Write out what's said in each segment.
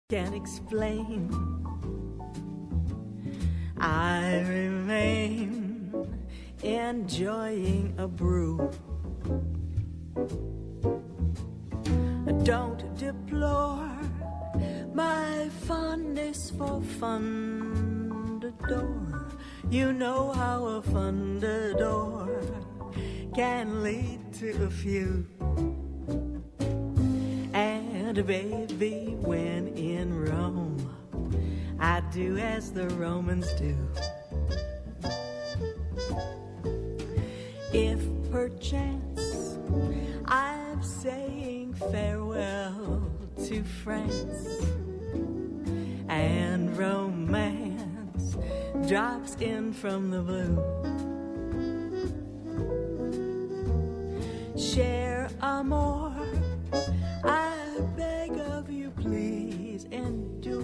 Can't explain. I remain enjoying a brew. Don't deplore my fondness for Fundador. You know how a Fundador can lead to a few. And baby, when in Rome, I do as the Romans do. If perchance I'm saying farewell to France, and romance drops in from the blue, cher amour, I beg of you, please endure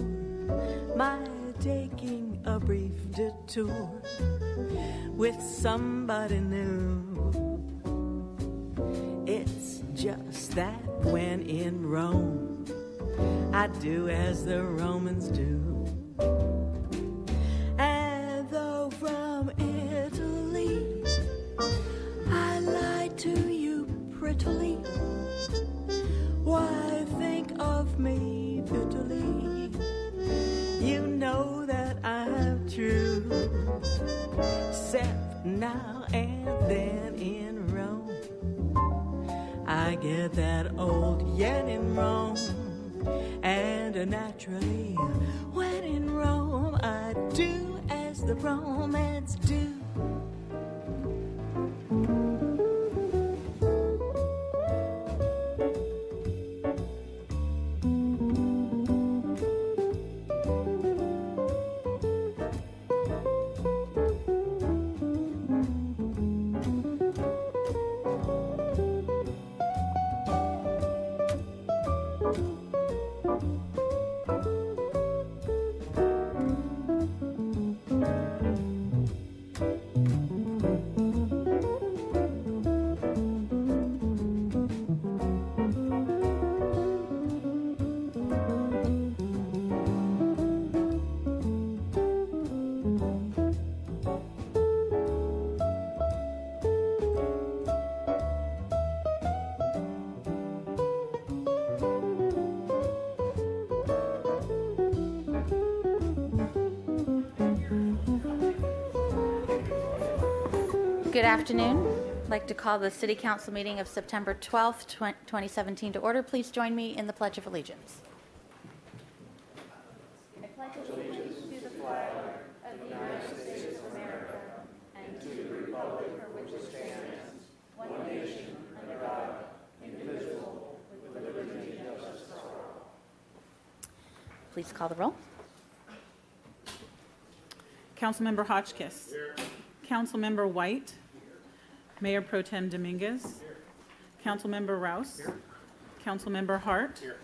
my taking a brief detour with somebody new. It's just that when in Rome, I do as the Romans do. And though from Italy I lie to you prettily, why think of me bitterly? You know that I'm true, except now and then in Rome, I get that old yen in Rome. And naturally, when in Rome, I do as the Romans do. Good afternoon. I'd like to call the City Council meeting of September 12th, 2017 to order. Please join me in the Pledge of Allegiance. I pledge allegiance to the flag of the United States of America and to the republic for which it stands, one nation, under God, indivisible, with liberty and justice for all. Please call the roll. Councilmember Hotchkiss. Here. Councilmember White. Mayor Pro Tem Dominguez. Here. Councilmember Rouse. Here. Councilmember Hart. Here.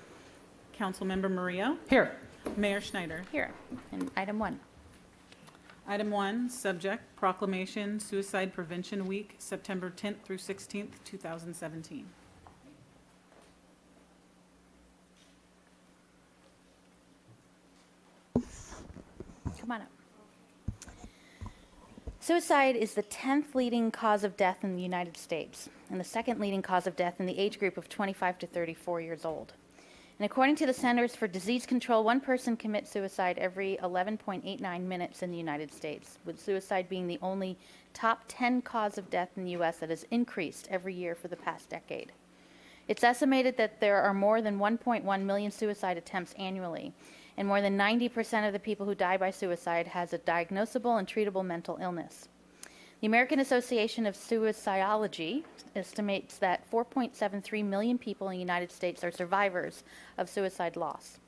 Councilmember Murillo. Here. Mayor Schneider. Here. And item 1. Item 1, subject, Proclamation Suicide Prevention Week, September 10th through 16th, 2017. Come on up. Suicide is the 10th leading cause of death in the United States and the second leading cause of death in the age group of 25 to 34 years old. And according to the Centers for Disease Control, one person commits suicide every 11.89 minutes in the United States, with suicide being the only top 10 cause of death in the U.S. that has increased every year for the past decade. It's estimated that there are more than 1.1 million suicide attempts annually, and more than 90% of the people who die by suicide has a diagnosable and treatable mental illness. The American Association of Suicidology estimates that 4.73 million people in the United States are survivors of suicide loss.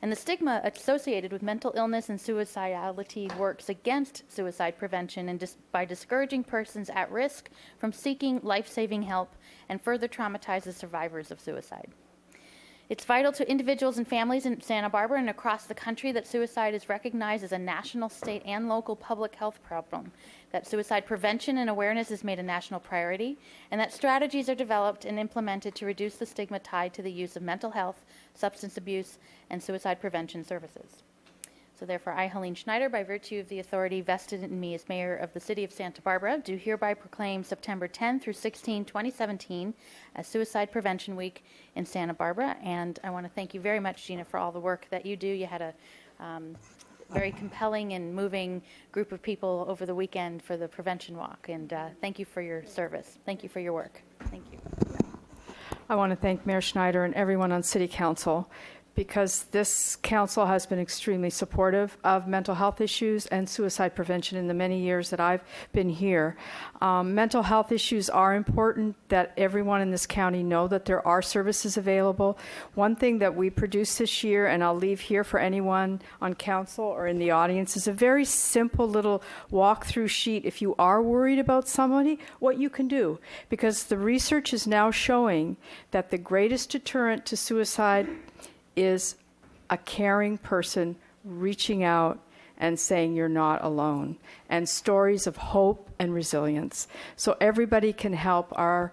And the stigma associated with mental illness and suicidality works against suicide prevention and by discouraging persons at risk from seeking life-saving help and further traumatizes survivors of suicide. It's vital to individuals and families in Santa Barbara and across the country that suicide is recognized as a national, state, and local public health problem, that suicide prevention and awareness is made a national priority, and that strategies are developed and implemented to reduce the stigma tied to the use of mental health, substance abuse, and suicide prevention services. So therefore, I, Helene Schneider, by virtue of the authority vested in me as mayor of the city of Santa Barbara, do hereby proclaim September 10 through 16, 2017 as Suicide Prevention Week in Santa Barbara. And I want to thank you very much, Gina, for all the work that you do. You had a very compelling and moving group of people over the weekend for the prevention walk. And thank you for your service. Thank you for your work. Thank you. I want to thank Mayor Schneider and everyone on City Council, because this council has been extremely supportive of mental health issues and suicide prevention in the many years that I've been here. Mental health issues are important, that everyone in this county know that there are services available. One thing that we produced this year, and I'll leave here for anyone on council or in the audience, is a very simple little walkthrough sheet if you are worried about somebody, what you can do. Because the research is now showing that the greatest deterrent to suicide is a caring person reaching out and saying you're not alone, and stories of hope and resilience. So everybody can help our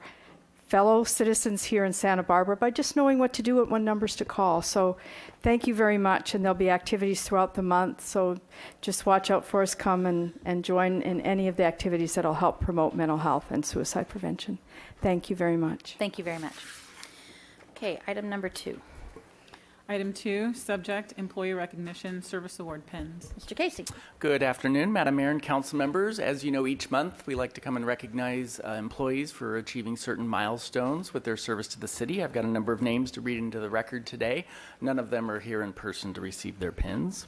fellow citizens here in Santa Barbara by just knowing what to do and what numbers to call. So thank you very much, and there'll be activities throughout the month, so just watch out for us. Come and join in any of the activities that'll help promote mental health and suicide prevention. Thank you very much. Thank you very much. Okay, item number 2. Item 2, subject, Employee Recognition Service Award pins. Mr. Casey. Good afternoon, Madam Mayor and council members. As you know, each month we like to come and recognize employees for achieving certain milestones with their service to the city. I've got a number of names to read into the record today. None of them are here in person to receive their pins.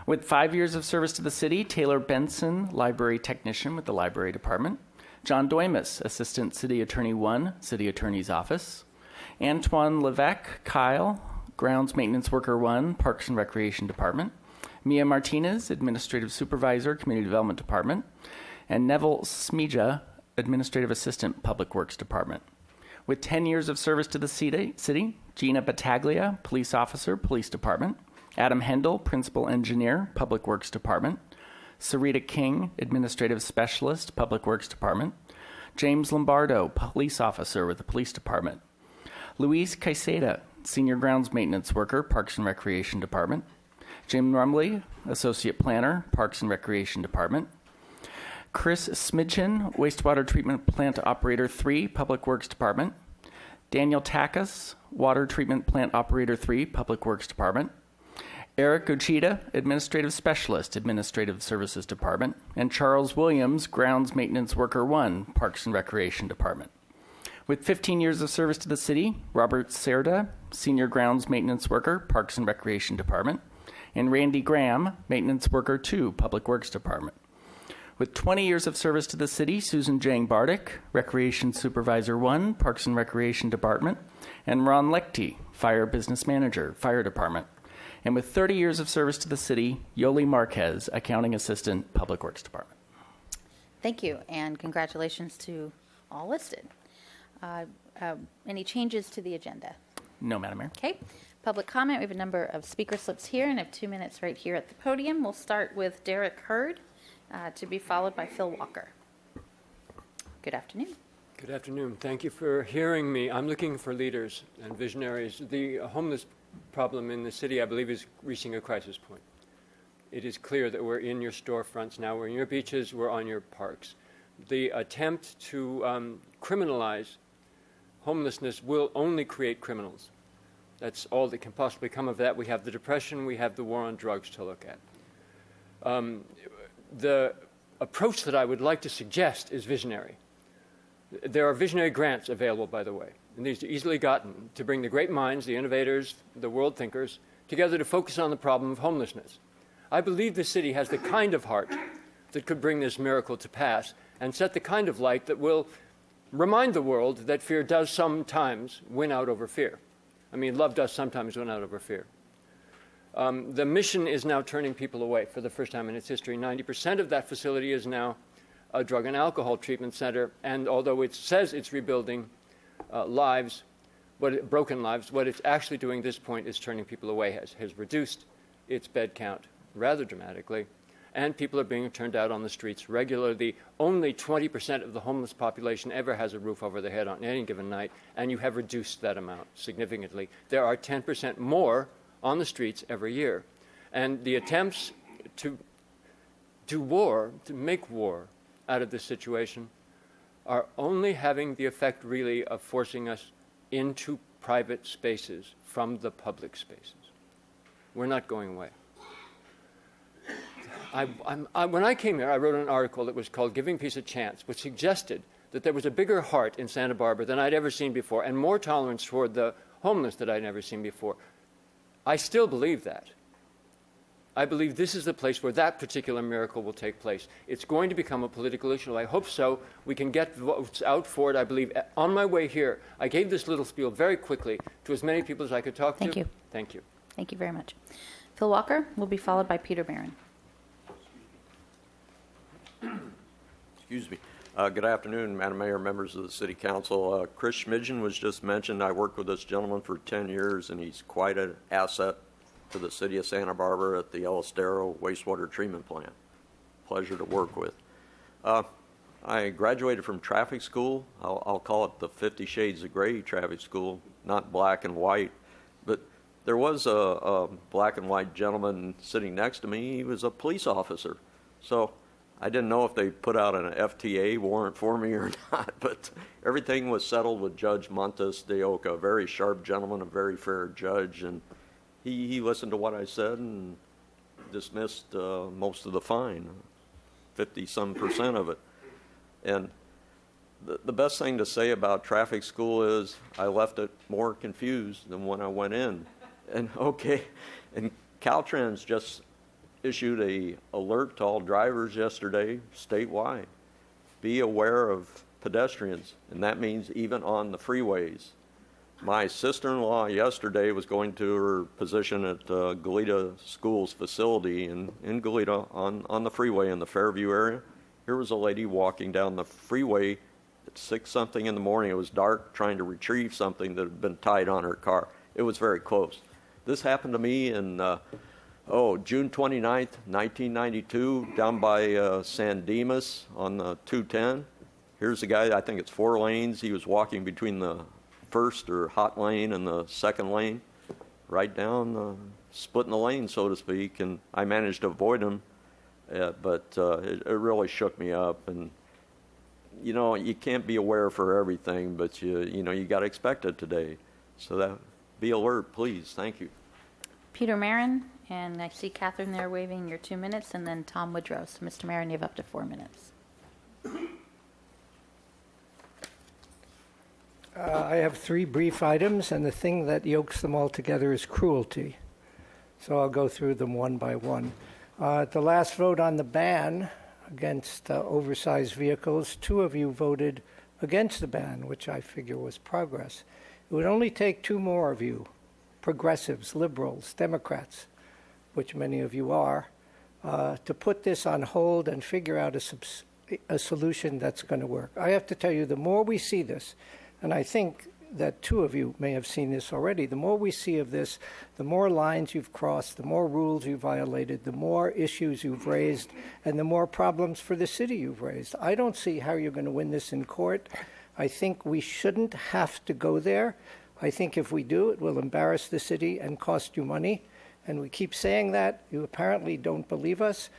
With 5 years of service to the city, Taylor Benson, Library Technician with the Library Department. John Doimus, Assistant City Attorney 1, City Attorney's Office. Antoine Levesque, Kyle, Grounds Maintenance Worker 1, Parks and Recreation Department. Mia Martinez, Administrative Supervisor, Community Development Department. And Neville Smija, Administrative Assistant, Public Works Department. With 10 years of service to the city, Gina Battaglia, Police Officer, Police Department. Adam Hendel, Principal Engineer, Public Works Department. Sarita King, Administrative Specialist, Public Works Department. James Lombardo, Police Officer with the Police Department. Luis Caiceda, Senior Grounds Maintenance Worker, Parks and Recreation Department. Jim Rumley, Associate Planner, Parks and Recreation Department. Chris Smidchen, Wastewater Treatment Plant Operator 3, Public Works Department. Daniel Takas, Water Treatment Plant Operator 3, Public Works Department. Eric Ochita, Administrative Specialist, Administrative Services Department. And Charles Williams, Grounds Maintenance Worker 1, Parks and Recreation Department. With 15 years of service to the city, Robert Cerda, Senior Grounds Maintenance Worker, Parks and Recreation Department, and Randy Graham, Maintenance Worker 2, Public Works Department. With 20 years of service to the city, Susan Jang Bardick, Recreation Supervisor 1, Parks and Recreation Department, and Ron Lechty, Fire Business Manager, Fire Department. And with 30 years of service to the city, Yoli Marquez, Accounting Assistant, Public Works Department. Thank you, and congratulations to all listed. Any changes to the agenda? No, Madam Mayor. Okay. Public comment. We have a number of speaker slips here, and I have 2 minutes right here at the podium. We'll start with Derek Hurd, to be followed by Phil Walker. Good afternoon. Good afternoon. Thank you for hearing me. I'm looking for leaders and visionaries. The homeless problem in the city, I believe, is reaching a crisis point. It is clear that we're in your storefronts now, we're in your beaches, we're on your parks. The attempt to criminalize homelessness will only create criminals. That's all that can possibly come of that. We have the depression, we have the war on drugs to look at. The approach that I would like to suggest is visionary. There are visionary grants available, by the way, and these are easily gotten to bring the great minds, the innovators, the world thinkers, together to focus on the problem of homelessness. I believe the city has the kind of heart that could bring this miracle to pass and set the kind of light that will remind the world that fear does sometimes win out over fear. I mean, love does sometimes win out over fear. The mission is now turning people away for the first time in its history. 90% of that facility is now a drug and alcohol treatment center, and although it says it's rebuilding lives, broken lives. What it's actually doing at this point is turning people away, has reduced its bed count rather dramatically, and people are being turned out on the streets regularly. Only 20% of the homeless population ever has a roof over their head on any given night, and you have reduced that amount significantly. There are 10% more on the streets every year. And the attempts to do war, to make war out of this situation, are only having the effect really of forcing us into private spaces from the public spaces. We're not going away. When I came here, I wrote an article that was called Giving Peace a Chance, which suggested that there was a bigger heart in Santa Barbara than I'd ever seen before, and more tolerance toward the homeless than I'd never seen before. I still believe that. I believe this is the place where that particular miracle will take place. It's going to become a political issue. I hope so. We can get votes out for it, I believe. On my way here, I gave this little spiel very quickly to as many people as I could talk to. Thank you. Thank you. Thank you very much. Phil Walker will be followed by Peter Barron. Excuse me. Good afternoon, Madam Mayor, members of the City Council. Chris Schmidgen was just mentioned. I worked with this gentleman for 10 years, and he's quite an asset to the City of Santa Barbara at the El Estero Wastewater Treatment Plant. Pleasure to work with. I graduated from traffic school. I'll call it the 50 Shades of Gray traffic school, not black and white. But there was a black and white gentleman sitting next to me. He was a police officer. So I didn't know if they put out an FTA warrant for me or not, but everything was settled with Judge Montes de Oca, a very sharp gentleman, a very fair judge, and he listened to what I said and dismissed most of the fine, 50-some% of it. And the best thing to say about traffic school is I left it more confused than when I went in. And and Caltrans just issued a alert to all drivers yesterday statewide. Be aware of pedestrians, and that means even on the freeways. My sister-in-law yesterday was going to her position at Goleta Schools facility in Goleta on the freeway in the Fairview area. Here was a lady walking down the freeway at 6-something in the morning. It was dark, trying to retrieve something that had been tied on her car. It was very close. This happened to me in June 29th, 1992, down by San Dimas on the 210. Here's a guy, I think it's 4 lanes. He was walking between the first or hot lane and the second lane, right down, splitting the lane, so to speak, and I managed to avoid him, but it really shook me up. And, you can't be aware for everything, but you got to expect it today. So be alert, please. Thank you. Peter Barron, and I see Catherine there waving your 2 minutes, and then Tom Woodrow. So, Mr. Barron, you have up to 4 minutes. I have 3 brief items, and the thing that yokes them all together is cruelty. So I'll go through them one by one. At the last vote on the ban against oversized vehicles, 2 of you voted against the ban, which I figure was progress. It would only take 2 more of you, progressives, liberals, Democrats, which many of you are, to put this on hold and figure out a solution that's going to work. I have to tell you, the more we see this, and I think that 2 of you may have seen this already, the more we see of this, the more lines you've crossed, the more rules you've violated, the more issues you've raised, and the more problems for the city you've raised. I don't see how you're going to win this in court. I think we shouldn't have to go there. I think if we do, it will embarrass the city and cost you money. And we keep saying that. You apparently don't believe us.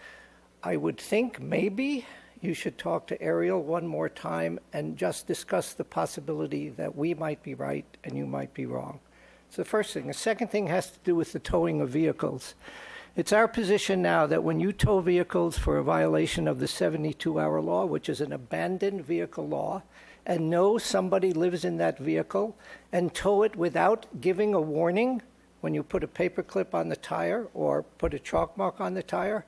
I would think maybe you should talk to Ariel one more time and just discuss the possibility that we might be right and you might be wrong. It's the first thing. The second thing has to do with the towing of vehicles. It's our position now that when you tow vehicles for a violation of the 72-hour law, which is an abandoned vehicle law, and know somebody lives in that vehicle, and tow it without giving a warning when you put a paper clip on the tire or put a chalk mark on the tire,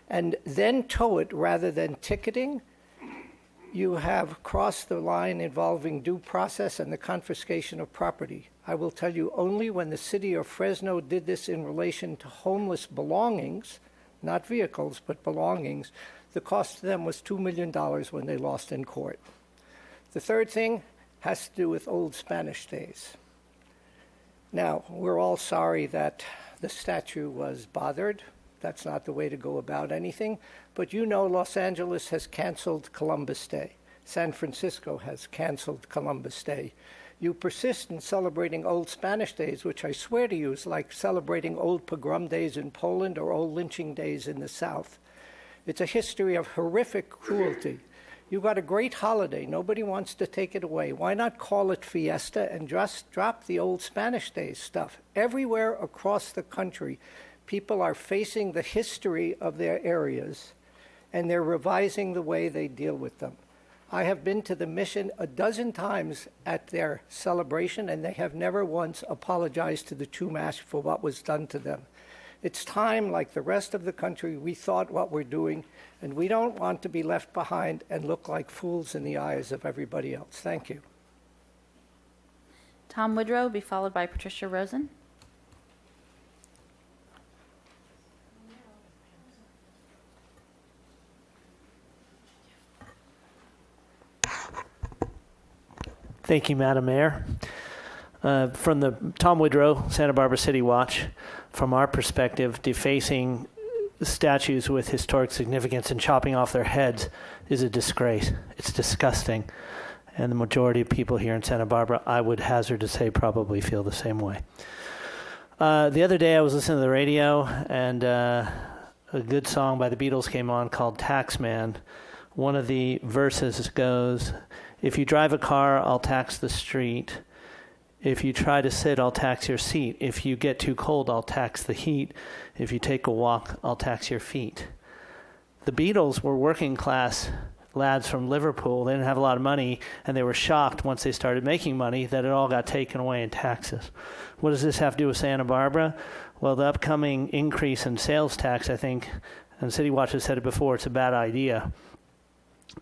and then tow it rather than ticketing, you have crossed the line involving due process and the confiscation of property. I will tell you, only when the city of Fresno did this in relation to homeless belongings, not vehicles, but belongings, the cost to them was $2 million when they lost in court. The third thing has to do with old Spanish days. Now, we're all sorry that the statue was bothered. That's not the way to go about anything. But you know Los Angeles has canceled Columbus Day. San Francisco has canceled Columbus Day. You persist in celebrating old Spanish days, which I swear to you is like celebrating old pogrom days in Poland or old lynching days in the South. It's a history of horrific cruelty. You got a great holiday. Nobody wants to take it away. Why not call it Fiesta and just drop the old Spanish days stuff? Everywhere across the country, people are facing the history of their areas, and they're revising the way they deal with them. I have been to the Mission a dozen times at their celebration, and they have never once apologized to the Chumash for what was done to them. It's time, like the rest of the country, we thought what we're doing, and we don't want to be left behind and look like fools in the eyes of everybody else. Thank you. Tom Woodrow will be followed by Patricia Rosen. Thank you, Madam Mayor. From the Tom Woodrow, Santa Barbara City Watch, from our perspective, defacing statues with historic significance and chopping off their heads is a disgrace. It's disgusting. And the majority of people here in Santa Barbara, I would hazard to say, probably feel the same way. The other day I was listening to the radio, and a good song by the Beatles came on called Taxman. One of the verses goes, "If you drive a car, I'll tax the street. If you try to sit, I'll tax your seat. If you get too cold, I'll tax the heat. If you take a walk, I'll tax your feet." The Beatles were working class lads from Liverpool. They didn't have a lot of money, and they were shocked once they started making money that it all got taken away in taxes. What does this have to do with Santa Barbara? Well, the upcoming increase in sales tax, I think, and City Watch has said it before, it's a bad idea.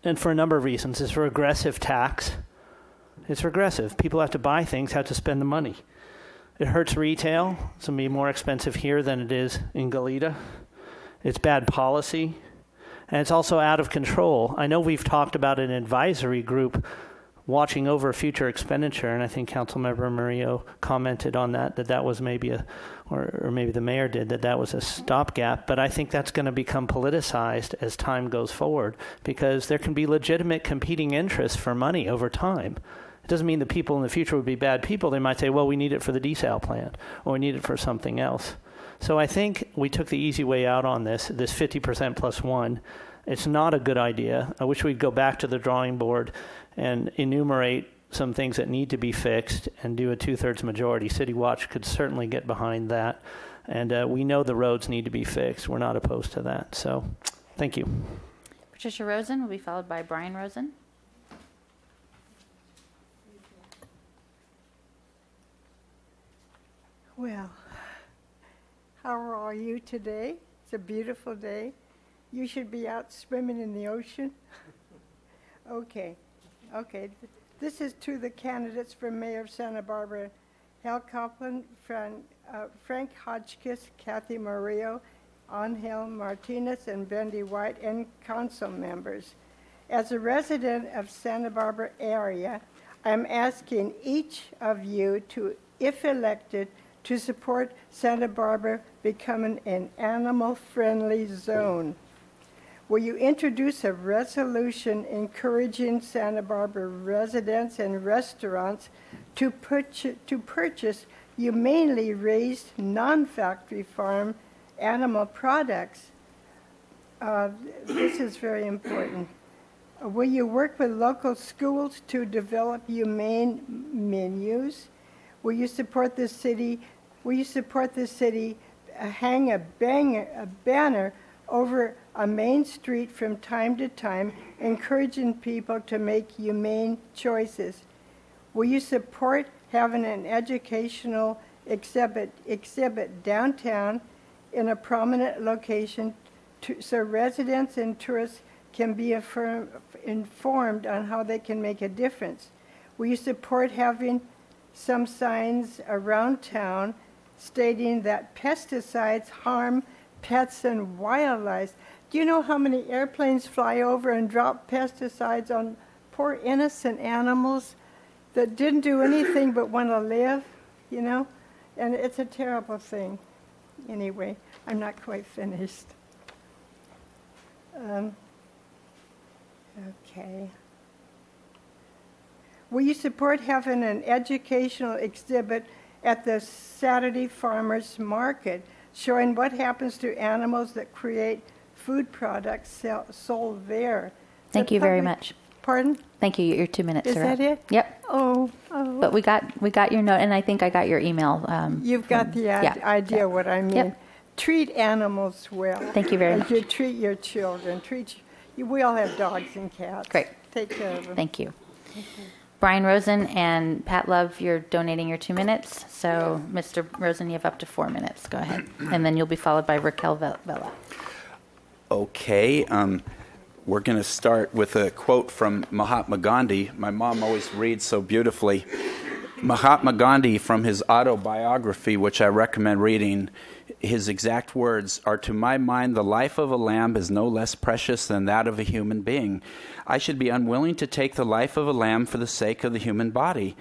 And for a number of reasons. It's a regressive tax. It's regressive. People have to buy things, have to spend the money. It hurts retail. It's going to be more expensive here than it is in Goleta. It's bad policy. And it's also out of control. I know we've talked about an advisory group watching over future expenditure, and I think Councilmember Murillo commented on that was maybe or maybe the mayor did, that was a stopgap. But I think that's going to become politicized as time goes forward, because there can be legitimate competing interests for money over time. It doesn't mean the people in the future would be bad people. They might say, well, we need it for the desal plant, or we need it for something else. So I think we took the easy way out on this 50% plus one. It's not a good idea. I wish we'd go back to the drawing board and enumerate some things that need to be fixed and do a 2/3 majority. City Watch could certainly get behind that. And we know the roads need to be fixed. We're not opposed to that. So thank you. Patricia Rosen will be followed by Brian Rosen. Well, how are you today? It's a beautiful day. You should be out swimming in the ocean. Okay. This is to the candidates for Mayor of Santa Barbara: Hal Copeland, Frank Hotchkiss, Kathy Murillo, Angel Martinez, and Bendy White, and council members. As a resident of Santa Barbara area, I'm asking each of you to, if elected, to support Santa Barbara becoming an animal-friendly zone. Will you introduce a resolution encouraging Santa Barbara residents and restaurants to purchase humanely raised, non-factory farm animal products? This is very important. Will you work with local schools to develop humane menus? Will you support the city? Hang a banner over a main street from time to time, encouraging people to make humane choices? Will you support having an educational exhibit downtown in a prominent location so residents and tourists can be informed on how they can make a difference? Will you support having some signs around town stating that pesticides harm pets and wildlife? Do you know how many airplanes fly over and drop pesticides on poor innocent animals that didn't do anything but want to live, you know? And it's a terrible thing. Anyway, I'm not quite finished. Okay. Will you support having an educational exhibit at the Saturday Farmers Market showing what happens to animals that create food products sold there? Thank you very much. Pardon? Thank you. Your 2 minutes Is are that up. it? Yep. Oh. But we got your note, and I think I got your email. You've got the idea what I mean. Yep. Treat animals well. Thank you very much. As you treat your children. We all have dogs and cats. Great. Take care of them. Thank you. Brian Rosen and Pat Love, you're donating your 2 minutes. So, Mr. Rosen, you have up to 4 minutes. Go ahead. And then you'll be followed by Raquel Vela. Okay. We're going to start with a quote from Mahatma Gandhi. My mom always reads so beautifully. Mahatma Gandhi, from his autobiography, which I recommend reading, his exact words are, "To my mind, the life of a lamb is no less precious than that of a human being. I should be unwilling to take the life of a lamb for the sake of the human body."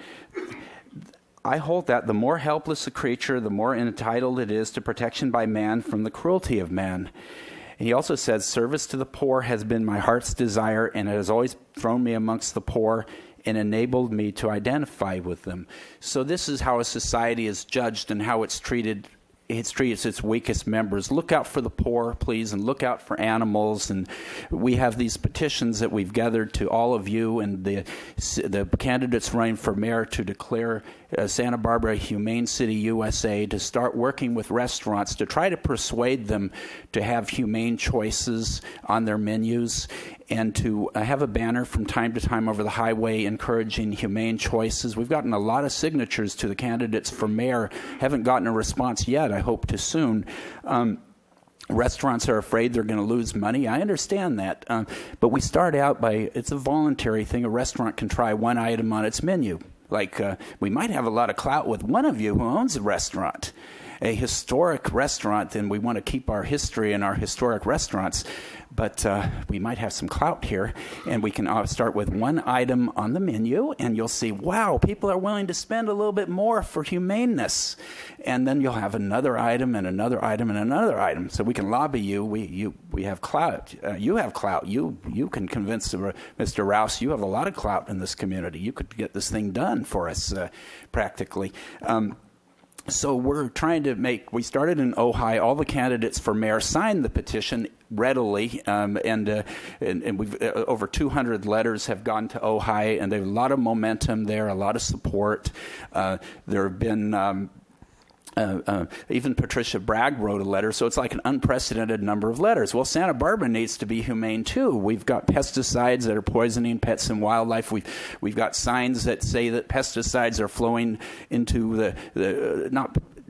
I hold that the more helpless a creature, the more entitled it is to protection by man from the cruelty of man. And he also says, "Service to the poor has been my heart's desire, and it has always thrown me amongst the poor and enabled me to identify with them." So this is how a society is judged and how it's treated. It treats its weakest members. Look out for the poor, please, and look out for animals. And we have these petitions that we've gathered to all of you and the candidates running for mayor to declare Santa Barbara Humane City, USA, to start working with restaurants to try to persuade them to have humane choices on their menus, and to have a banner from time to time over the highway encouraging humane choices. We've gotten a lot of signatures to the candidates for mayor. Haven't gotten a response yet. I hope to soon. Restaurants are afraid they're going to lose money. I understand that. But we start out by, it's a voluntary thing. A restaurant can try one item on its menu. Like, we might have a lot of clout with one of you who owns a restaurant, a historic restaurant, and we want to keep our history and our historic restaurants. But we might have some clout here, and we can start with one item on the menu, and you'll see, wow, people are willing to spend a little bit more for humaneness. And then you'll have another item and another item and another item. So we can lobby you. We have clout. You have clout. You can convince Mr. Rouse you have a lot of clout in this community. You could get this thing done for us practically. So we're trying to we started in Ojai. All the candidates for mayor signed the petition readily, and we've over 200 letters have gone to Ojai, and there's a lot of momentum there, a lot of support. There have been even Patricia Bragg wrote a letter, so it's like an unprecedented number of letters. Well, Santa Barbara needs to be humane too. We've got pesticides that are poisoning pets and wildlife. We've got signs that say that pesticides are flowing into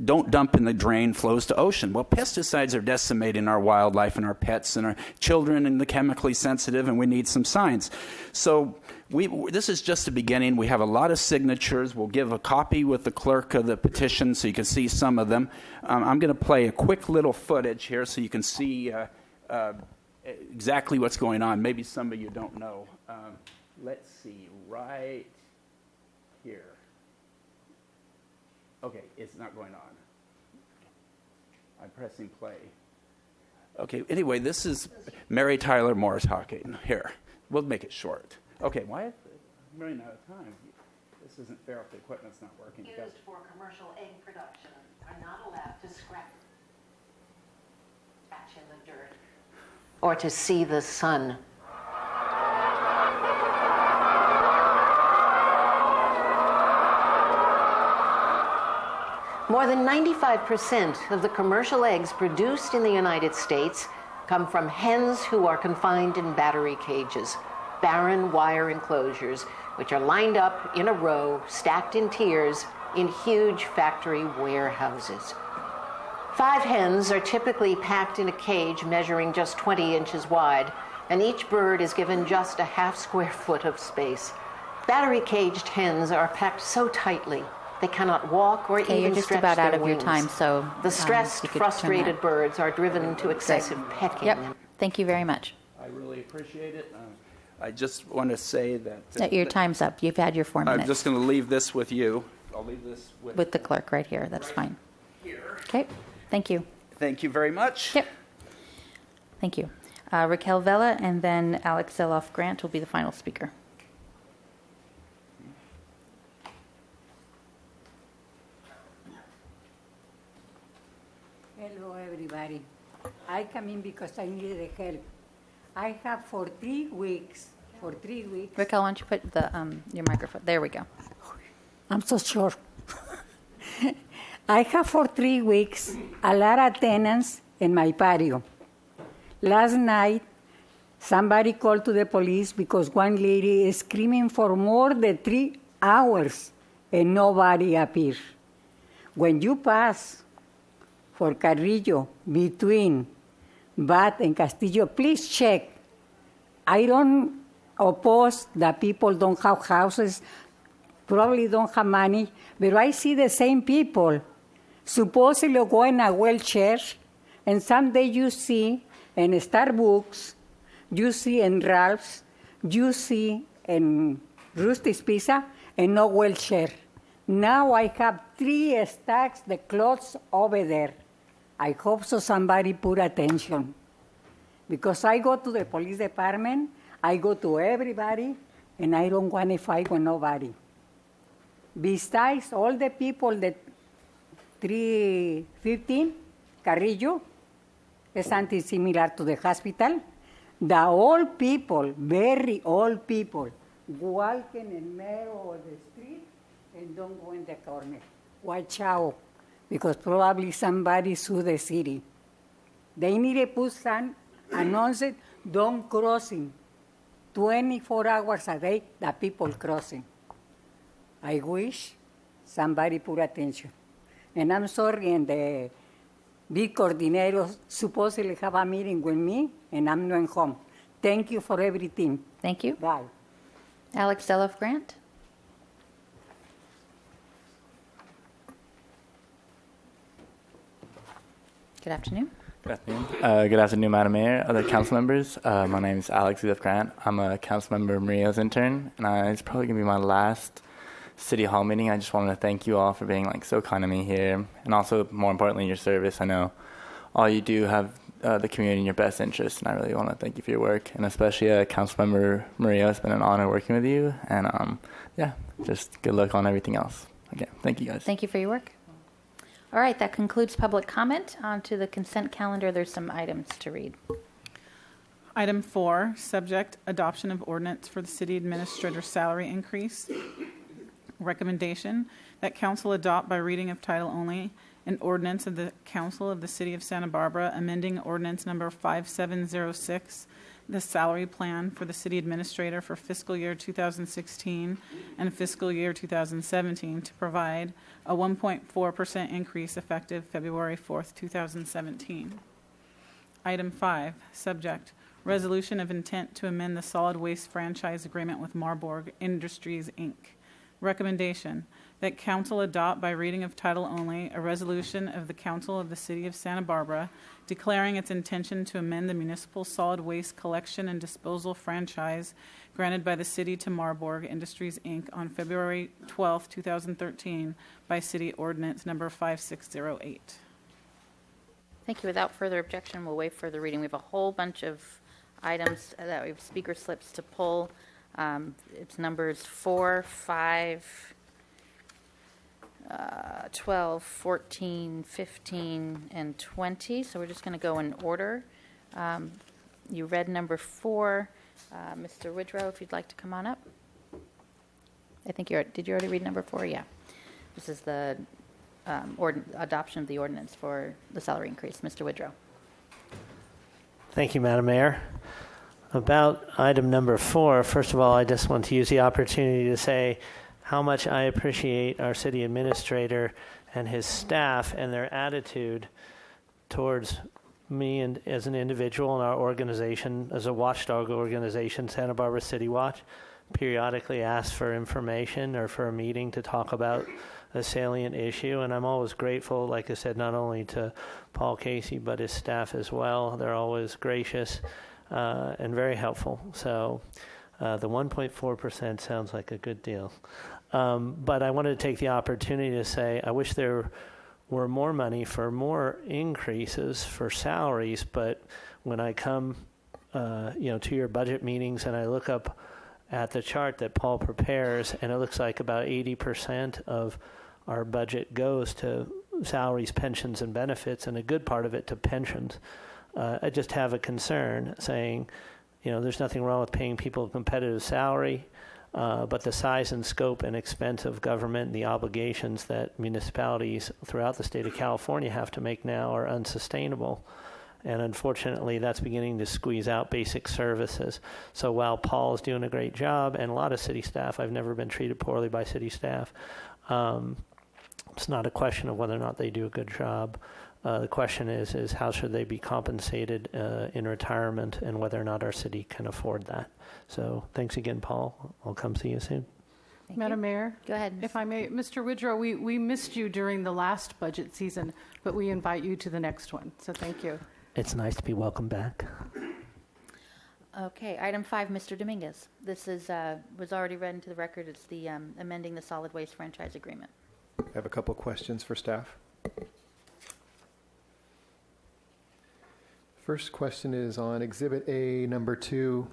don't dump in the drain, flows to ocean. Well, pesticides are decimating our wildlife and our pets and our children and the chemically sensitive, and we need some signs. So this is just the beginning. We have a lot of signatures. We'll give a copy with the clerk of the petition so you can see some of them. I'm going to play a quick little footage here so you can see exactly what's going on. Maybe some of you don't know. Let's see, right here. Okay, it's not going on. I'm pressing play. Okay, anyway, this is Mary Tyler Moore talking. Here, we'll make it short. Okay, why? I'm running out of time. This isn't fair if the equipment's not working. Used for commercial egg production are not allowed to scratch in the dirt or to see the sun. More than 95% of the commercial eggs produced in the United States come from hens who are confined in battery cages, barren wire enclosures, which are lined up in a row, stacked in tiers, in huge factory warehouses. 5 hens are typically packed in a cage measuring just 20 inches wide, and each bird is given just a half square foot of space. Battery caged hens are packed so tightly they cannot walk or even you're just stretch about their out of wings. your time, so the stressed, you could turn frustrated that. birds are driven to excessive pecking. Yep. Thank you very much. I really appreciate it. I just want to say that Your time's up. You've had your 4 minutes. I'm just going to leave this with you. I'll leave this With the clerk right here, that's fine. Okay, thank you. Thank you very much. Yep. Thank you. Raquel Vela and then Alex Zeloff Grant will be the final speaker. Hello, everybody. I come in because I needed help. I have for 3 weeks, Raquel, why don't you put the your microphone? There we go. I'm so sure. I have for 3 weeks a lot of tenants in my patio. Last night, somebody called to the police because one lady is screaming for more than 3 hours and nobody appeared. When you pass for Carrillo between Bat and Castillo, please check. I don't oppose that people don't have houses, probably don't have money, but I see the same people supposedly go in a wheelchair, and someday you see in Starbucks, you see in Ralph's, you see in Rusty's Pizza, and no wheelchair. Now I have 3 stacks the clothes over there. I hope so somebody put attention. Because I go to the police department, I go to everybody, and I don't want to fight with nobody. Besides all the people that 315 Carrillo is something similar to the hospital, the old people, very old people, walking in the middle of the street and don't go in the corner. Watch out, because probably somebody sue the city. They need to put some announcement, don't crossing. 24 hours a day, the people crossing. I wish somebody put attention. And I'm sorry, and the big coordinator supposedly have a meeting with me, and I'm not home. Thank you for everything. Thank you. Bye. Alex Zeloff Grant. Good afternoon. Good afternoon. Good afternoon, Madam Mayor, other council members. My name is Alex Zeloff Grant. I'm a council member Maria's intern, and it's probably going to be my last City Hall meeting. I just wanted to thank you all for being so kind to me here, and also, more importantly, your service. I know all you do have the community in your best interest, and I really want to thank you for your work, and especially Councilmember Maria. It's been an honor working with you, and just good luck on everything else. Okay, thank you guys. Thank you for your work. All right, that concludes public comment. On to the consent calendar. There's some items to read. Item 4, subject adoption of ordinance for the city administrator salary increase. Recommendation that council adopt by reading of title only an ordinance of the Council of the City of Santa Barbara amending ordinance number 5706, the salary plan for the city administrator for fiscal year 2016 and fiscal year 2017 to provide a 1.4% increase effective February 4th, 2017. Item 5, subject resolution of intent to amend the solid waste franchise agreement with Marburg Industries, Inc. Recommendation that council adopt by reading of title only a resolution of the Council of the City of Santa Barbara declaring its intention to amend the municipal solid waste collection and disposal franchise granted by the city to Marburg Industries, Inc. on February 12, 2013 by City Ordinance number 5608. Thank you. Without further objection, we'll waive further reading. We have a whole bunch of items that we have speaker slips to pull. It's numbers 4, 5, 12, 14, 15, and 20. So we're just going to go in order. You read number 4. Mr. Woodrow, if you'd like to come on up. I think did you already read number 4? Yeah. This is the adoption of the ordinance for the salary increase. Mr. Woodrow. Thank you, Madam Mayor. About item number 4, first of all, I just want to use the opportunity to say how much I appreciate our city administrator and his staff and their attitude towards me and as an individual and our organization, as a watchdog organization, Santa Barbara City Watch, periodically ask for information or for a meeting to talk about a salient issue. And I'm always grateful, like I said, not only to Paul Casey, but his staff as well. They're always gracious and very helpful. So the 1.4% sounds like a good deal. But I wanted to take the opportunity to say I wish there were more money for more increases for salaries. But when I come, to your budget meetings and I look up at the chart that Paul prepares, and it looks like about 80% of our budget goes to salaries, pensions, and benefits, and a good part of it to pensions. I just have a concern saying, there's nothing wrong with paying people a competitive salary, but the size and scope and expense of government and the obligations that municipalities throughout the state of California have to make now are unsustainable. And unfortunately, that's beginning to squeeze out basic services. So while Paul is doing a great job, and a lot of city staff, I've never been treated poorly by city staff, it's not a question of whether or not they do a good job. The question is how should they be compensated in retirement, and whether or not our city can afford that. So thanks again, Paul. I'll come see you soon. Madam Mayor? Go ahead. If I may, Mr. Woodrow, we missed you during the last budget season, but we invite you to the next one. So thank you. It's nice to be welcomed back. Okay, item 5, Mr. Dominguez. This is was already read into the record. It's the amending the solid waste franchise agreement. I have a couple questions for staff. First question is on Exhibit A, number 2.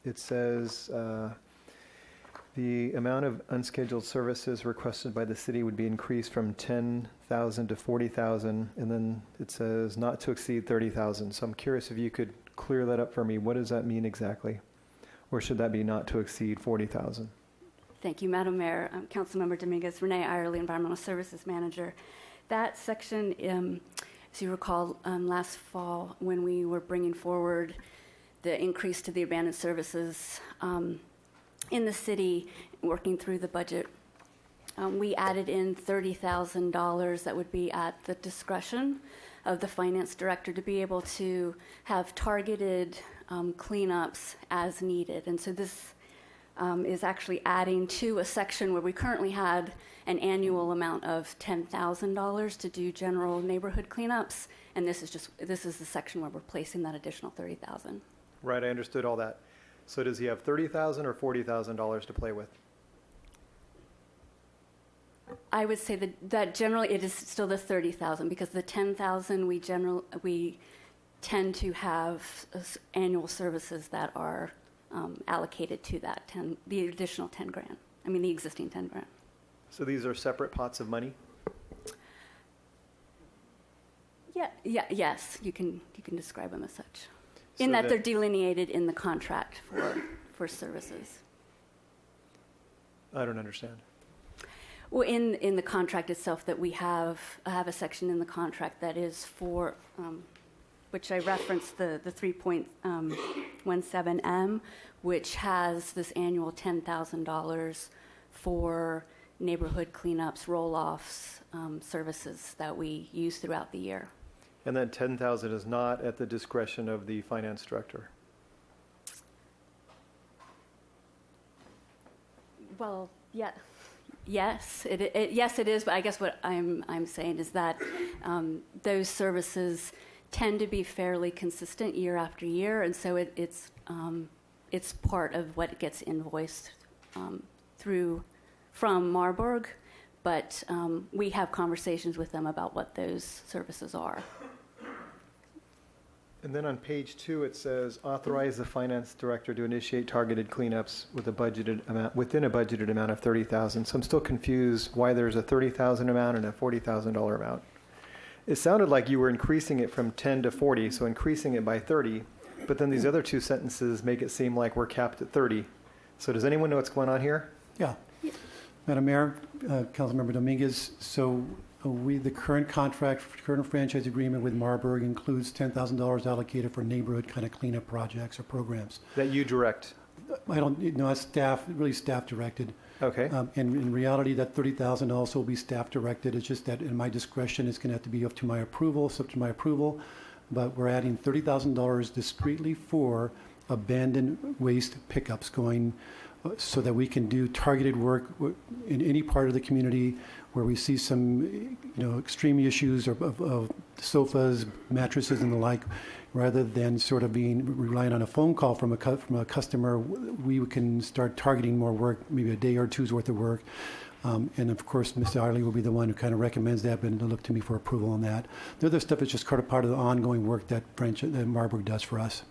It says the amount of unscheduled services requested by the city would be increased from 10,000 to 40,000, and then it says not to exceed 30,000. So I'm curious if you could clear that up for me. What does that mean exactly? Or should that be not to exceed 40,000? Thank you, Madam Mayor. Councilmember Dominguez, Renee Irely, Environmental Services Manager. That section, as you recall, last fall when we were bringing forward the increase to the abandoned services in the city, working through the budget, we added in $30,000 that would be at the discretion of the finance director to be able to have targeted cleanups as needed. And so this is actually adding to a section where we currently had an annual amount of $10,000 to do general neighborhood cleanups, and this is the section where we're placing that additional $30,000. Right, I understood all that. So does he have $30,000 or $40,000 to play with? I would say that generally it is still the $30,000 because the $10,000 we tend to have annual services that are allocated to that the additional 10 grand. I mean the existing 10 grand. So these are separate pots of money? Yes, you can describe them as such. In that they're delineated in the contract for services. I don't understand. Well, in the contract itself, that we have a section in the contract that is for, which I referenced the 3.17M, which has this annual $10,000 for neighborhood cleanups, roll-offs, services that we use throughout the year. And that $10,000 is not at the discretion of the finance director? Well, yes, it is. But I guess what I'm saying is that those services tend to be fairly consistent year after year, and so it's part of what gets invoiced from Marburg. But we have conversations with them about what those services are. And then on page 2, it says, authorize the finance director to initiate targeted cleanups with a budgeted amount, within a budgeted amount of $30,000. So I'm still confused why there's a $30,000 amount and a $40,000 amount. It sounded like you were increasing it from 10 to 40, so increasing it by 30, but then these other two sentences make it seem like we're capped at 30. So does anyone know what's going on here? Yeah. Madam Mayor, Councilmember Dominguez, so the current franchise agreement with Marburg includes $10,000 allocated for neighborhood kind of cleanup projects or programs. That you direct? I don't know, that's staff directed. Okay. And in reality, that $30,000 also will be staff directed. It's just that in my discretion, it's going to have to be up to my approval, subject to my approval. But we're adding $30,000 discreetly for abandoned waste pickups going so that we can do targeted work in any part of the community where we see some, extreme issues of sofas, mattresses, and the like. Rather than sort of relying on a phone call from a customer, we can start targeting more work, maybe a day or two's worth of work. And of course, Mr. Arley will be the one who kind of recommends that, but to look to me for approval on that. The other stuff is just kind of part of the ongoing work that Marburg does for us.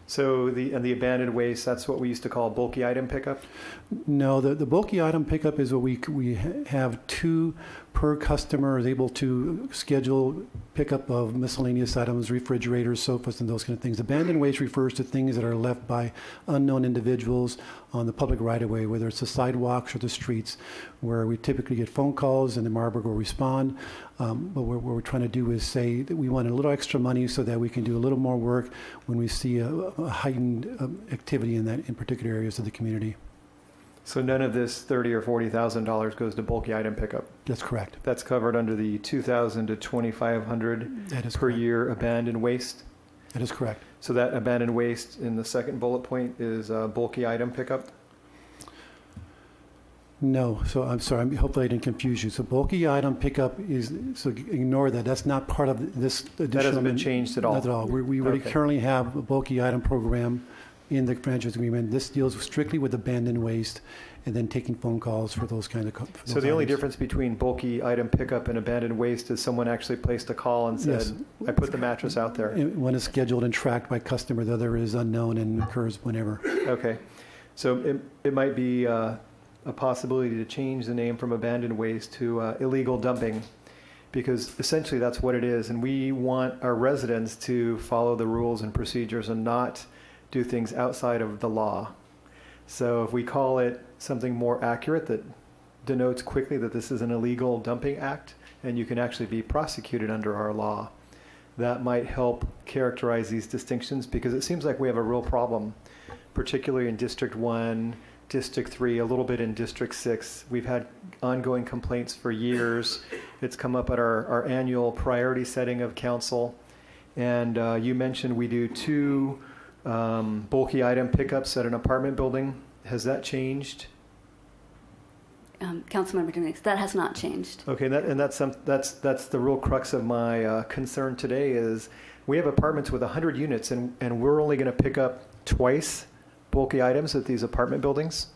So the abandoned waste, that's what we used to call bulky item pickup? No, the bulky item pickup is what we have 2 per customer is able to schedule pickup of miscellaneous items, refrigerators, sofas, and those kind of things. Abandoned waste refers to things that are left by unknown individuals on the public right-of-way, whether it's the sidewalks or the streets, where we typically get phone calls and the Marburg will respond. But what we're trying to do is say that we want a little extra money so that we can do a little more work when we see a heightened activity in particular areas of the community. So none of this $30,000 or $40,000 goes to bulky item pickup? That's correct. That's covered under the $2,000 to $2,500 per year abandoned waste? That is correct. So that abandoned waste in the second bullet point is bulky item pickup? No, so I'm sorry, hopefully I didn't confuse you. So bulky item pickup is, so ignore that, that's not part of this additional. That hasn't been changed at all? Not at all. We already Okay. currently have a bulky item program in the franchise agreement. This deals strictly with abandoned waste and then taking phone calls for those kind of. So the only difference between bulky item pickup and abandoned waste is someone actually placed a call and said, Yes. I put the mattress out there. One is scheduled and tracked by customer, the other is unknown and occurs whenever. Okay. So it might be a possibility to change the name from abandoned waste to illegal dumping, because essentially that's what it is. And we want our residents to follow the rules and procedures and not do things outside of the law. So if we call it something more accurate that denotes quickly that this is an illegal dumping act and you can actually be prosecuted under our law, that might help characterize these distinctions, because it seems like we have a real problem, particularly in District 1, District 3, a little bit in District 6. We've had ongoing complaints for years. It's come up at our annual priority setting of council. And you mentioned we do 2 bulky item pickups at an apartment building. Has that changed? Councilmember Dominguez, that has not changed. Okay, that's the real crux of my concern today is we have apartments with 100 units and we're only going to pick up twice bulky items at these apartment buildings?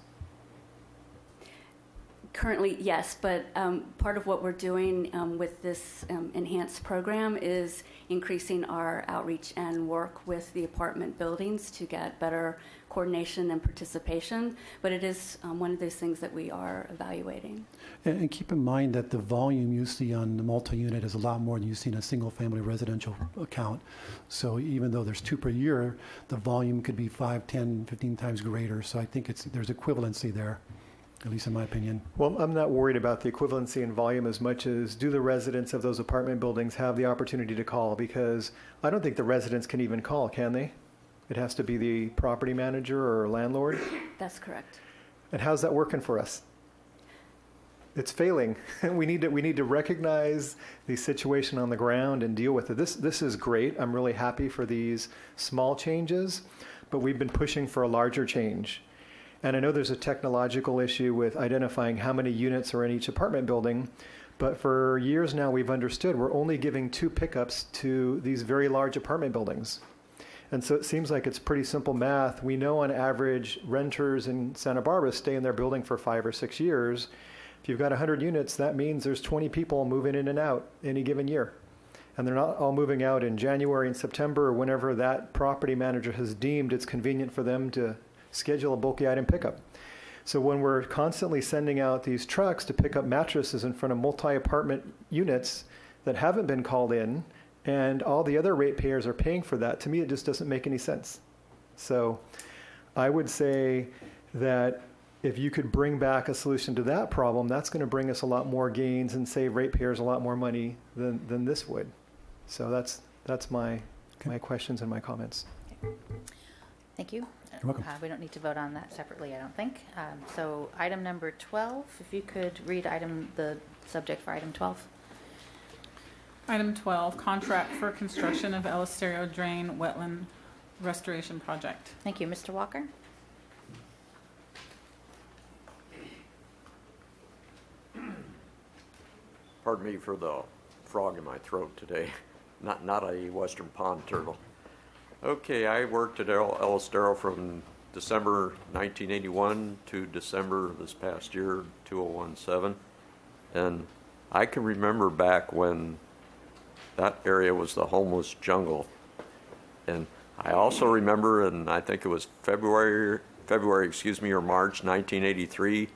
Currently, yes, but part of what we're doing with this enhanced program is increasing our outreach and work with the apartment buildings to get better coordination and participation. But it is one of those things that we are evaluating. And keep in mind that the volume you see on the multi-unit is a lot more than you see in a single-family residential account. So even though there's 2 per year, the volume could be 5, 10, 15 times greater. So I think there's equivalency there, at least in my opinion. Well, I'm not worried about the equivalency in volume as much as do the residents of those apartment buildings have the opportunity to call, because I don't think the residents can even call, can they? It has to be the property manager or landlord? That's correct. And how's that working for us? It's failing. We need to recognize the situation on the ground and deal with it. This is great. I'm really happy for these small changes, but we've been pushing for a larger change. And I know there's a technological issue with identifying how many units are in each apartment building, but for years now we've understood we're only giving 2 pickups to these very large apartment buildings. And so it seems like it's pretty simple math. We know on average renters in Santa Barbara stay in their building for 5 or 6 years. If you've got 100 units, that means there's 20 people moving in and out any given year. And they're not all moving out in January and September or whenever that property manager has deemed it's convenient for them to schedule a bulky item pickup. So when we're constantly sending out these trucks to pick up mattresses in front of multi-apartment units that haven't been called in, and all the other ratepayers are paying for that, to me it just doesn't make any sense. So I would say that if you could bring back a solution to that problem, that's going to bring us a lot more gains and save ratepayers a lot more money than this would. So that's my questions and my comments. Thank you. You're welcome. We don't need to vote on that separately, I don't think. So item number 12, if you could read the subject for item 12. Item 12, contract for construction of El Estero Drain Wetland Restoration Project. Thank you. Mr. Walker? Pardon me for the frog in my throat today. Not a western pond turtle. Okay, I worked at Ellis Darrow from December 1981 to December this past year, 2017. And I can remember back when that area was the homeless jungle. And I also remember, and I think it was February, or March 1983,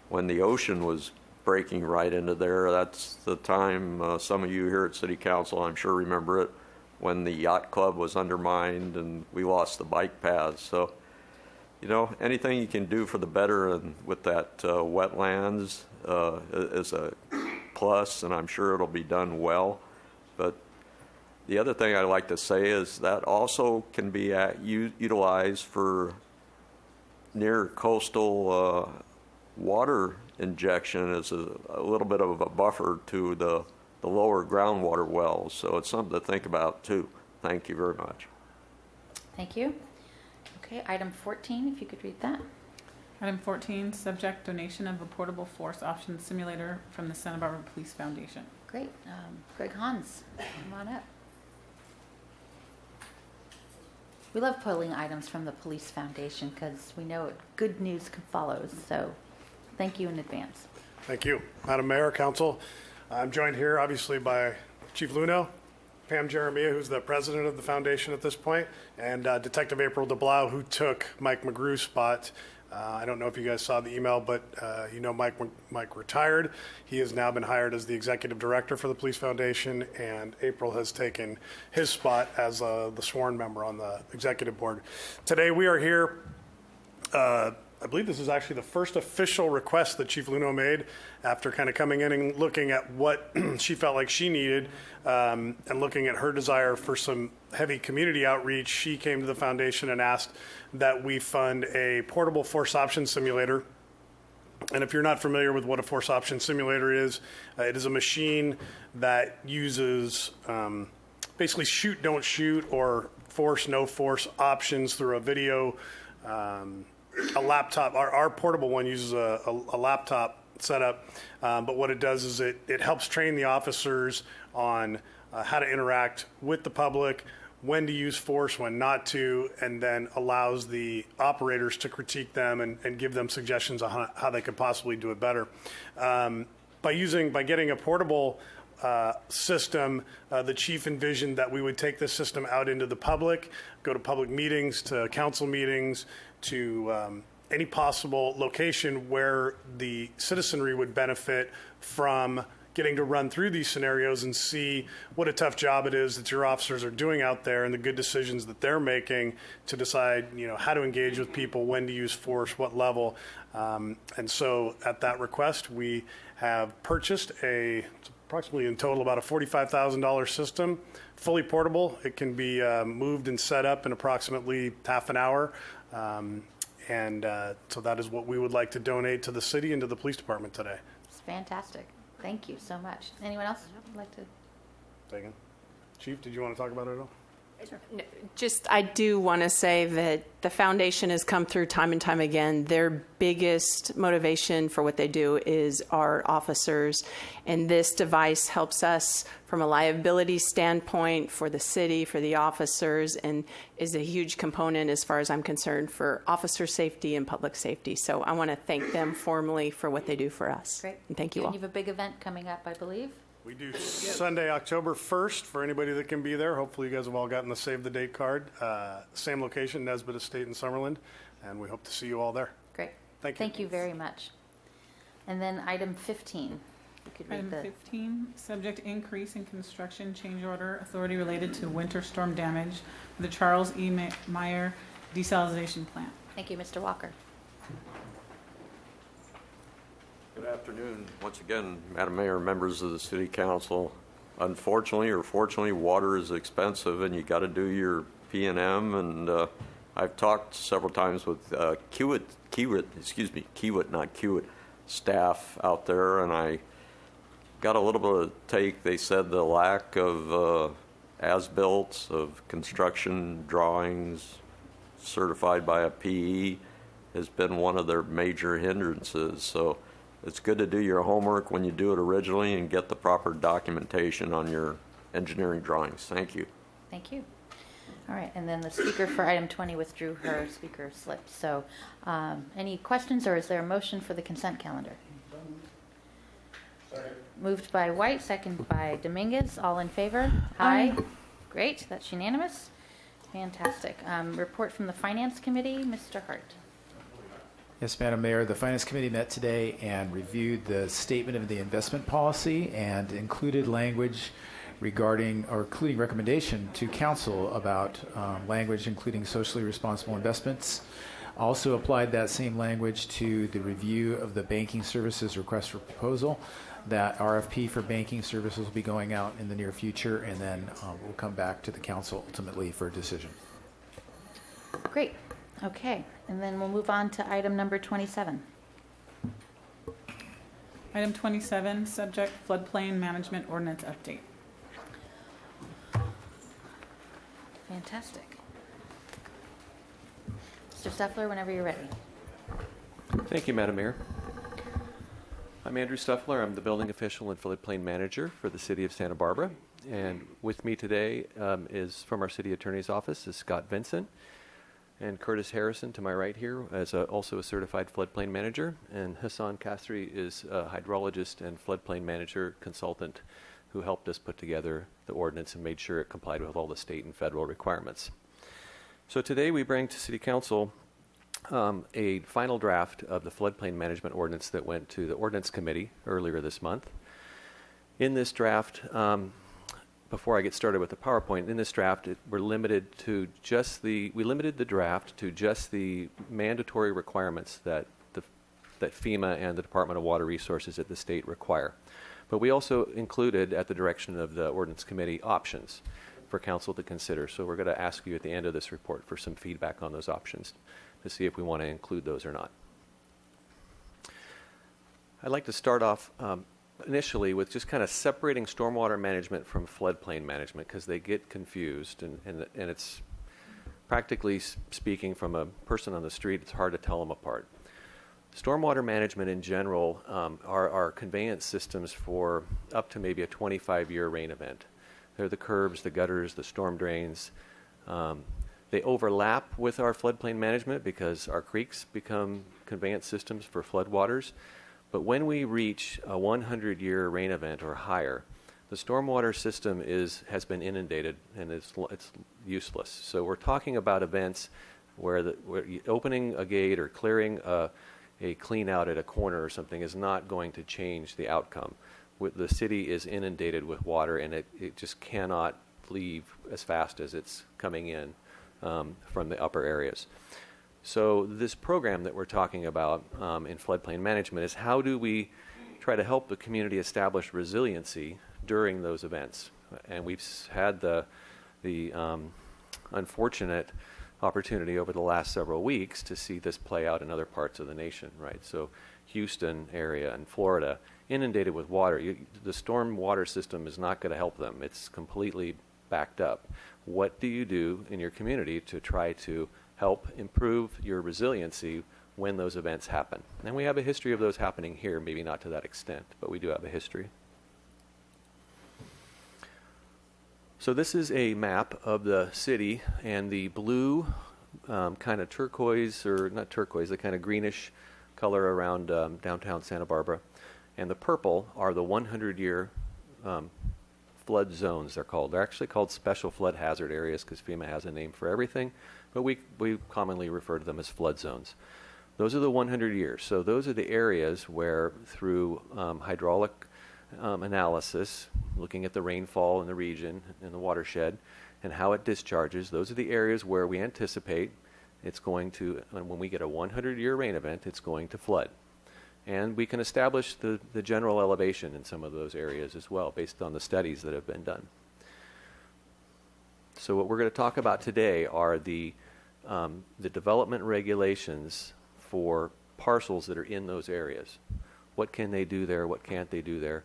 when the ocean was breaking right into there. That's the time some of you here at City Council, I'm sure, remember it, when the yacht club was undermined and we lost the bike paths. So, you know, anything you can do for the better and with that wetlands is a plus, and I'm sure it'll be done well. But the other thing I'd like to say is that also can be utilized for near coastal water injection as a little bit of a buffer to the lower groundwater wells. So it's something to think about too. Thank you very much. Thank you. Okay, item 14, if you could read that. Item 14, subject donation of a portable force option simulator from the Santa Barbara Police Foundation. Great. Greg Hans, come on up. We love pulling items from the Police Foundation because we know good news follows. So thank you in advance. Thank you. Madam Mayor, Council, I'm joined here obviously by Chief Luno, Pam Jeremiah, who's the president of the foundation at this point, and Detective April DeBlau, who took Mike McGrew's spot. I don't know if you guys saw the email, but you know Mike retired. He has now been hired as the executive director for the Police Foundation, and April has taken his spot as the sworn member on the executive board. Today we are here. I believe this is actually the first official request that Chief Luno made after kind of coming in and looking at what she felt like she needed and looking at her desire for some heavy community outreach. She came to the foundation and asked that we fund a portable force option simulator. And if you're not familiar with what a force option simulator is, it is a machine that uses basically shoot, don't shoot, or force, no force options through a video, a laptop. Our portable one uses a laptop setup, but what it does is it helps train the officers on how to interact with the public, when to use force, when not to, and then allows the operators to critique them and give them suggestions on how they could possibly do it better. By getting a portable system, the chief envisioned that we would take this system out into the public, go to public meetings, to council meetings, to any possible location where the citizenry would benefit from getting to run through these scenarios and see what a tough job it is that your officers are doing out there and the good decisions that they're making to decide, you know, how to engage with people, when to use force, what level. And so at that request, we have purchased approximately in total about a $45,000 system, fully portable. It can be moved and set up in approximately half an hour. So that is what we would like to donate to the city and to the police department today. It's fantastic. Thank you so much. Anyone else would like to? Megan. Chief, did you want to talk about it at all? I do want to say that the foundation has come through time and time again. Their biggest motivation for what they do is our officers, and this device helps us from a liability standpoint for the city, for the officers, and is a huge component as far as I'm concerned for officer safety and public safety. So I want to thank them formally for what they do for us. Great. And thank you all. You have a big event coming up, I believe. We do Sunday, October 1st, for anybody that can be there. Hopefully you guys have all gotten the Save the Date card. Same location, Nesbitt Estate in Summerlin, and we hope to see you all there. Great. Thank you. Thank you very much. And then item 15. You could read Item 15, subject increase in construction change order authority related to winter storm damage for the Charles E. Meyer desalination plant. Thank you, Mr. Walker. Good afternoon. Once again, Madam Mayor, members of the City Council. Unfortunately or fortunately, water is expensive and you got to do your P&M. And I've talked several times with Kiewit, not Kiewit, staff out there, and I got a little bit of take. They said the lack of as-built, of construction drawings certified by a PE has been one of their major hindrances. So it's good to do your homework when you do it originally and get the proper documentation on your engineering drawings. Thank you. Thank you. All right, and then the speaker for item 20 withdrew her speaker slip. So any questions, or is there a motion for the consent calendar? Sorry. Moved by White, second by Dominguez. All in favor? Aye. Great, that's unanimous. Fantastic. Report from the Finance Committee, Mr. Hart. Yes, Madam Mayor, the Finance Committee met today and reviewed the statement of the investment policy and included language regarding, or including recommendation to council about language including socially responsible investments. Also applied that same language to the review of the banking services request for proposal. That RFP for banking services will be going out in the near future, and then we'll come back to the council ultimately for a decision. Great. Okay, and then we'll move on to item number 27. Item 27, subject floodplain management ordinance update. Fantastic. Mr. Stuffler, whenever you're ready. Thank you, Madam Mayor. I'm Andrew Stuffler. I'm the building official and floodplain manager for the city of Santa Barbara. And with me today is from our city attorney's office is Scott Vincent and Curtis Harrison to my right here as also a certified floodplain manager. And Hassan Kasri is a hydrologist and floodplain manager consultant who helped us put together the ordinance and made sure it complied with all the state and federal requirements. So today we bring to City Council a final draft of the floodplain management ordinance that went to the Ordinance Committee earlier this month. In this draft, before I get started with the PowerPoint, in this draft we limited the draft to just the mandatory requirements that FEMA and the Department of Water Resources at the state require. But we also included, at the direction of the Ordinance Committee, options for council to consider. So we're going to ask you at the end of this report for some feedback on those options to see if we want to include those or not. I'd like to start off initially with just kind of separating stormwater management from floodplain management, because they get confused, and it's practically speaking, from a person on the street, it's hard to tell them apart. Stormwater management in general are conveyance systems for up to maybe a 25-year rain event. They're the curbs, the gutters, the storm drains. They overlap with our floodplain management because our creeks become conveyance systems for floodwaters. But when we reach a 100-year rain event or higher, the stormwater system has been inundated and it's useless. So we're talking about events where opening a gate or clearing a clean out at a corner or something is not going to change the outcome. The city is inundated with water, and it just cannot leave as fast as it's coming in from the upper areas. So this program that we're talking about in floodplain management is how do we try to help the community establish resiliency during those events. And we've had the unfortunate opportunity over the last several weeks to see this play out in other parts of the nation, right? So Houston area and Florida, inundated with water. The storm water system is not going to help them. It's completely backed up. What do you do in your community to try to help improve your resiliency when those events happen? And we have a history of those happening here, maybe not to that extent, but we do have a history. So this is a map of the city, and the blue kind of turquoise, or not turquoise, the kind of greenish color around downtown Santa Barbara, and the purple are the 100-year flood zones, they're called. They're actually called special flood hazard areas because FEMA has a name for everything, but we commonly refer to them as flood zones. Those are the 100 years. So those are the areas where, through hydraulic analysis, looking at the rainfall in the region, in the watershed, and how it discharges, those are the areas where we anticipate it's going to, when we get a 100-year rain event, it's going to flood. And we can establish the general elevation in some of those areas as well, based on the studies that have been done. So what we're going to talk about today are the development regulations for parcels that are in those areas. What can they do there? What can't they do there?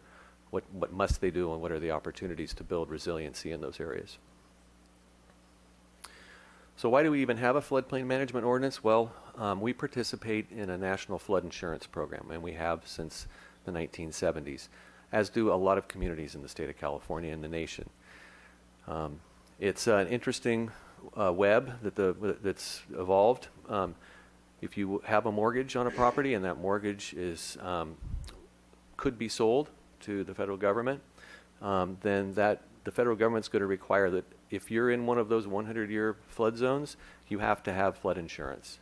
What must they do, and what are the opportunities to build resiliency in those areas? So why do we even have a floodplain management ordinance? Well, we participate in a national flood insurance program, and we have since the 1970s, as do a lot of communities in the state of California and the nation. It's an interesting web that's evolved. If you have a mortgage on a property and that mortgage is could be sold to the federal government, then the federal government's going to require that if you're in one of those 100-year flood zones, you have to have flood insurance.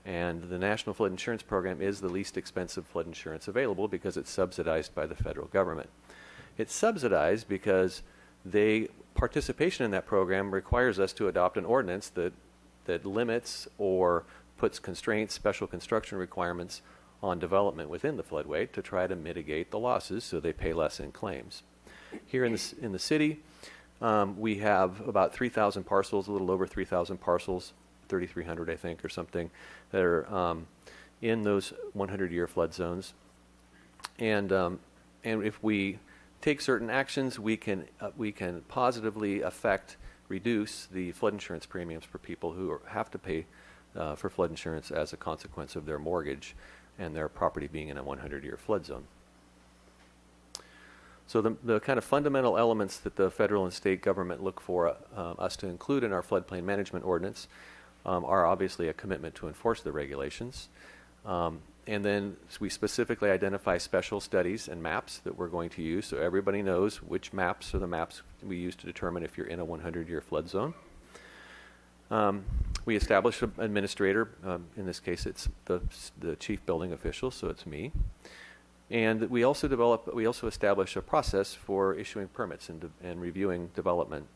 And the National Flood Insurance Program is the least expensive flood insurance available because it's subsidized by the federal government. It's subsidized because participation in that program requires us to adopt an ordinance that limits or puts constraints, special construction requirements on development within the floodway to try to mitigate the losses so they pay less in claims. Here in the city, we have about 3,000 parcels, a little over 3,000 parcels, 3,300 I think or something, that are in those 100-year flood zones. And if we take certain actions, we can positively reduce the flood insurance premiums for people who have to pay for flood insurance as a consequence of their mortgage and their property being in a 100-year flood zone. So the kind of fundamental elements that the federal and state government look for us to include in our floodplain management ordinance are obviously a commitment to enforce the regulations. And then we specifically identify special studies and maps that we're going to use so everybody knows which maps are the maps we use to determine if you're in a 100-year flood zone. We establish an administrator. In this case, it's the chief building official, so it's me. And we also establish a process for issuing permits and reviewing development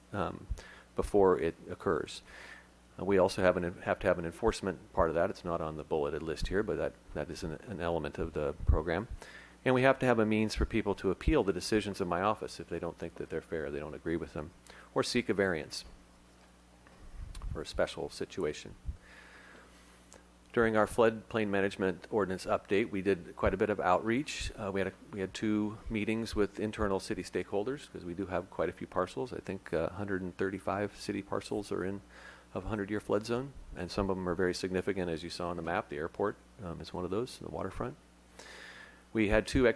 before it occurs. We also have to have an enforcement part of that. It's not on the bulleted list here, but that is an element of the program. And we have to have a means for people to appeal the decisions of my office if they don't think that they're fair, they don't agree with them, or seek a variance for a special situation. During our floodplain management ordinance update, we did quite a bit of outreach. We had 2 meetings with internal city stakeholders because we do have quite a few parcels. I think 135 city parcels are in a 100-year flood zone, and some of them are very significant, as you saw on the map. The airport is one of those, the waterfront. We had 2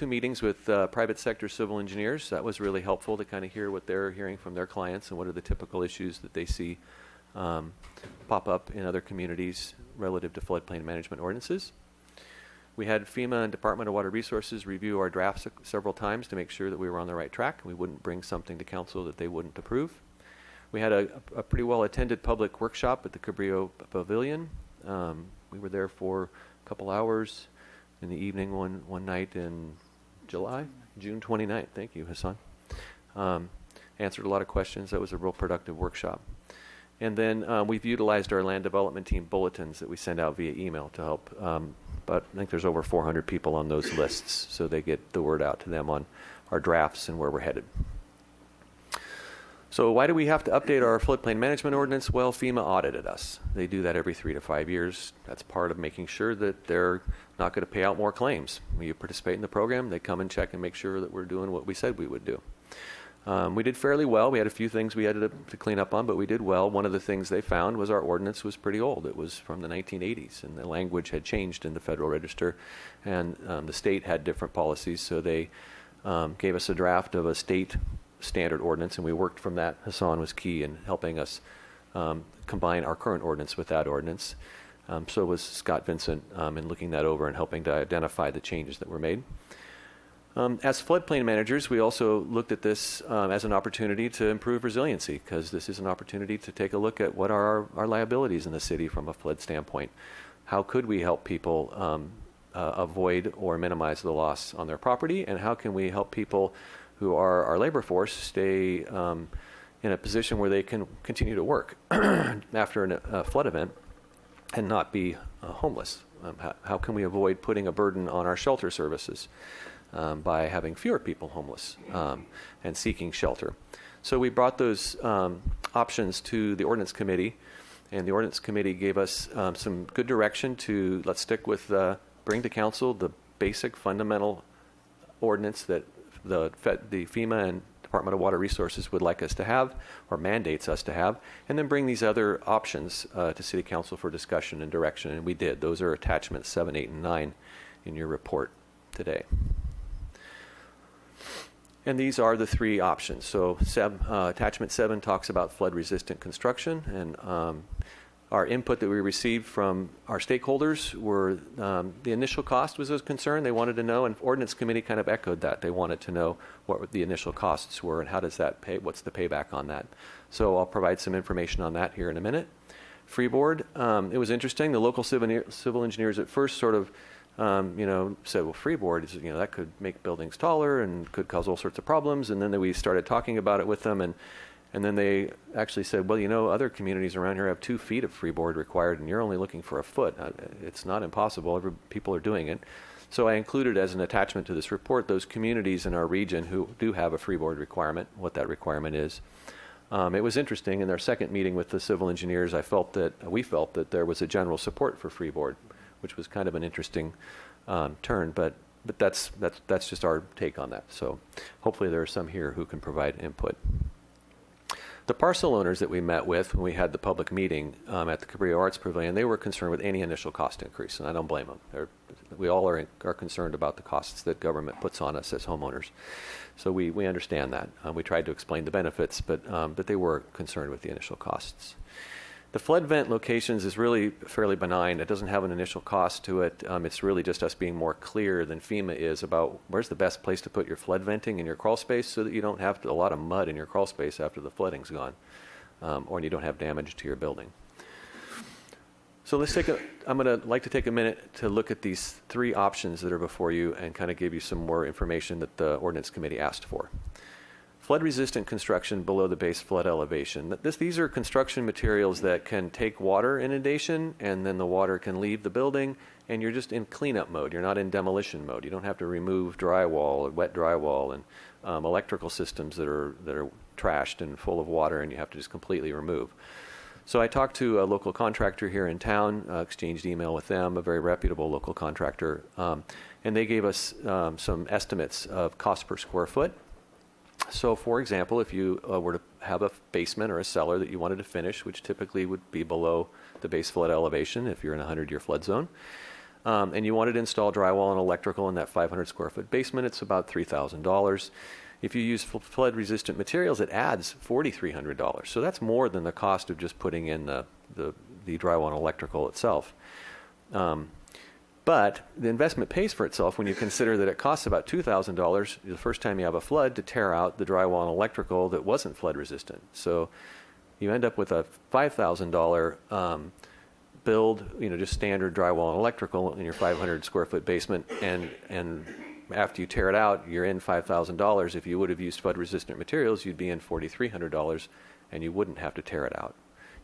meetings with private sector civil engineers. That was really helpful to kind of hear what they're hearing from their clients and what are the typical issues that they see pop up in other communities relative to floodplain management ordinances. We had FEMA and Department of Water Resources review our drafts several times to make sure that we were on the right track and we wouldn't bring something to council that they wouldn't approve. We had a pretty well-attended public workshop at the Cabrillo Pavilion. We were there for a couple hours in the evening one night in June 29th. Thank you, Hassan. Answered a lot of questions. That was a real productive workshop. And then we've utilized our land development team bulletins that we send out via email to help. But I think there's over 400 people on those lists, so they get the word out to them on our drafts and where we're headed. So why do we have to update our floodplain management ordinance? Well, FEMA audited us. They do that every 3 to 5 years. That's part of making sure that they're not going to pay out more claims. When you participate in the program, they come and check and make sure that we're doing what we said we would do. We did fairly well. We had a few things we had to clean up on, but we did well. One of the things they found was our ordinance was pretty old. It was from the 1980s, and the language had changed in the Federal Register, and the state had different policies, so they gave us a draft of a state standard ordinance, and we worked from that. Hassan was key in helping us combine our current ordinance with that ordinance. So was Scott Vincent in looking that over and helping to identify the changes that were made. As floodplain managers, we also looked at this as an opportunity to improve resiliency, because this is an opportunity to take a look at what are our liabilities in the city from a flood standpoint. How could we help people avoid or minimize the loss on their property, and how can we help people who are our labor force stay in a position where they can continue to work after a flood event and not be homeless? How can we avoid putting a burden on our shelter services by having fewer people homeless and seeking shelter? So we brought those options to the Ordinance Committee, and the Ordinance Committee gave us some good direction to let's stick with bring to council the basic fundamental ordinance that the FEMA and Department of Water Resources would like us to have or mandates us to have, and then bring these other options to City Council for discussion and direction, and we did. Those are attachments 7, 8, and 9 in your report today. And these are the three options. So attachment 7 talks about flood-resistant construction, and our input that we received from our stakeholders were the initial cost was a concern. They wanted to know, and Ordinance Committee kind of echoed that. They wanted to know what the initial costs were and how does that pay, what's the payback on that. So I'll provide some information on that here in a minute. Freeboard, it was interesting. The local civil engineers at first sort of said, well, freeboard is, that could make buildings taller and could cause all sorts of problems. And then we started talking about it with them, and then they actually said, well, other communities around here have 2 feet of freeboard required, and you're only looking for a foot. It's not impossible. People are doing it. So I included as an attachment to this report those communities in our region who do have a freeboard requirement, what that requirement is. It was interesting. In our second meeting with the civil engineers, we felt that there was a general support for freeboard, which was kind of an interesting turn, but that's just our take on that. So hopefully there are some here who can provide input. The parcel owners that we met with when we had the public meeting at the Cabrillo Arts Pavilion, they were concerned with any initial cost increase, and I don't blame them. We all are concerned about the costs that government puts on us as homeowners. So we understand that. We tried to explain the benefits, but they were concerned with the initial costs. The flood vent locations is really fairly benign. It doesn't have an initial cost to it. It's really just us being more clear than FEMA is about where's the best place to put your flood venting in your crawl space so that you don't have a lot of mud in your crawl space after the flooding's gone, or you don't have damage to your building. So I'm going to like to take a minute to look at these 3 options that are before you and kind of give you some more information that the Ordinance Committee asked for. Flood-resistant construction below the base flood elevation. These are construction materials that can take water inundation, and then the water can leave the building, and you're just in cleanup mode. You're not in demolition mode. You don't have to remove drywall or wet drywall and electrical systems that are trashed and full of water, and you have to just completely remove. So I talked to a local contractor here in town, exchanged email with them, a very reputable local contractor, and they gave us some estimates of cost per square foot. So, for example, if you were to have a basement or a cellar that you wanted to finish, which typically would be below the base flood elevation if you're in a 100-year flood zone, and you wanted to install drywall and electrical in that 500 square foot basement, it's about $3,000. If you use flood-resistant materials, it adds $4,300. So that's more than the cost of just putting in the drywall and electrical itself. But the investment pays for itself when you consider that it costs about $2,000 the first time you have a flood to tear out the drywall and electrical that wasn't flood resistant. So you end up with a $5,000 build, just standard drywall and electrical in your 500 square foot basement, and after you tear it out, you're in $5,000. If you would have used flood resistant materials, you'd be in $4,300, and you wouldn't have to tear it out.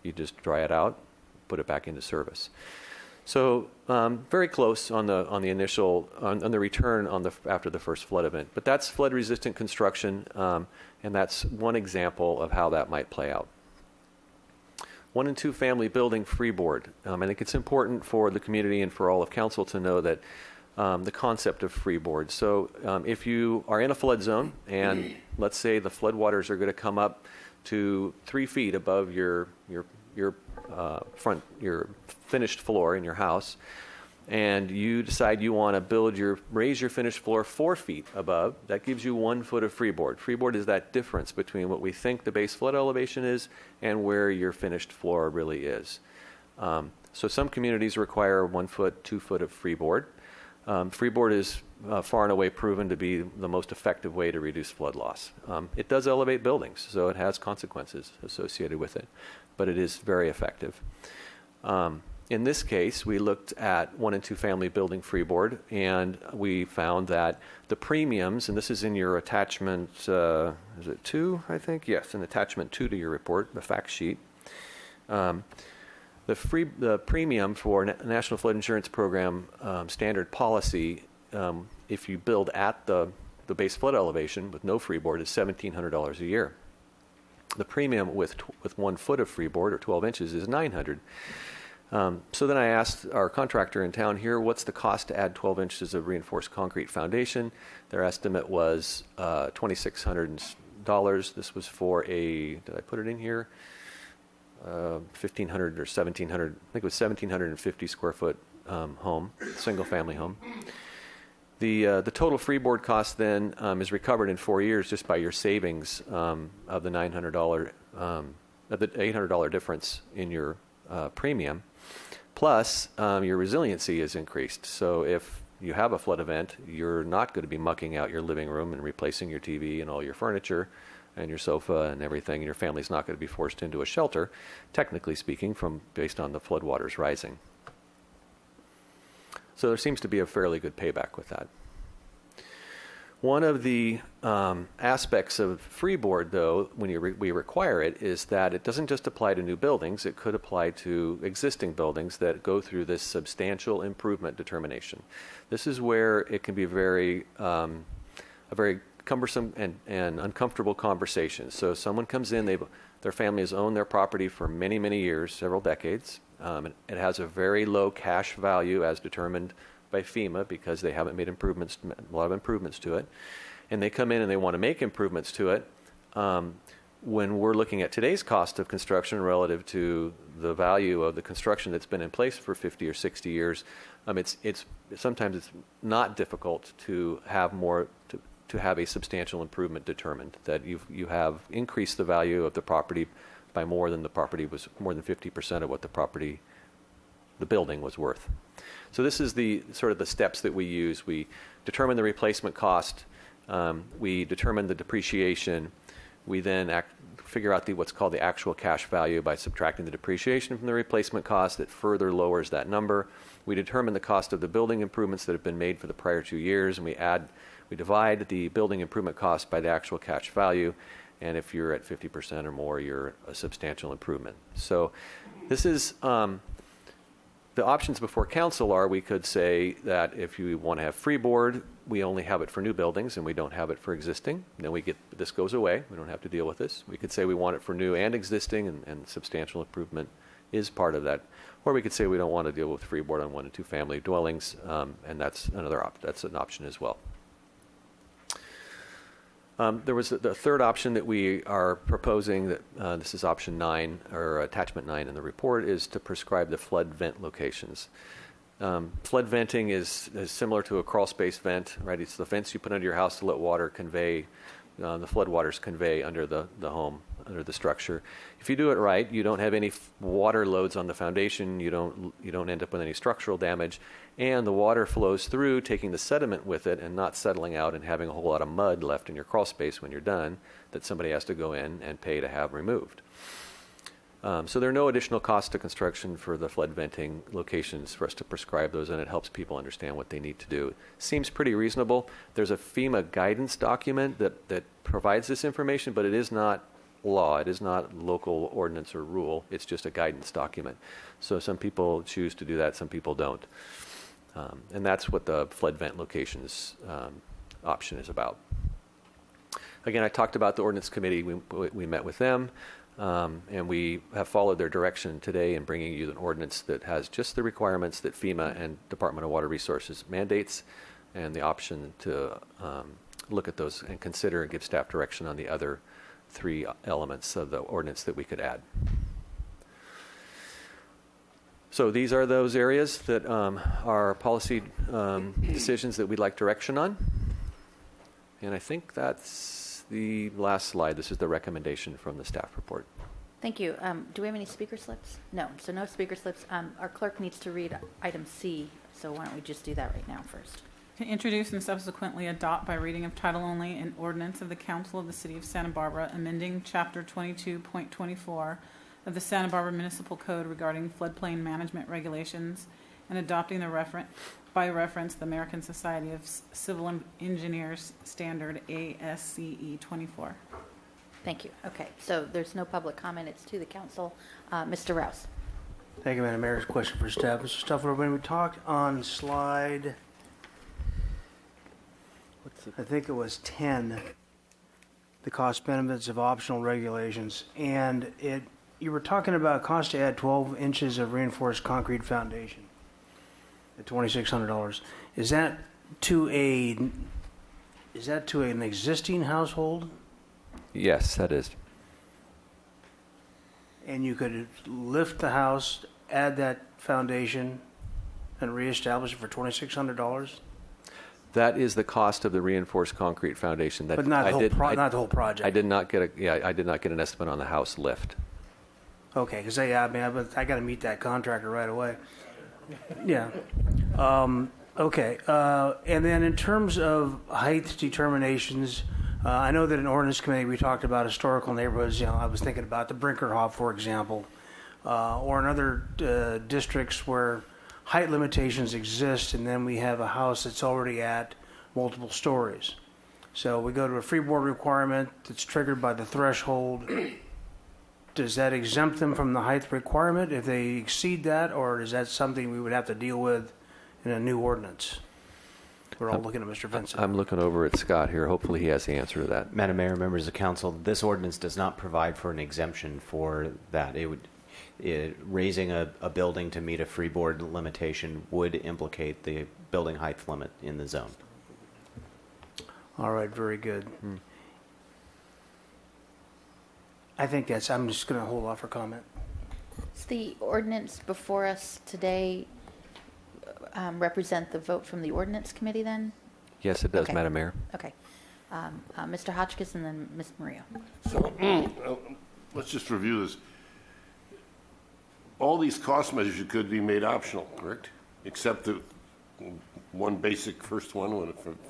You just dry it out, put it back into service. So very close on the initial on the return after the first flood event. But that's flood resistant construction, and that's one example of how that might play out. 1 and 2 family building freeboard. I think it's important for the community and for all of council to know that the concept of freeboard. So if you are in a flood zone, and let's say the floodwaters are going to come up to 3 feet above your finished floor in your house, and you decide you want to raise your finished floor 4 feet above, that gives you 1 foot of freeboard. Freeboard is that difference between what we think the base flood elevation is and where your finished floor really is. So some communities require 1 foot, 2 foot of freeboard. Freeboard is far and away proven to be the most effective way to reduce flood loss. It does elevate buildings, so it has consequences associated with it, but it is very effective. In this case, we looked at 1 and 2 family building freeboard, and we found that the premiums, and this is in your attachment, is it 2, I think? Yes, in attachment 2 to your report, the fact sheet. The premium for National Flood Insurance Program standard policy, if you build at the base flood elevation with no freeboard, is $1,700 a year. The premium with 1 foot of freeboard, or 12 inches, is $900. So then I asked our contractor in town here, what's the cost to add 12 inches of reinforced concrete foundation? Their estimate was $2,600 This was for did I put it in here? 1,500 or 1,700, I think it was 1,750 square foot home, single family home. The total freeboard cost then is recovered in 4 years just by your savings of the $900, the $800 difference in your premium. Plus, your resiliency is increased. So if you have a flood event, you're not going to be mucking out your living room and replacing your TV and all your furniture and your sofa and everything. Your family's not going to be forced into a shelter, technically speaking, based on the floodwaters rising. So there seems to be a fairly good payback with that. One of the aspects of freeboard, though, when we require it, is that it doesn't just apply to new buildings. It could apply to existing buildings that go through this substantial improvement determination. This is where it can be a very cumbersome and uncomfortable conversation. So someone comes in, their family has owned their property for many, many years, several decades. It has a very low cash value as determined by FEMA because they haven't made a lot of improvements to it. And they come in and they want to make improvements to it. When we're looking at today's cost of construction relative to the value of the construction that's been in place for 50 or 60 years, sometimes it's not difficult to have to have a substantial improvement determined, that you have increased the value of the property by more than 50% of what the building was worth. So this is the sort of the steps that we use. We determine the replacement cost. We determine the depreciation. We then figure out what's called the actual cash value by subtracting the depreciation from the replacement cost. That further lowers that number. We determine the cost of the building improvements that have been made for the prior 2 years, and we divide the building improvement cost by the actual cash value. And if you're at 50% or more, you're a substantial improvement. So this is the options before council are, we could say that if you want to have freeboard, we only have it for new buildings and we don't have it for existing. Then this goes away. We don't have to deal with this. We could say we want it for new and existing, and substantial improvement is part of that. Or we could say we don't want to deal with freeboard on 1 and 2 family dwellings, and that's that's an option as well. There was the third option that we are proposing, that this is option 9 or attachment 9 in the report, is to prescribe the flood vent locations. Flood venting is similar to a crawl space vent, right? It's the vents you put under your house to let water convey, the flood waters convey under the home, under the structure. If you do it right, you don't have any water loads on the foundation. You don't end up with any structural damage, and the water flows through, taking the sediment with it and not settling out and having a whole lot of mud left in your crawl space when you're done that somebody has to go in and pay to have removed. So there are no additional costs to construction for the flood venting locations for us to prescribe those, and it helps people understand what they need to do. Seems pretty reasonable. There's a FEMA guidance document that provides this information, but it is not law. It is not local ordinance or rule. It's just a guidance document. So some people choose to do that, some people don't. And that's what the flood vent locations option is about. Again, I talked about the ordinance committee. We met with them. And we have followed their direction today in bringing you an ordinance that has just the requirements that FEMA and Department of Water Resources mandates, and the option to look at those and consider and give staff direction on the other 3 elements of the ordinance that we could add. So these are those areas that are policy decisions that we'd like direction on. And I think that's the last slide. This is the recommendation from the staff report. Thank you. Do we have any speaker slips? No. So no speaker slips. Our clerk needs to read item C. So why don't we just do that right now first? To introduce and subsequently adopt by reading of title only an ordinance of the Council of the City of Santa Barbara amending Chapter 22.24 of the Santa Barbara Municipal Code regarding floodplain management regulations and adopting by reference the American Society of Civil Engineers Standard ASCE 24. Thank you. Okay, so there's no public comment. It's to the council. Mr. Rouse. Thank you, Madam Mayor. Question for staff. Mr. Stuffer, when we talked on slide, I think it was 10, the cost benefits of optional regulations, and you were talking about cost to add 12 inches of reinforced concrete foundation at $2,600. Is that to an existing household? Yes, that is. And you could lift the house, add that foundation, and reestablish it for $2,600? That is the cost of the reinforced concrete foundation. That But not the whole not the whole project. I did not get I did not get an estimate on the house lift. Okay, because I got to meet that contractor right away. Yeah. Okay. And then in terms of height determinations, I know that in ordinance committee we talked about historical neighborhoods. You know, I was thinking about the Brinkerhoff, for example, or in other districts where height limitations exist, and then we have a house that's already at multiple stories. So we go to a freeboard requirement that's triggered by the threshold. Does that exempt them from the height requirement if they exceed that, or is that something we would have to deal with in a new ordinance? We're all looking at Mr. Vincent. I'm looking over at Scott here. Hopefully he has the answer to that. Madam Mayor, members of council, this ordinance does not provide for an exemption for that. Raising a building to meet a freeboard limitation would implicate the building height limit in the zone. All right, very good. I think I'm just going to hold off for comment. Does the ordinance before us today represent the vote from the ordinance committee then? Yes, it does, Okay. Madam Mayor. Okay. Mr. Hotchkiss and then Ms. Murillo. So let's just review this. All these cost measures could be made optional, correct? Except the one basic first one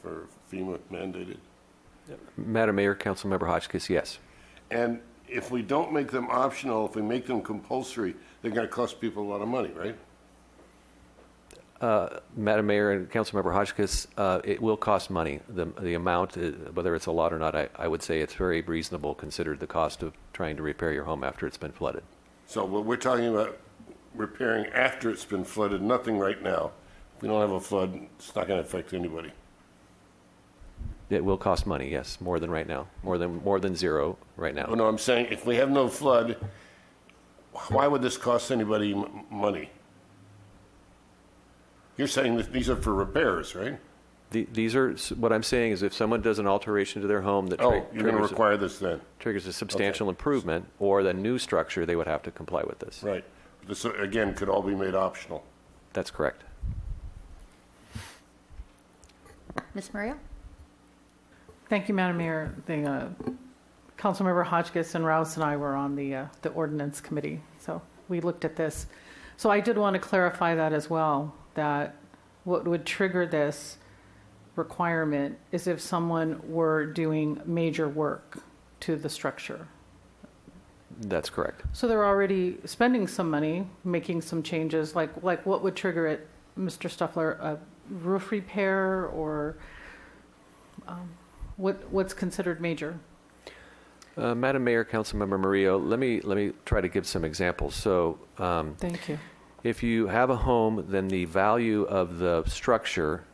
for FEMA mandated. Madam Mayor, Councilmember Hotchkiss, yes. And if we don't make them optional, if we make them compulsory, they're going to cost people a lot of money, right? Madam Mayor and Councilmember Hotchkiss, it will cost money. The amount, whether it's a lot or not, I would say it's very reasonable considered the cost of trying to repair your home after it's been flooded. So what we're talking about repairing after it's been flooded, nothing right now. If we don't have a flood, it's not going to affect anybody. It will cost money, yes, more than right now, more than zero right now. Oh, no, I'm saying if we have no flood, why would this cost anybody money? You're saying that these are for repairs, right? These are, what I'm saying is if someone does an alteration to their home that you're going to require this then? Triggers a substantial improvement or the new structure, they would have to comply with this. Right. This, again, could all be made optional. That's correct. Ms. Murillo? Thank you, Madam Mayor. Councilmember Hotchkiss and Rouse and I were on the ordinance committee, so we looked at this. So I did want to clarify that as well, that what would trigger this requirement is if someone were doing major work to the structure. That's correct. So they're already spending some money, making some changes, like what would trigger it, Mr. Stuffler, a roof repair or what's considered major? Madam Mayor, Councilmember Murillo, let me try to give some examples. So, thank you. If you have a home, then the value of the structure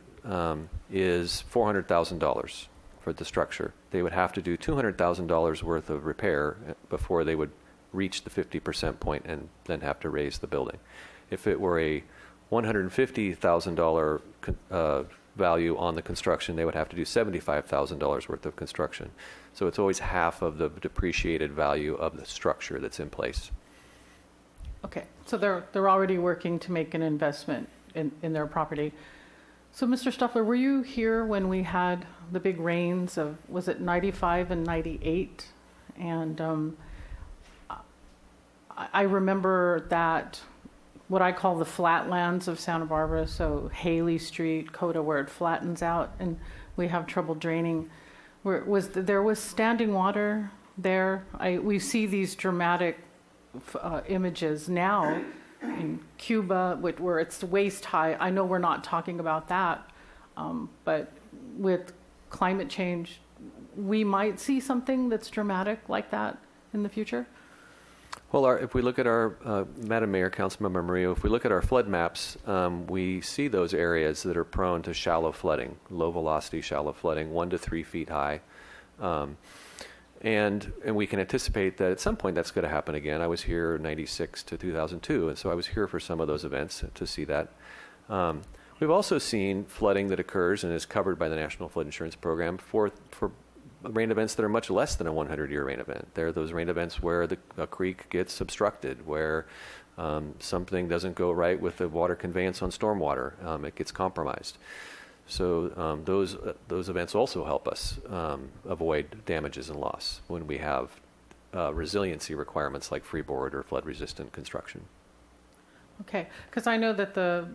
is $400,000 for the structure. They would have to do $200,000 worth of repair before they would reach the 50% point and then have to raise the building. If it were a $150,000 value on the construction, they would have to do $75,000 worth of construction. So it's always half of the depreciated value of the structure that's in place. Okay, so they're already working to make an investment in their property. So, Mr. Stuffler, were you here when we had the big rains of, was it 95 and 98? And I remember that, what I call the flatlands of Santa Barbara, so Haley Street, Coda, where it flattens out and we have trouble draining. There was standing water there. We see these dramatic images now in Cuba where it's waist high. I know we're not talking about that, but with climate change, we might see something that's dramatic like that in the future. Well, if we look at our, Madam Mayor, Councilmember Murillo, if we look at our flood maps, we see those areas that are prone to shallow flooding, low velocity shallow flooding, 1 to 3 feet high. And we can anticipate that at some point that's going to happen again. I was here 96 to 2002, and so I was here for some of those events to see that. We've also seen flooding that occurs and is covered by the National Flood Insurance Program for rain events that are much less than a 100-year rain event. There are those rain events where a creek gets obstructed, where something doesn't go right with the water conveyance on stormwater. It gets compromised. So those events also help us avoid damages and loss when we have resiliency requirements like freeboard or flood-resistant construction. Okay, because I know that the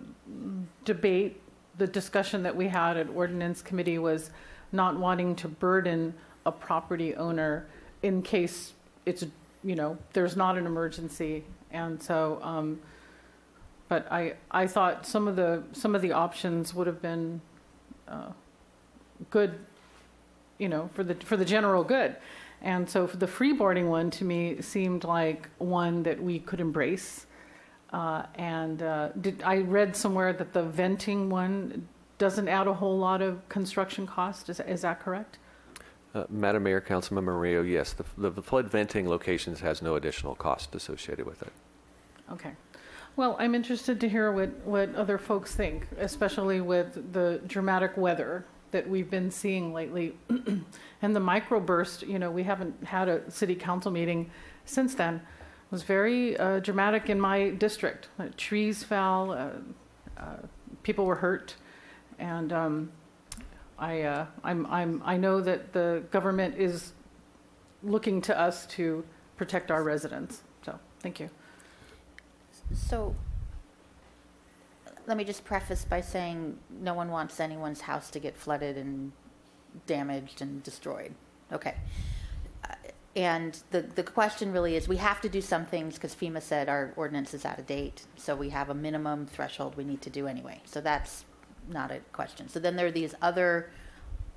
discussion that we had at Ordinance Committee was not wanting to burden a property owner in case it's, there's not an emergency. And so, but I thought some of the options would have been good, for the general good. And so for the freeboarding one, to me, seemed like one that we could embrace. I read somewhere that the venting one doesn't add a whole lot of construction cost. Is that correct? Madam Mayor, Councilmember Murillo, yes, the flood venting locations has no additional cost associated with it. Okay. Well, I'm interested to hear what other folks think, especially with the dramatic weather that we've been seeing lately. And the microburst, we haven't had a city council meeting since then. It was very dramatic in my district. Trees fell, people were hurt, and I know that the government is looking to us to protect our residents. So, thank you. So, let me just preface by saying no one wants anyone's house to get flooded and damaged and destroyed. Okay. And the question really is, we have to do some things because FEMA said our ordinance is out of date. So we have a minimum threshold we need to do anyway. So that's not a question. So then there are these other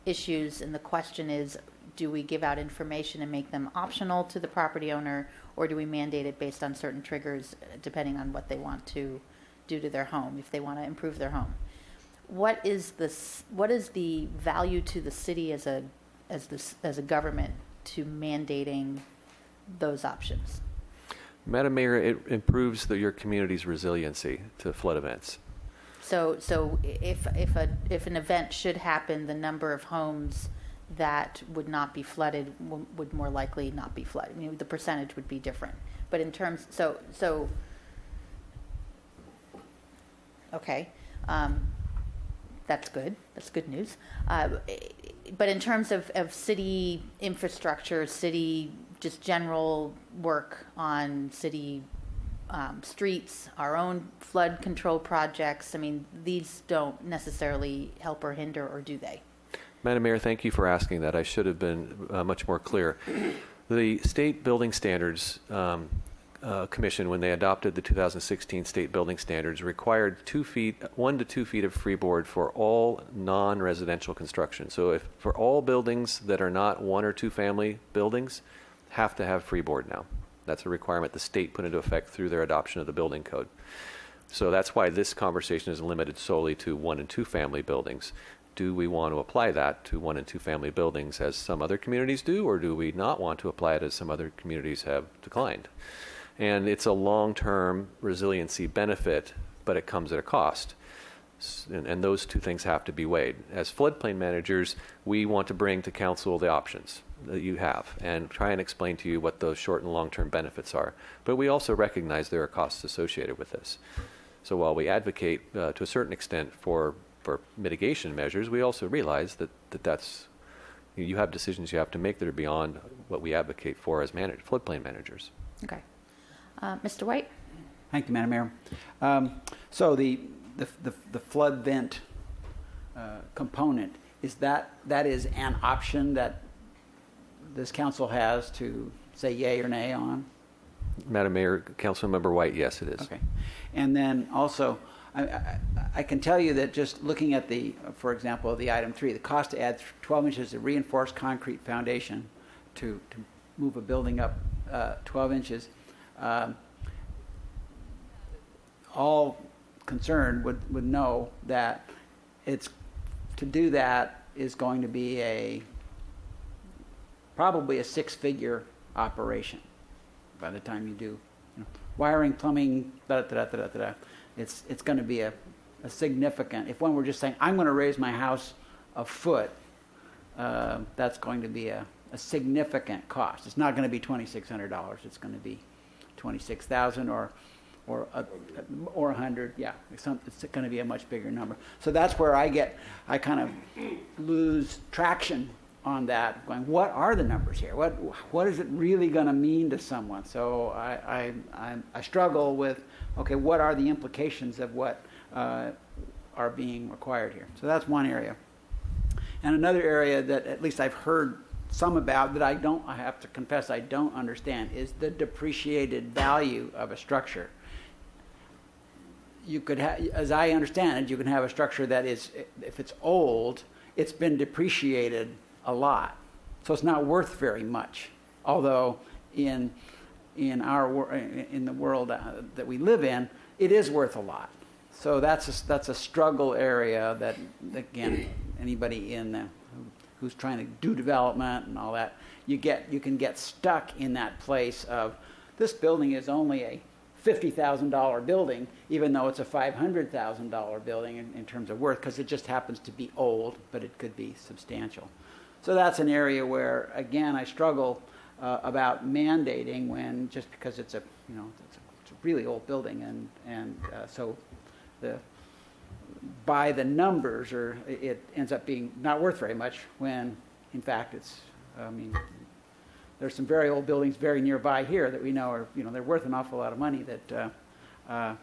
issues, and the question is, do we give out information and make them optional to the property owner, or do we mandate it based on certain triggers depending on what they want to do to their home, if they want to improve their home? What is the value to the city as a government to mandating those options? Madam Mayor, it improves your community's resiliency to flood events. So if an event should happen, the number of homes that would not be flooded would more likely not be flooded. The percentage would be different. But in terms, okay, that's good. That's good news. But in terms of city infrastructure, city just general work on city streets, our own flood control projects, these don't necessarily help or hinder, or do they? Madam Mayor, thank you for asking that. I should have been much more clear. The State Building Standards Commission, when they adopted the 2016 State Building Standards, required 1 to 2 feet of freeboard for all non-residential construction. So for all buildings that are not 1 or 2 family buildings, have to have freeboard now. That's a requirement the state put into effect through their adoption of the building code. So that's why this conversation is limited solely to 1 and 2 family buildings. Do we want to apply that to 1 and 2 family buildings as some other communities do, or do we not want to apply it as some other communities have declined? And it's a long-term resiliency benefit, but it comes at a cost. And those two things have to be weighed. As floodplain managers, we want to bring to council the options that you have and try and explain to you what those short and long-term benefits are. But we also recognize there are costs associated with this. So while we advocate to a certain extent for mitigation measures, we also realize that's you have decisions you have to make that are beyond what we advocate for as floodplain managers. Okay. Mr. White? Thank you, Madam Mayor. So the flood vent component, that is an option that this council has to say yay or nay on? Madam Mayor, Councilmember White, yes, it is. Okay. And then also, I can tell you that just looking at for example, the item 3, the cost to add 12 inches of reinforced concrete foundation to move a building up 12 inches, all concerned would know that to do that is going to be probably a 6-figure operation by the time you do wiring, plumbing, It's going to be a significant. If one were just saying, I'm going to raise my house a foot, that's going to be a significant cost. It's not going to be $2,600. It's going to be $26,000 or 100. Yeah, it's going to be a much bigger number. So that's where I kind of lose traction on that. Going, what are the numbers here? What is it really going to mean to someone? So I struggle with, okay, what are the implications of what are being required here? So that's one area. And another area that at least I've heard some about that I have to confess I don't understand is the depreciated value of a structure. You could have, as I understand it, you can have a structure that is, if it's old, it's been depreciated a lot. So it's not worth very much. Although in the world that we live in, it is worth a lot. So that's a struggle area that, again, anybody who's trying to do development and all that, you can get stuck in that place of, this building is only a $50,000 building, even though it's a $500,000 building in terms of worth, because it just happens to be old, but it could be substantial. So that's an area where, again, I struggle about mandating when, just because it's a really old building, and so by the numbers, or it ends up being not worth very much, when in fact there's some very old buildings very nearby here that we know are, they're worth an awful lot of money that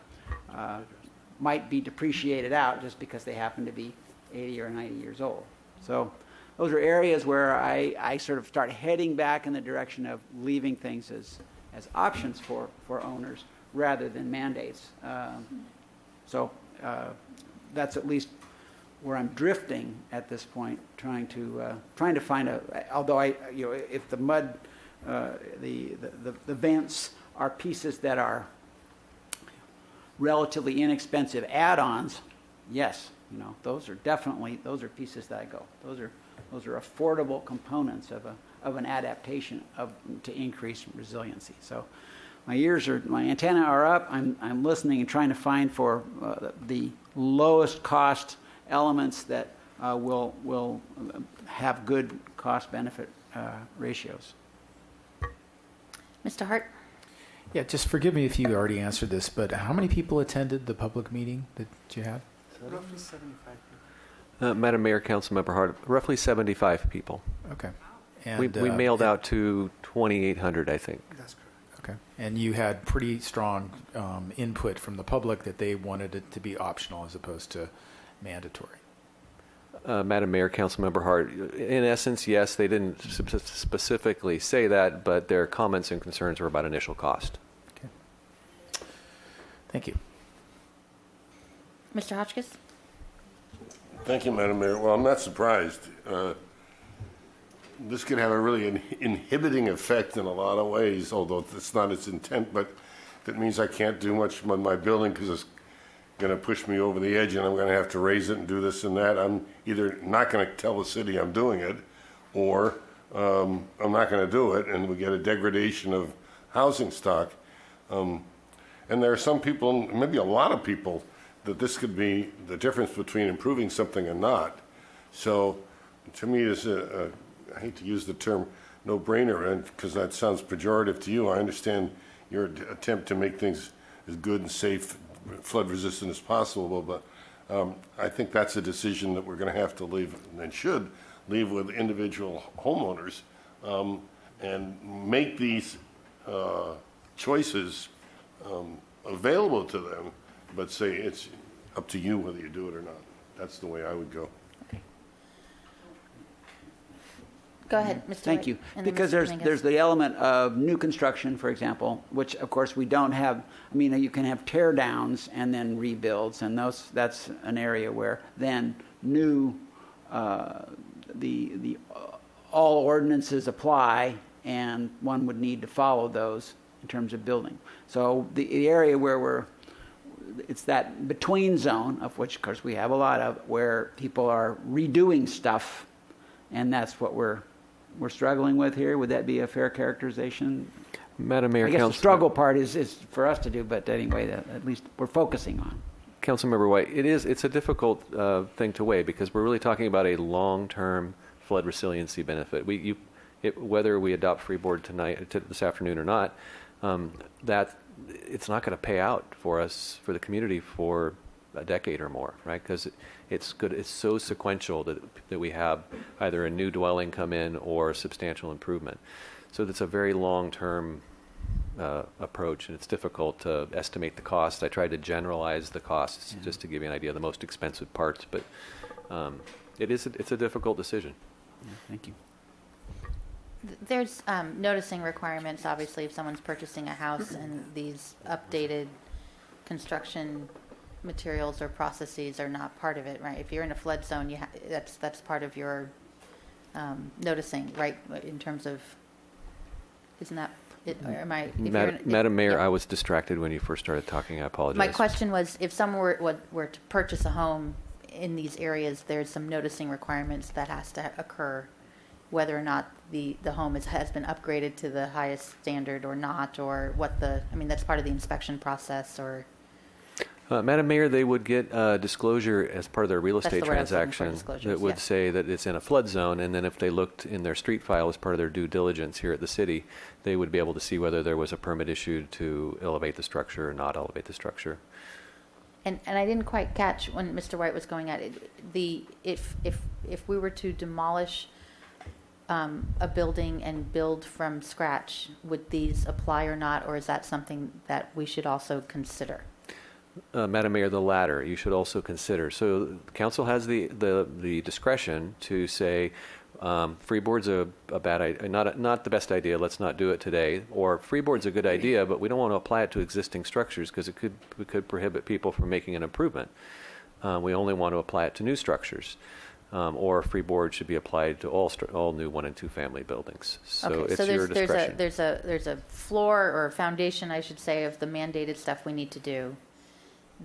might be depreciated out just because they happen to be 80 or 90 years old. So those are areas where I sort of start heading back in the direction of leaving things as options for owners rather than mandates. So that's at least where I'm drifting at this point, trying to find although if the mud, the vents are pieces that are relatively inexpensive add-ons, yes, those are pieces that I go. Those are affordable components of an adaptation to increase resiliency. So my antennae are up. I'm listening and trying to find for the lowest cost elements that will have good cost-benefit ratios. Mr. Hart? Yeah, just forgive me if you already answered this, but how many people attended the public meeting that you had? Roughly 75 people. Madam Mayor, Councilmember Hart, roughly 75 people. Okay. And we mailed out to 2,800, I think. That's correct. Okay. And you had pretty strong input from the public that they wanted it to be optional as opposed to mandatory. Madam Mayor, Councilmember Hart, in essence, yes, they didn't specifically say that, but their comments and concerns were about initial cost. Okay. Thank you. Mr. Hotchkiss? Thank you, Madam Mayor. Well, I'm not surprised. This could have a really inhibiting effect in a lot of ways, although it's not its intent, but that means I can't do much with my building because it's going to push me over the edge and I'm going to have to raise it and do this and that. I'm either not going to tell the city I'm doing it, or I'm not going to do it, and we get a degradation of housing stock. And there are some people, maybe a lot of people, that this could be the difference between improving something and not. So to me, it's I hate to use the term no-brainer, because that sounds pejorative to you. I understand your attempt to make things as good and safe, flood-resistant as possible, but I think that's a decision that we're going to have to leave, and should leave with individual homeowners, and make these choices available to them, but say it's up to you whether you do it or not. That's the way I would go. Go ahead, Mr. Thank you. Because there's the element of new construction, for example, which of course we don't have. I mean, you can have tear downs and then rebuilds, and that's an area where then new all ordinances apply, and one would need to follow those in terms of building. So the area where it's that between zone, of which of course we have a lot of, where people are redoing stuff, and that's what we're struggling with here. Would that be a fair characterization? Madam Mayor, I guess the struggle part is for us to do, but anyway, at least we're focusing on. Councilmember White, it's a difficult thing to weigh, because we're really talking about a long-term flood resiliency benefit. Whether we adopt freeboard this afternoon or not, that it's not going to pay out for us, for the community, for a decade or more, right? Because it's good. It's so sequential that we have either a new dwelling come in or substantial improvement. So that's a very long-term approach, and it's difficult to estimate the cost. I tried to generalize the costs just to give you an idea of the most expensive parts, but it's a difficult decision. Yeah, thank you. There's noticing requirements, obviously, if someone's purchasing a house and these updated construction materials or processes are not part of it, right? If you're in a flood zone, that's part of your noticing, right? In terms of, isn't that it? Or am I? Madam Mayor, I was distracted when you first started talking. I apologize. My question was, if someone were to purchase a home in these areas, there's some noticing requirements that has to occur, whether or not the home has been upgraded to the highest standard or not, or what that's part of the inspection process, or... Madam Mayor, they would get disclosure as part of their real estate That's the word I was looking for, transaction disclosures, that would yeah. say that it's in a flood zone, and then if they looked in their street file as part of their due diligence here at the city, they would be able to see whether there was a permit issued to elevate the structure or not elevate the structure. And I didn't quite catch when Mr. White was going at it. If we were to demolish a building and build from scratch, would these apply or not, or is that something that we should also consider? Madam Mayor, the latter you should also consider. So council has the discretion to say freeboard's a bad idea, not the best idea. Let's not do it today. Or freeboard's a good idea, but we don't want to apply it to existing structures because we could prohibit people from making an improvement. We only want to apply it to new structures. Or freeboard should be applied to all new 1 and 2 family buildings. So okay, it's your discretion. There's a floor or a foundation, I should say, of the mandated stuff we need to do.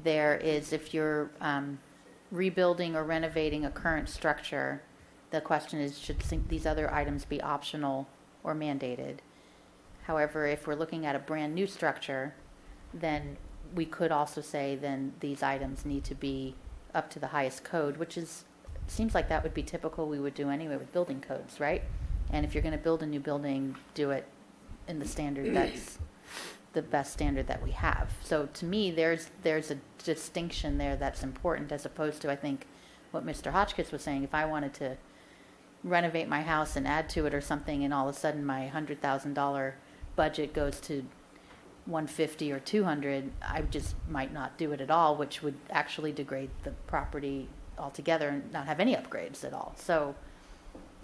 There is, if you're rebuilding or renovating a current structure, the question is, should these other items be optional or mandated? However, if we're looking at a brand new structure, then we could also say then these items need to be up to the highest code, which seems like that would be typical we would do anyway with building codes, right? And if you're going to build a new building, do it in the standard that's the best standard that we have. So to me, there's a distinction there that's important, as opposed to, I think, what Mr. Hotchkiss was saying. If I wanted to renovate my house and add to it or something, and all of a sudden my $100,000 budget goes to $150 or $200, I just might not do it at all, which would actually degrade the property altogether and not have any upgrades at all. So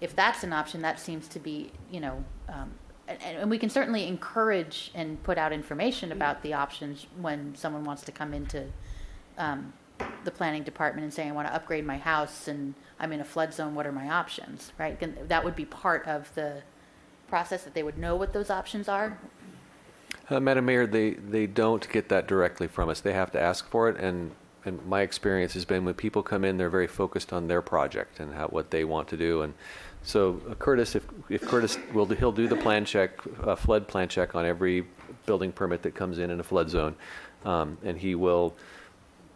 if that's an option, that seems to be, and we can certainly encourage and put out information about the options when someone wants to come into the planning department and say, I want to upgrade my house and I'm in a flood zone, what are my options, right? That would be part of the process, that they would know what those options are. Madam Mayor, they don't get that directly from us. They have to ask for it, and my experience has been when people come in, they're very focused on their project and what they want to do. And so Curtis, if Curtis he'll do the plan check, flood plan check on every building permit that comes in a flood zone, and he will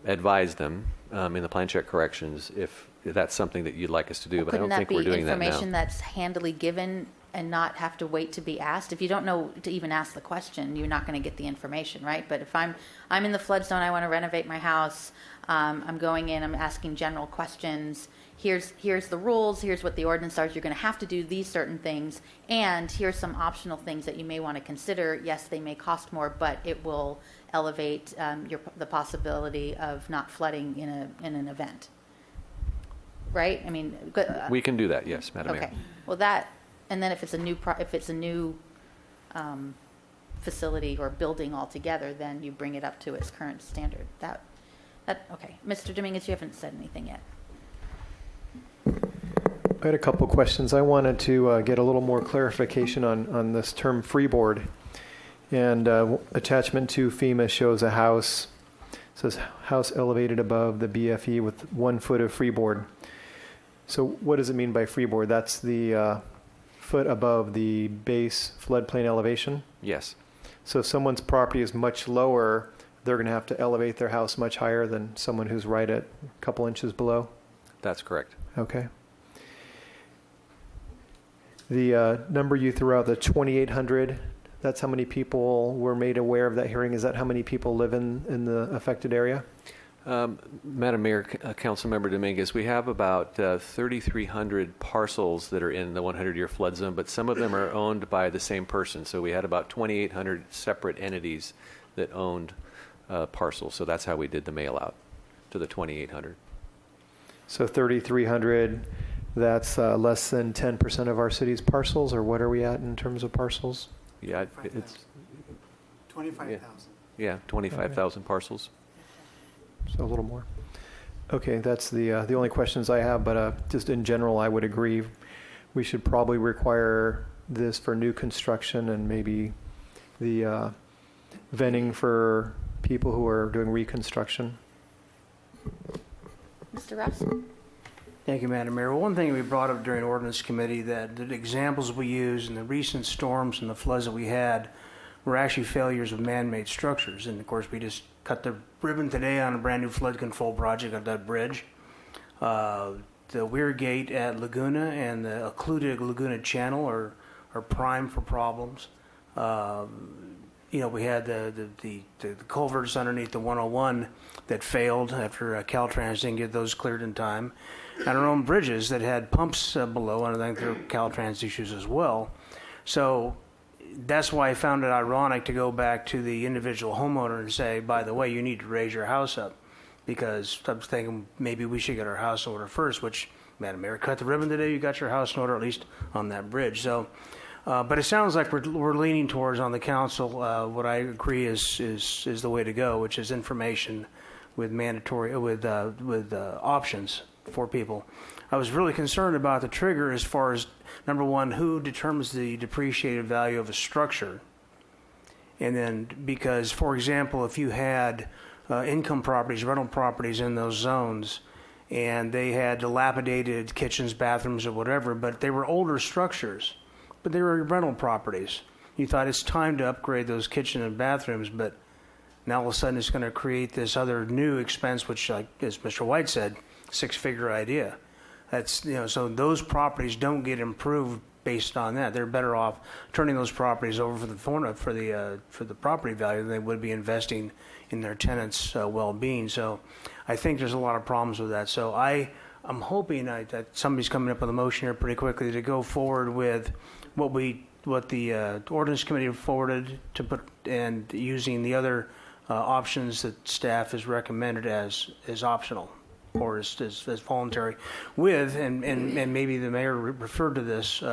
advise them in the plan check corrections if that's something that you'd like us to do. But I don't think we're doing that now. Couldn't that be information that's handily given and not have to wait to be asked? If you don't know to even ask the question, you're not going to get the information, right? But if I'm in the flood zone, I want to renovate my house, I'm going in, I'm asking general questions, here's the rules, here's what the ordinance are, you're going to have to do these certain things, and here's some optional things that you may want to consider. Yes, they may cost more, but it will elevate the possibility of not flooding in an event, right? I mean, we can do that, yes, Madam Mayor. Okay, well that. And then if it's a new facility or building altogether, then you bring it up to its current standard. Okay. Mr. Dominguez, you haven't said anything yet. I had a couple questions. I wanted to get a little more clarification on this term freeboard. And attachment 2 FEMA shows a house, says house elevated above the BFE with 1 foot of freeboard. So what does it mean by freeboard? That's the foot above the base floodplain elevation? Yes. So if someone's property is much lower, they're going to have to elevate their house much higher than someone who's right at a couple inches below? That's correct. Okay. The number you threw out, the 2,800, that's how many people were made aware of that hearing? Is that how many people live in the affected area? Madam Mayor, Councilmember Dominguez, we have about 3,300 parcels that are in the 100-year flood zone, but some of them are owned by the same person. So we had about 2,800 separate entities that owned parcels. So that's how we did the mail out to the 2,800. So 3,300, that's less than 10% of our city's parcels, or what are we at in terms of parcels? Yeah, it's 25,000. Yeah, 25,000 parcels. So a little more. Okay, that's the only questions I have, but just in general, I would agree we should probably require this for new construction and maybe the venting for people who are doing reconstruction. Mr. Ross? Thank you, Madam Mayor. Well, one thing we brought up during ordinance committee, that the examples we used in the recent storms and the floods that we had were actually failures of man-made structures. And of course, we just cut the ribbon today on a brand new flood control project of that bridge. The Weir Gate at Laguna and the occluded Laguna Channel are prime for problems. We had the culverts underneath the 101 that failed after Caltrans didn't get those cleared in time. And our own bridges that had pumps below, and I think there are Caltrans issues as well. So that's why I found it ironic to go back to the individual homeowner and say, by the way, you need to raise your house up, because I was thinking maybe we should get our house in order first, which, Madam Mayor, cut the ribbon today, you got your house in order, at least on that bridge. So, but it sounds like we're leaning towards, on the council, what I agree is the way to go, which is information with mandatory, with options for people. I was really concerned about the trigger as far as, number one, who determines the depreciated value of a structure? And then, because, for example, if you had income properties, rental properties in those zones, and they had dilapidated kitchens, bathrooms, or whatever, but they were older structures, but they were rental properties. You thought it's time to upgrade those kitchen and bathrooms, but now all of a sudden it's going to create this other new expense, which, like as Mr. White said, six-figure idea. That's, so those properties don't get improved based on that. They're better off turning those properties over for the property value than they would be investing in their tenants' well-being. So I think there's a lot of problems with that. So I'm hoping that somebody's coming up with a motion here pretty quickly to go forward with what the ordinance committee forwarded to put, and using the other options that staff has recommended as optional or as voluntary, with, and maybe the mayor referred to this,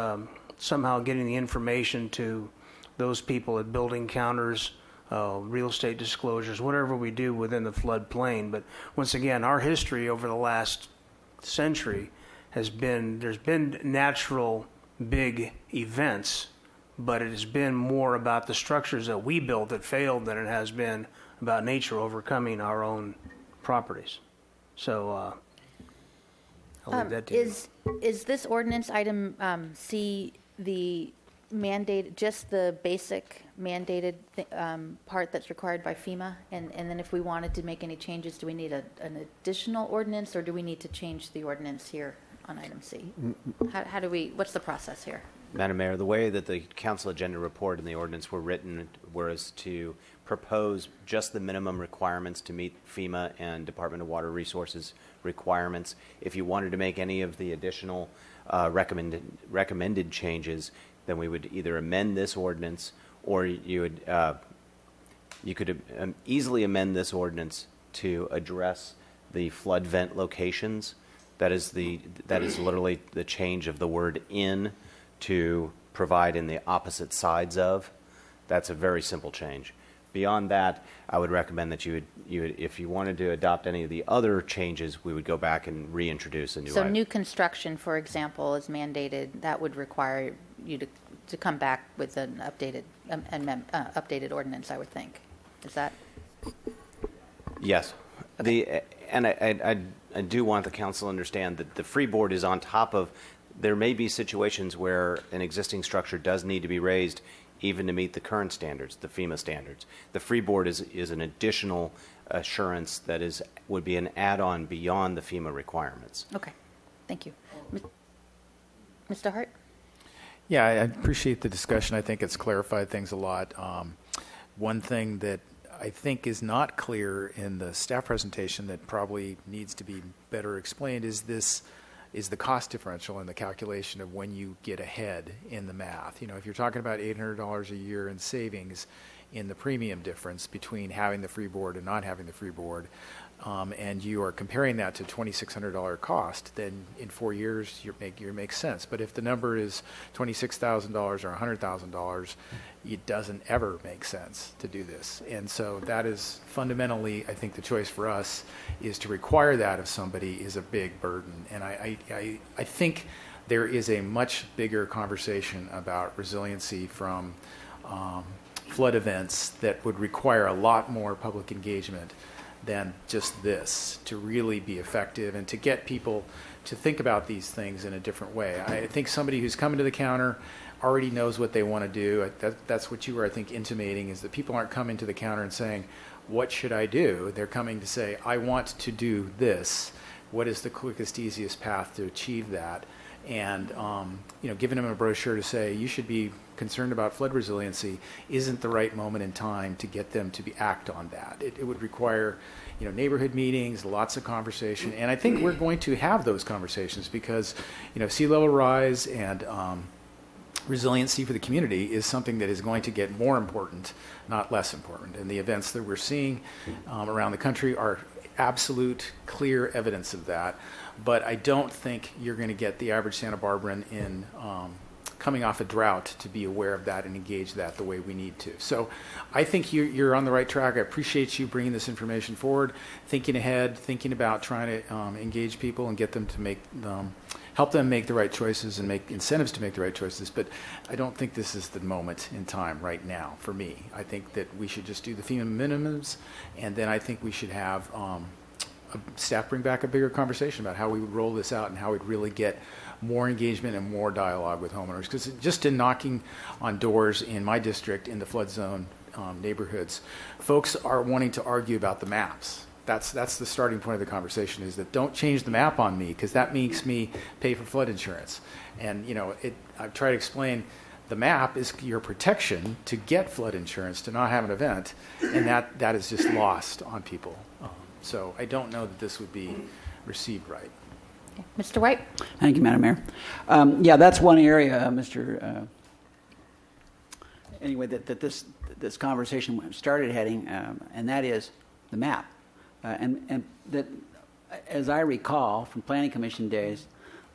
somehow getting the information to those people at building counters, real estate disclosures, whatever we do within the floodplain. But once again, our history over the last century has been, there's been natural big events, but it has been more about the structures that we built that failed than it has been about nature overcoming our own properties. So I'll leave that to you. Is this ordinance item C the mandate, just the basic mandated part that's required by FEMA? And then if we wanted to make any changes, do we need an additional ordinance, or do we need to change the ordinance here on item C? How do we, what's the process here? Madam Mayor, the way that the council agenda report and the ordinance were written was to propose just the minimum requirements to meet FEMA and Department of Water Resources requirements. If you wanted to make any of the additional recommended changes, then we would either amend this ordinance, or you could easily amend this ordinance to address the flood vent locations. That is literally the change of the word "in" to provide in the opposite sides of. That's a very simple change. Beyond that, I would recommend that you would, if you wanted to adopt any of the other changes, we would go back and reintroduce a new So item. new construction, for example, is mandated. That would require you to come back with an updated ordinance, I would think. Is that? Yes. And I do want the council to understand that the freeboard is on top of. There may be situations where an existing structure does need to be raised, even to meet the current standards, the FEMA standards. The freeboard is an additional assurance that would be an add-on beyond the FEMA requirements. Okay, thank you. Mr. Hart? Yeah, I appreciate the discussion. I think it's clarified things a lot. One thing that I think is not clear in the staff presentation that probably needs to be better explained is the cost differential in the calculation of when you get ahead in the math. You know, if you're talking about $800 a year in savings in the premium difference between having the free board and not having the free board, and you are comparing that to $2,600 cost, then in 4 years it makes sense. But if the number is $26,000 or $100,000, it doesn't ever make sense to do this. And so that is fundamentally, I think the choice for us is to require that of somebody is a big burden. And I think there is a much bigger conversation about resiliency from flood events that would require a lot more public engagement than just this to really be effective and to get people to think about these things in a different way. I think somebody who's coming to the counter already knows what they want to do. That's what you were, I think, intimating, is that people aren't coming to the counter and saying, what should I do? They're coming to say, I want to do this. What is the quickest, easiest path to achieve that? And giving them a brochure to say you should be concerned about flood resiliency isn't the right moment in time to get them to act on that. It would require neighborhood meetings, lots of conversation, and I think we're going to have those conversations because sea level rise and resiliency for the community is something that is going to get more important, not less important. And the events that we're seeing around the country are absolute, clear evidence of that. But I don't think you're going to get the average Santa Barbaran in coming off a drought to be aware of that and engage that the way we need to. So I think you're on the right track. I appreciate you bringing this information forward, thinking ahead, thinking about trying to engage people and get them to help them make the right choices and make incentives to make the right choices. But I don't think this is the moment in time right now for me. I think that we should just do the FEMA minimums, and then I think we should have staff bring back a bigger conversation about how we would roll this out and how we'd really get more engagement and more dialogue with homeowners. Because just in knocking on doors in my district in the flood zone neighborhoods, folks are wanting to argue about the maps. That's the starting point of the conversation, is that don't change the map on me because that makes me pay for flood insurance. And I've tried to explain the map is your protection to get flood insurance, to not have an event, and that is just lost on people. So I don't know that this would be received right. Okay. Mr. White? Thank you, Madam Mayor. That's one area, Mr. Anyway, that this conversation started heading, and that is the map. And that, as I recall from Planning Commission days,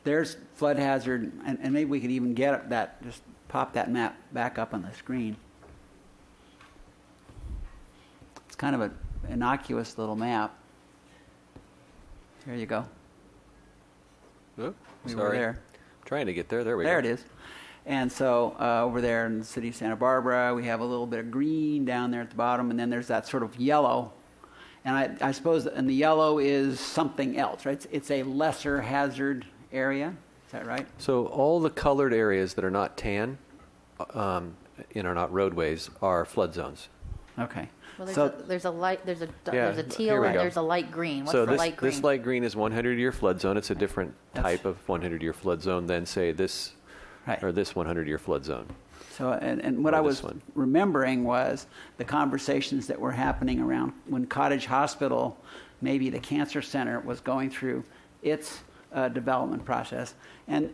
there's flood hazard, and maybe we could even get that, just pop that map back up on the screen. It's kind of an innocuous little map. There you go. Oh, we sorry. were there. I'm trying to get there. There we go. There it is. And so over there in the city of Santa Barbara, we have a little bit of green down there at the bottom, and then there's that sort of yellow. And I suppose, and the yellow is something else, right? It's a lesser hazard area. Is that right? So all the colored areas that are not tan, are not roadways, are flood zones. Okay. Well, there's a teal and there's a light green. What's so the light green? This light green is 100-year flood zone. It's a different type of 100-year flood zone than, say, this or this 100-year flood zone. So, and what I was remembering was the conversations that were happening around when Cottage Hospital, maybe the cancer center, was going through its development process. And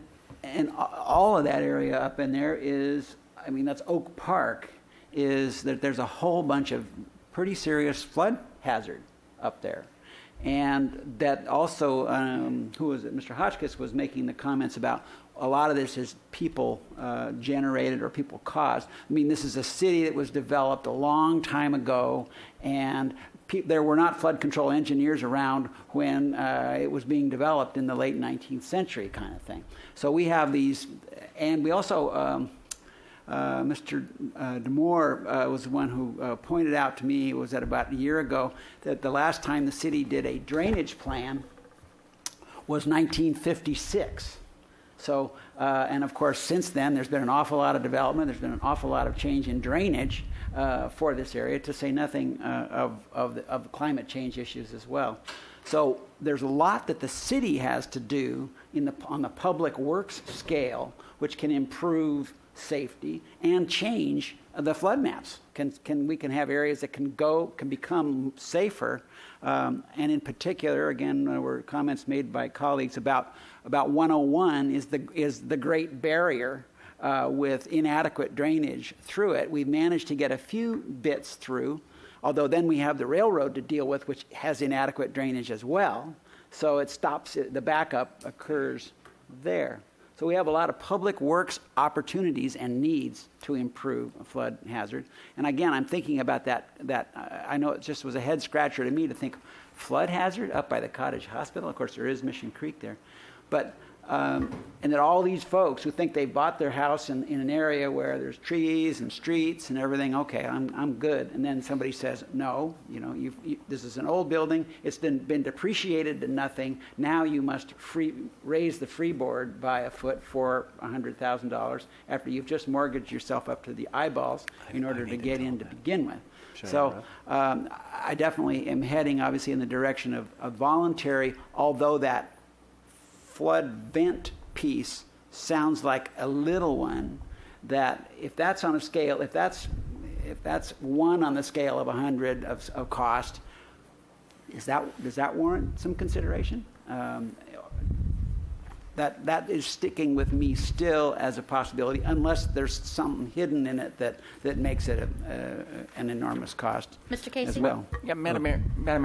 all of that area up in there is, that's Oak Park, is that there's a whole bunch of pretty serious flood hazard up there. And that also, who was it? Mr. Hotchkiss was making the comments about a lot of this is people generated or people caused. This is a city that was developed a long time ago, and there were not flood control engineers around when it was being developed in the late 19th century kind of thing. So we have these, and we also, Mr. DeMoore was the one who pointed out to me, it was about a year ago, that the last time the city did a drainage plan was 1956. So, and of course, since then, there's been an awful lot of development. There's been an awful lot of change in drainage. for this area, to say nothing of climate change issues as well. So there's a lot that the city has to do on the public works scale, which can improve safety and change the flood maps. We can have areas that can become safer, and in particular, again, there were comments made by colleagues about 101 is the Great Barrier with inadequate drainage through it. We've managed to get a few bits through, although then we have the railroad to deal with, which has inadequate drainage as well. So it stops, the backup occurs there. So we have a lot of public works opportunities and needs to improve a flood hazard. And again, I'm thinking about that I know it just was a head scratcher to me to think flood hazard up by the Cottage Hospital. Of course, there is Mission Creek there. But and that all these folks who think they bought their house in an area where there's trees and streets and everything, okay, I'm good. And then somebody says, no, this is an old building. It's been depreciated to nothing. Now you must raise the freeboard by a foot for $100,000 after you've just mortgaged yourself up to the eyeballs in order to get in to begin with. So I definitely am heading, obviously, in the direction of voluntary, although that flood vent piece sounds like a little one, that if that's on a scale, if that's 1 on the scale of 100 of cost, does that warrant some consideration? That is sticking with me still as a possibility, unless there's something hidden in it that makes it an enormous cost. Mr. Casey? As well. Yeah, Madam Mayor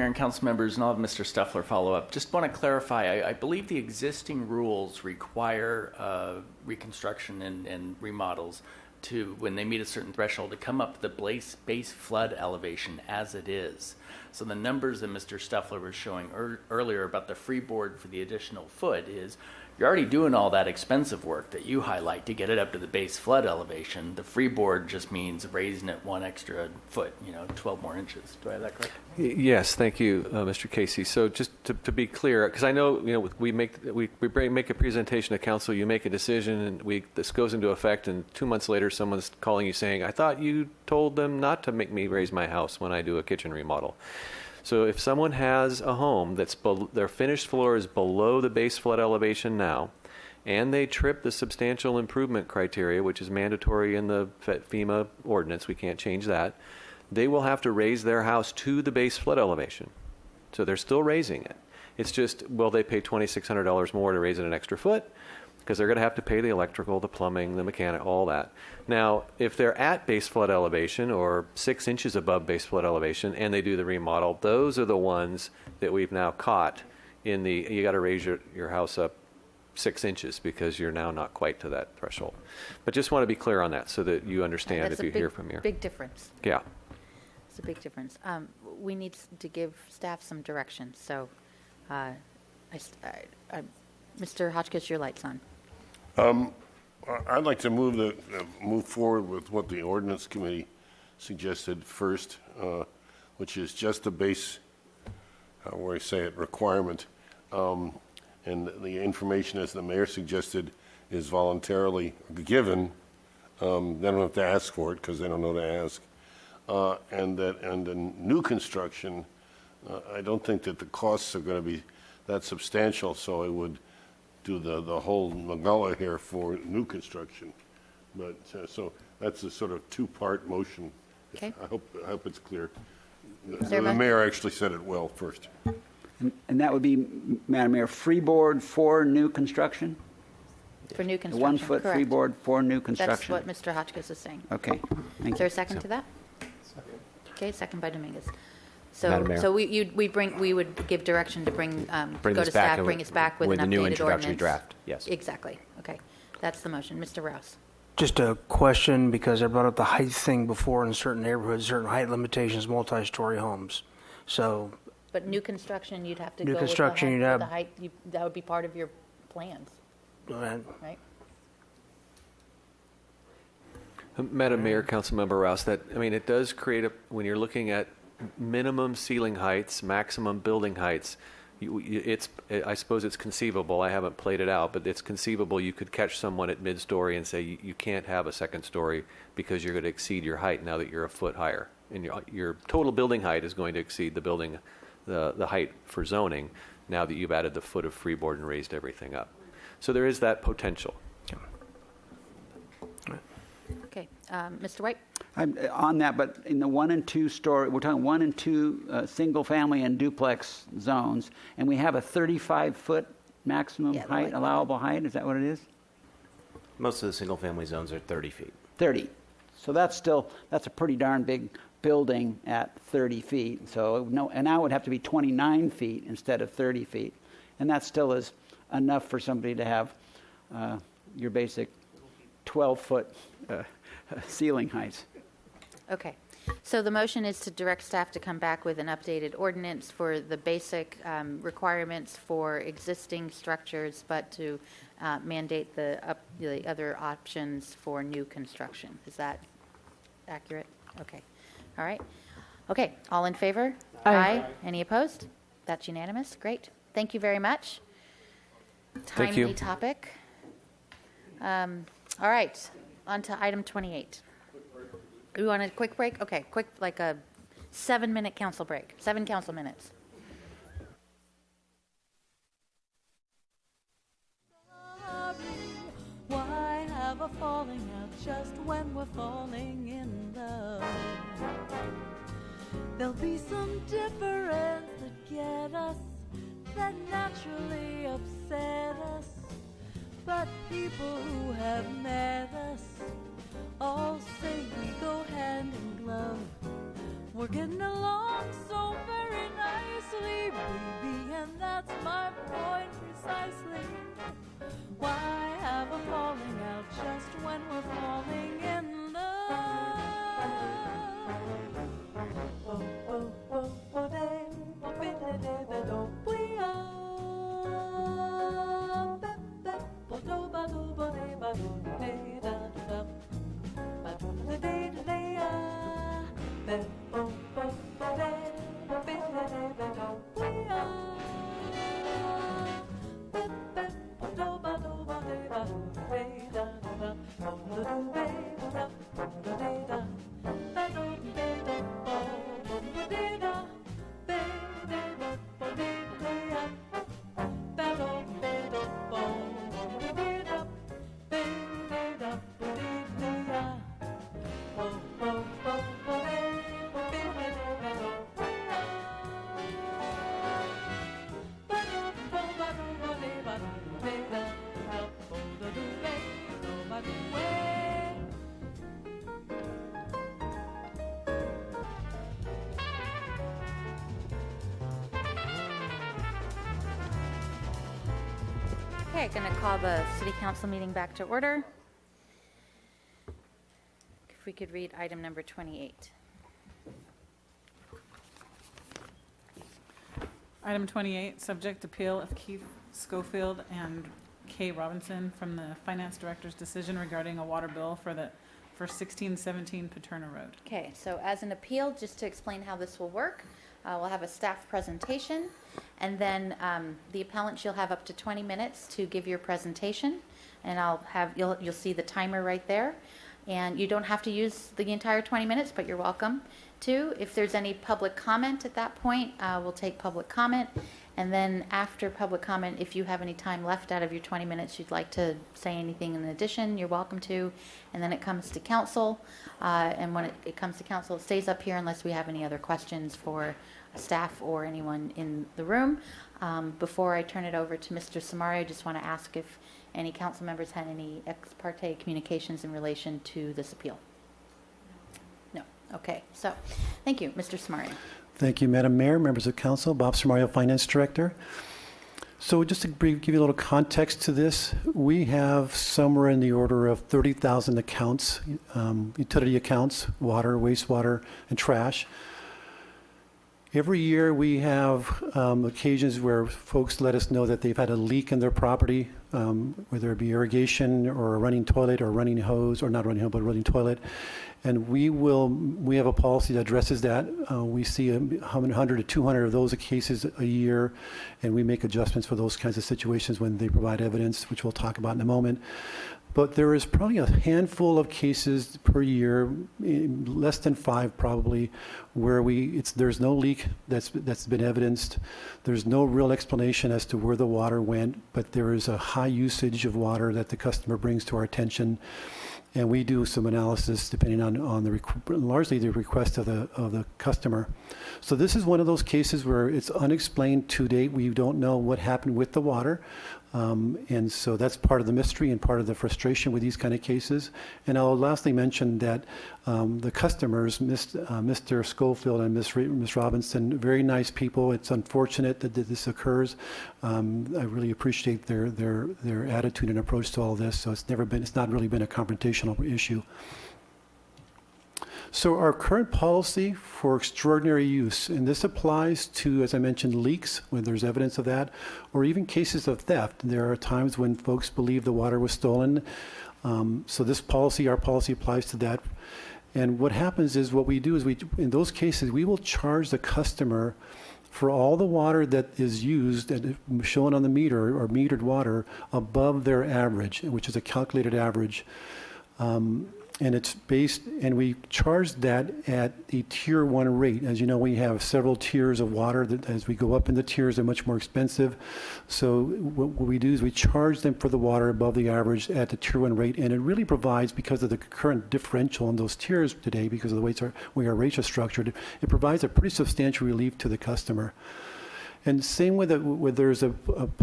and council members, and I'll have Mr. Stuffler follow up. Just want to clarify, I believe the existing rules require reconstruction and remodels to, when they meet a certain threshold, to come up the base flood elevation as it is. So the numbers that Mr. Stuffler was showing earlier about the freeboard for the additional foot is, you're already doing all that expensive work that you highlight to get it up to the base flood elevation. The freeboard just means raising it 1 extra foot, 12 more inches. Do I have that correct? Yes, thank you, Mr. Casey. So just to be clear, because I know we make a presentation to council, you make a decision, and this goes into effect, and 2 months later, someone's calling you saying, "I thought you told them not to make me raise my house when I do a kitchen remodel." So if someone has a home their finished floor is below the base flood elevation now, and they trip the substantial improvement criteria, which is mandatory in the FEMA ordinance, we can't change that, they will have to raise their house to the base flood elevation. So they're still raising it. It's just, will they pay $2,600 more to raise it an extra foot? Because they're going to have to pay the electrical, the plumbing, the mechanic, all that. Now, if they're at base flood elevation or 6 inches above base flood elevation and they do the remodel, those are the ones that we've now caught in you got to raise your house up 6 inches because you're now not quite to that threshold. But just want to be clear on that so that you understand if you hear from your... Big difference. Yeah. It's a big difference. We need to give staff some direction. So, Mr. Hotchkiss, your light's on. I'd like to move forward with what the ordinance committee suggested first, which is just a base, where I say it, requirement. And the information, as the mayor suggested, is voluntarily given. They don't have to ask for it because they don't know to ask. And in new construction, I don't think that the costs are going to be that substantial, so I would do the whole Magella here for new construction. But so that's a sort of two-part motion. Okay. I hope it's clear. The mayor actually said it well first. And that would be, Madam Mayor, freeboard for new construction? For new construction, 1 foot correct. freeboard for new construction. That's what Mr. Hotchkiss is saying. Okay, thank you. Is there a second to that? Okay, second by Dominguez. Madam Mayor. So we would give direction to bring Bring go this to back staff, bring us back with with an the new updated introductory ordinance. draft, yes. Exactly. Okay, that's the motion. Mr. Rouse. Just a question, because I brought up the height thing before in certain neighborhoods, certain height limitations, multi-story homes. So But new construction, you'd have to New go construction, with you'd have- the height. That would be part of your plans, go ahead. right? Madam Mayor, Councilmember Rouse, it does create when you're looking at minimum ceiling heights, maximum building heights, I suppose it's conceivable. I haven't played it out, but it's conceivable you could catch someone at mid-story and say you can't have a second story because you're going to exceed your height now that you're a foot higher, and your total building height is going to exceed the height for zoning now that you've added the foot of freeboard and raised everything up. So there is that potential. Okay, Mr. White? I'm on that, but in the 1 and 2 story, we're talking 1 and 2 single family and duplex zones, and we have a 35-foot maximum height, allowable height. Is that what it is? Most of the single-family zones are 30 feet. 30. So that's a pretty darn big building at 30 feet. So no, and now it would have to be 29 feet instead of 30 feet. And that still is enough for somebody to have your basic 12-foot ceiling heights. Okay. So the motion is to direct staff to come back with an updated ordinance for the basic requirements for existing structures, but to mandate the other options for new construction. Is that accurate? Okay. All right. Okay. All in favor? Aye. Any opposed? That's unanimous. Great. Thank you very much. Thank you. Timely topic. All right. On to item 28. We want a quick break? Okay, quick, like a 7-minute council break. 7 council minutes. Why have a falling out just when we're falling in love? There'll be some difference that get us, that naturally upset us. But people who have met us all say we go hand in glove. We're getting along so very nicely, baby, and that's my point precisely. Why have a falling out just when we're falling in love? Okay, going to call the City Council meeting back to order. If we could read item number 28. Item 28, subject appeal of Keith Schofield and Kay Robinson from the Finance Director's decision regarding a water bill for 1617 Paterna Road. Okay, so as an appeal, just to explain how this will work, we'll have a staff presentation, and then the appellant, you'll have up to 20 minutes to give your presentation, and you'll see the timer right there. And you don't have to use the entire 20 minutes, but you're welcome to. If there's any public comment at that point, we'll take public comment. And then after public comment, if you have any time left out of your 20 minutes, you'd like to say anything in addition, you're welcome to. And then it comes to council. And when it comes to council, it stays up here unless we have any other questions for staff or anyone in the room. Before I turn it over to Mr. Samario, I just want to ask if any council members had any ex parte communications in relation to this appeal. No. Okay. So thank you, Mr. Samario. Thank you, Madam Mayor, members of council. Bob Samario, Finance Director. So just to give you a little context to this, we have somewhere in the order of 30,000 accounts, utility accounts, water, wastewater, and trash. Every year we have occasions where folks let us know that they've had a leak in their property, whether it be irrigation or a running toilet or a running hose, or not running hose, but a running toilet. And we have a policy that addresses that. We see 100 to 200 of those cases a year, and we make adjustments for those kinds of situations when they provide evidence, which we'll talk about in a moment. But there is probably a handful of cases per year, less than 5 probably, where there's no leak that's been evidenced. There's no real explanation as to where the water went, but there is a high usage of water that the customer brings to our attention. And we do some analysis depending on largely the request of the customer. So this is one of those cases where it's unexplained to date. We don't know what happened with the water. And so that's part of the mystery and part of the frustration with these kind of cases. And I'll lastly mention that the customers, Mr. Schofield and Ms. Robinson, very nice people. It's unfortunate that this occurs. I really appreciate their attitude and approach to all this. So it's not really been a confrontational issue. So our current policy for extraordinary use, and this applies to, as I mentioned, leaks, when there's evidence of that, or even cases of theft. There are times when folks believe the water was stolen. So this policy, our policy applies to that. And what happens is what we do is in those cases, we will charge the customer for all the water that is used and shown on the meter or metered water above their average, which is a calculated average. And it's based, and we charge that at a tier 1 rate. As you know, we have several tiers of water that as we go up in the tiers, they're much more expensive. So what we do is we charge them for the water above the average at the tier 1 rate. And it really provides, because of the current differential in those tiers today, because of the way our rates are structured, it provides a pretty substantial relief to the customer. And same with there's a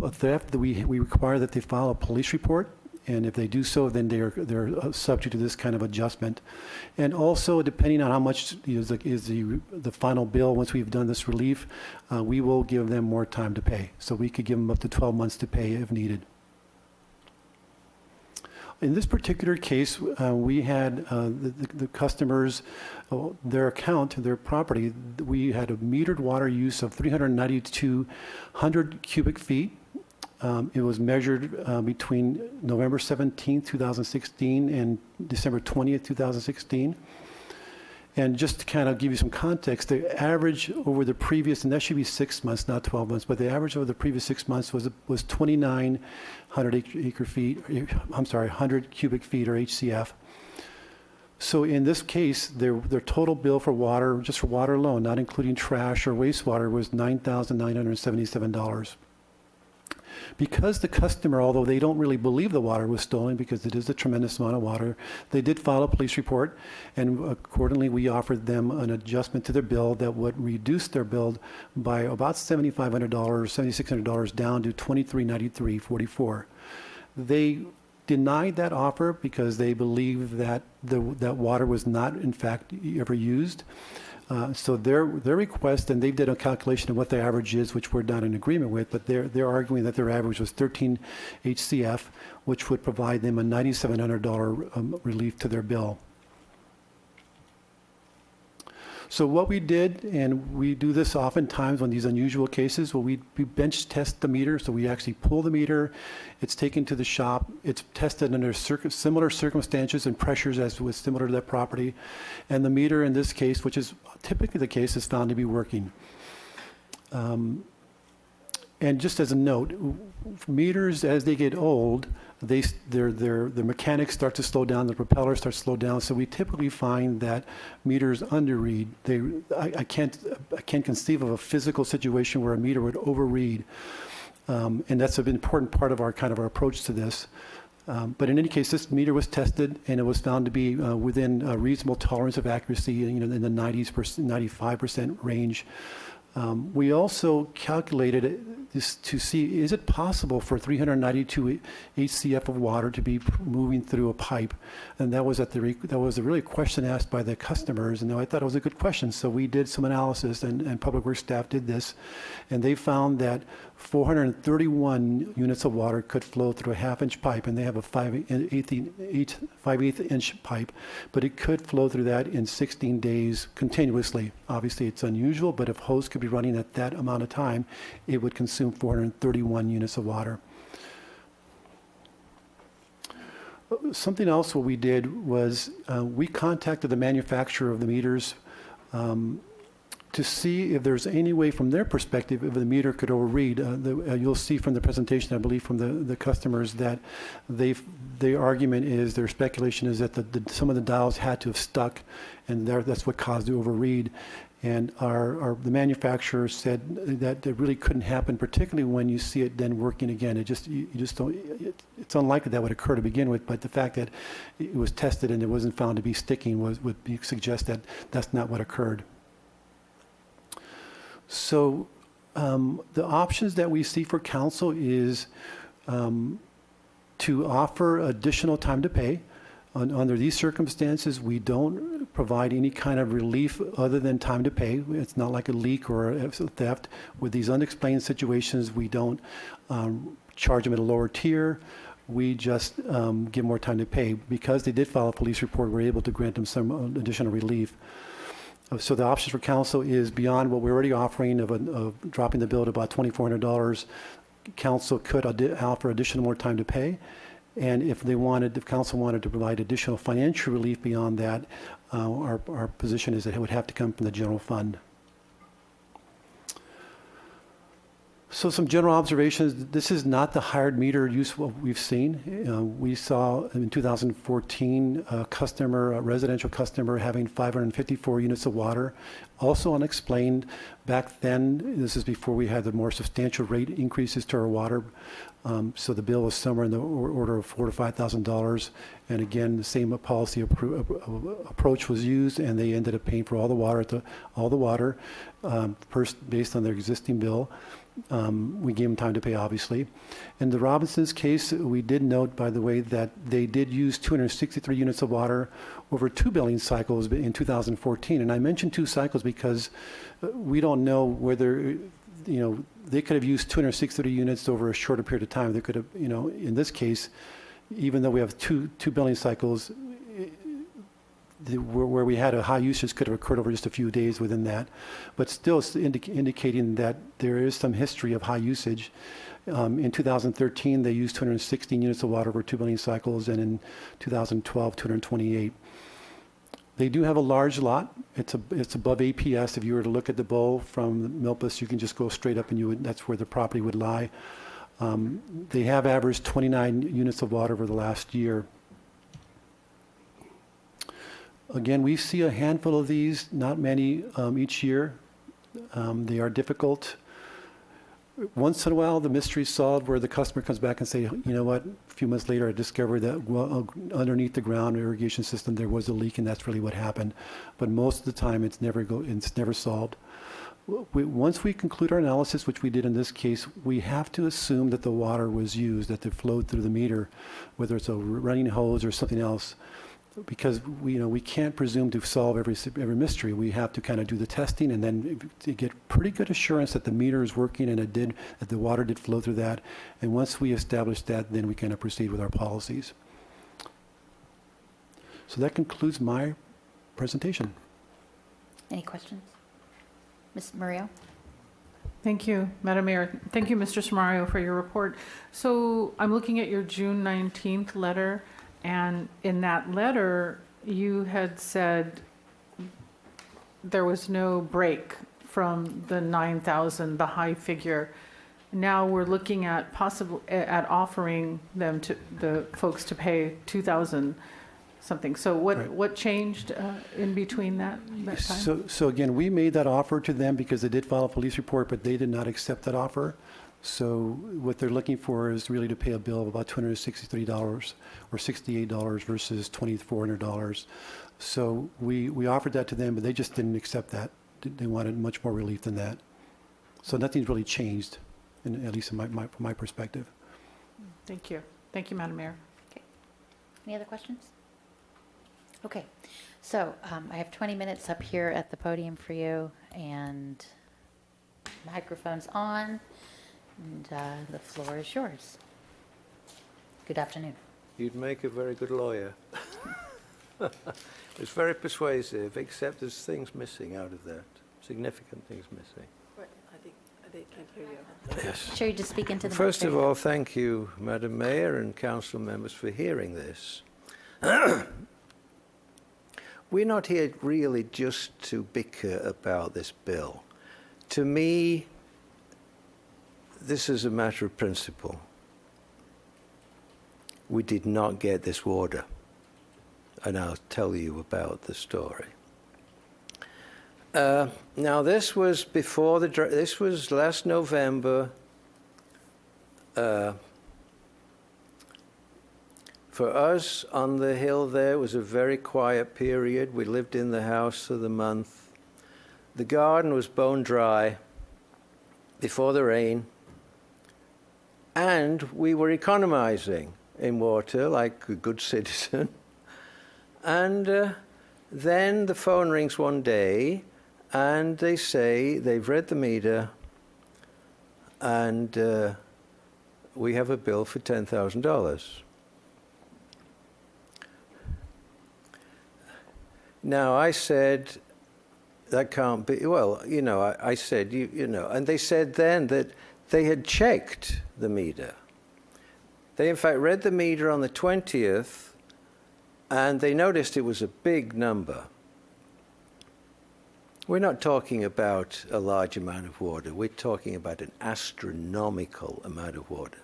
theft, that we require that they file a police report. And if they do so, then they're subject to this kind of adjustment. And also, depending on how much is the final bill, once we've done this relief, we will give them more time to pay. So we could give them up to 12 months to pay if needed. In this particular case, we had the customers, their account, their property, we had a metered water use of 392 cubic feet. It was measured between November 17, 2016 and December 20th, 2016. And just to kind of give you some context, the average over the previous, and that should be 6 months, not 12 months, but the average over the previous 6 months was 2,900 100 cubic feet or HCF. So in this case, their total bill for water, just for water alone, not including trash or wastewater, was $9,977. Because the customer, although they don't really believe the water was stolen because it is a tremendous amount of water, they did file a police report, and accordingly we offered them an adjustment to their bill that would reduce their bill by about $7,500, $7,600 down to $2,393.44. They denied that offer because they believe that that water was not in fact ever used. So their request, and they did a calculation of what the average is, which we're not in agreement with, but they're arguing that their average was 13 HCF, which would provide them a $9,700 relief to their bill. So what we did, and we do this oftentimes on these unusual cases, where we bench test the meter. So we actually pull the meter, it's taken to the shop, it's tested under similar circumstances and pressures as was similar to that property. And the meter in this case, which is typically the case, is found to be working. And just as a note, meters, as they get old, their mechanics start to slow down, the propeller starts to slow down. So we typically find that meters underread. I can't conceive of a physical situation where a meter would overread, and that's an important part of our approach to this. But in any case, this meter was tested, and it was found to be within a reasonable tolerance of accuracy, in the 90%, 95% range. We also calculated this to see, is it possible for 392 HCF of water to be moving through a pipe? And that was really a question asked by the customers, and I thought it was a good question. So we did some analysis, and Public Works staff did this, and they found that 431 units of water could flow through a half-inch pipe, and they have a 5/8 inch pipe, but it could flow through that in 16 days continuously. Obviously, it's unusual, but if hose could be running at that amount of time, it would consume 431 units of water. Something else what we did was we contacted the manufacturer of the meters to see if there's any way from their perspective if the meter could overread. You'll see from the presentation, I believe, from the customers that their argument is, their speculation is that some of the dials had to have stuck, and that's what caused the overread. And the manufacturer said that it really couldn't happen, particularly when you see it then working again. You just don't. It's unlikely that would occur to begin with. But the fact that it was tested and it wasn't found to be sticking would suggest that that's not what occurred. So the options that we see for council is to offer additional time to pay. Under these circumstances, we don't provide any kind of relief other than time to pay. It's not like a leak or a theft. With these unexplained situations, we don't charge them at a lower tier. We just give more time to pay. Because they did file a police report, we're able to grant them some additional relief. So the options for council is beyond what we're already offering of dropping the bill to about $2,400. Council could offer additional more time to pay. And if council wanted to provide additional financial relief beyond that, our position is that it would have to come from the general fund. So some general observations. This is not the hired meter use what we've seen. We saw in 2014 a residential customer having 554 units of water, also unexplained. Back then, this is before we had the more substantial rate increases to our water. So the bill was somewhere in the order of $4,000 to $5,000. And again, the same policy approach was used, and they ended up paying for all the water, first based on their existing bill. We gave them time to pay, obviously. In the Robinsons case, we did note, by the way, that they did use 263 units of water over 2 billing cycles in 2014. And I mentioned 2 cycles because we don't know whether, they could have used 263 units over a shorter period of time. They could have, in this case, even though we have two billing cycles, where we had a high usage could have occurred over just a few days within that, but still indicating that there is some history of high usage. In 2013, they used 216 units of water over 2 billing cycles, and in 2012, 228. They do have a large lot. It's above APS. If you were to look at the bowl from Milpas, you can just go straight up, and that's where the property would lie. They have averaged 29 units of water over the last year. Again, we see a handful of these, not many each year. They are difficult. Once in a while, the mystery is solved where the customer comes back and say, you know what, a few months later I discovered that underneath the ground irrigation system there was a leak, and that's really what happened. But most of the time it's never solved. Once we conclude our analysis, which we did in this case, we have to assume that the water was used, that it flowed through the meter, whether it's a running hose or something else. Because we can't presume to solve every mystery. We have to kind of do the testing and then to get pretty good assurance that the meter is working and that the water did flow through that. And once we establish that, then we kind of proceed with our policies. So that concludes my presentation. Any questions? Ms. Murillo? Thank you, Madam Mayor. Thank you, Mr. Samario, for your report. So I'm looking at your June 19th letter. And in that letter, you had said there was no break from the 9,000, the high figure. Now we're looking at offering them to the folks to pay 2,000 something. So what changed in between that time? So again, we made that offer to them because they did file a police report, but they did not accept that offer. So what they're looking for is really to pay a bill of about $263 or $68 versus $2,400. So we offered that to them, but they just didn't accept that. They wanted much more relief than that. So nothing's really changed, at least from my perspective. Thank you. Thank you, Madam Mayor. Okay. Any other questions? Okay. So I have 20 minutes up here at the podium for you, and microphone's on. And the floor is yours. Good afternoon. You'd make a very good lawyer. It's very persuasive, except there's things missing out of that, significant things missing. Right. I They can't hear you. Yes. Sure, you just speak into the First mic. of all, thank you, Madam Mayor and council members, for hearing this. We're not here really just to bicker about this bill. To me, this is a matter of principle. We did not get this water, and I'll tell you about the story. Now, this was before this was last November. For us on the hill there, it was a very quiet period. We lived in the house for the month. The garden was bone dry before the rain, and we were economizing in water like a good citizen. And then the phone rings one day, and they say they've read the meter, and we have a bill for $10,000. Now, I said, that can't be. Well, you know, I said, you know, and they said then that they had checked the meter. They, in fact, read the meter on the 20th, and they noticed it was a big number. We're not talking about a large amount of water. We're talking about an astronomical amount of water.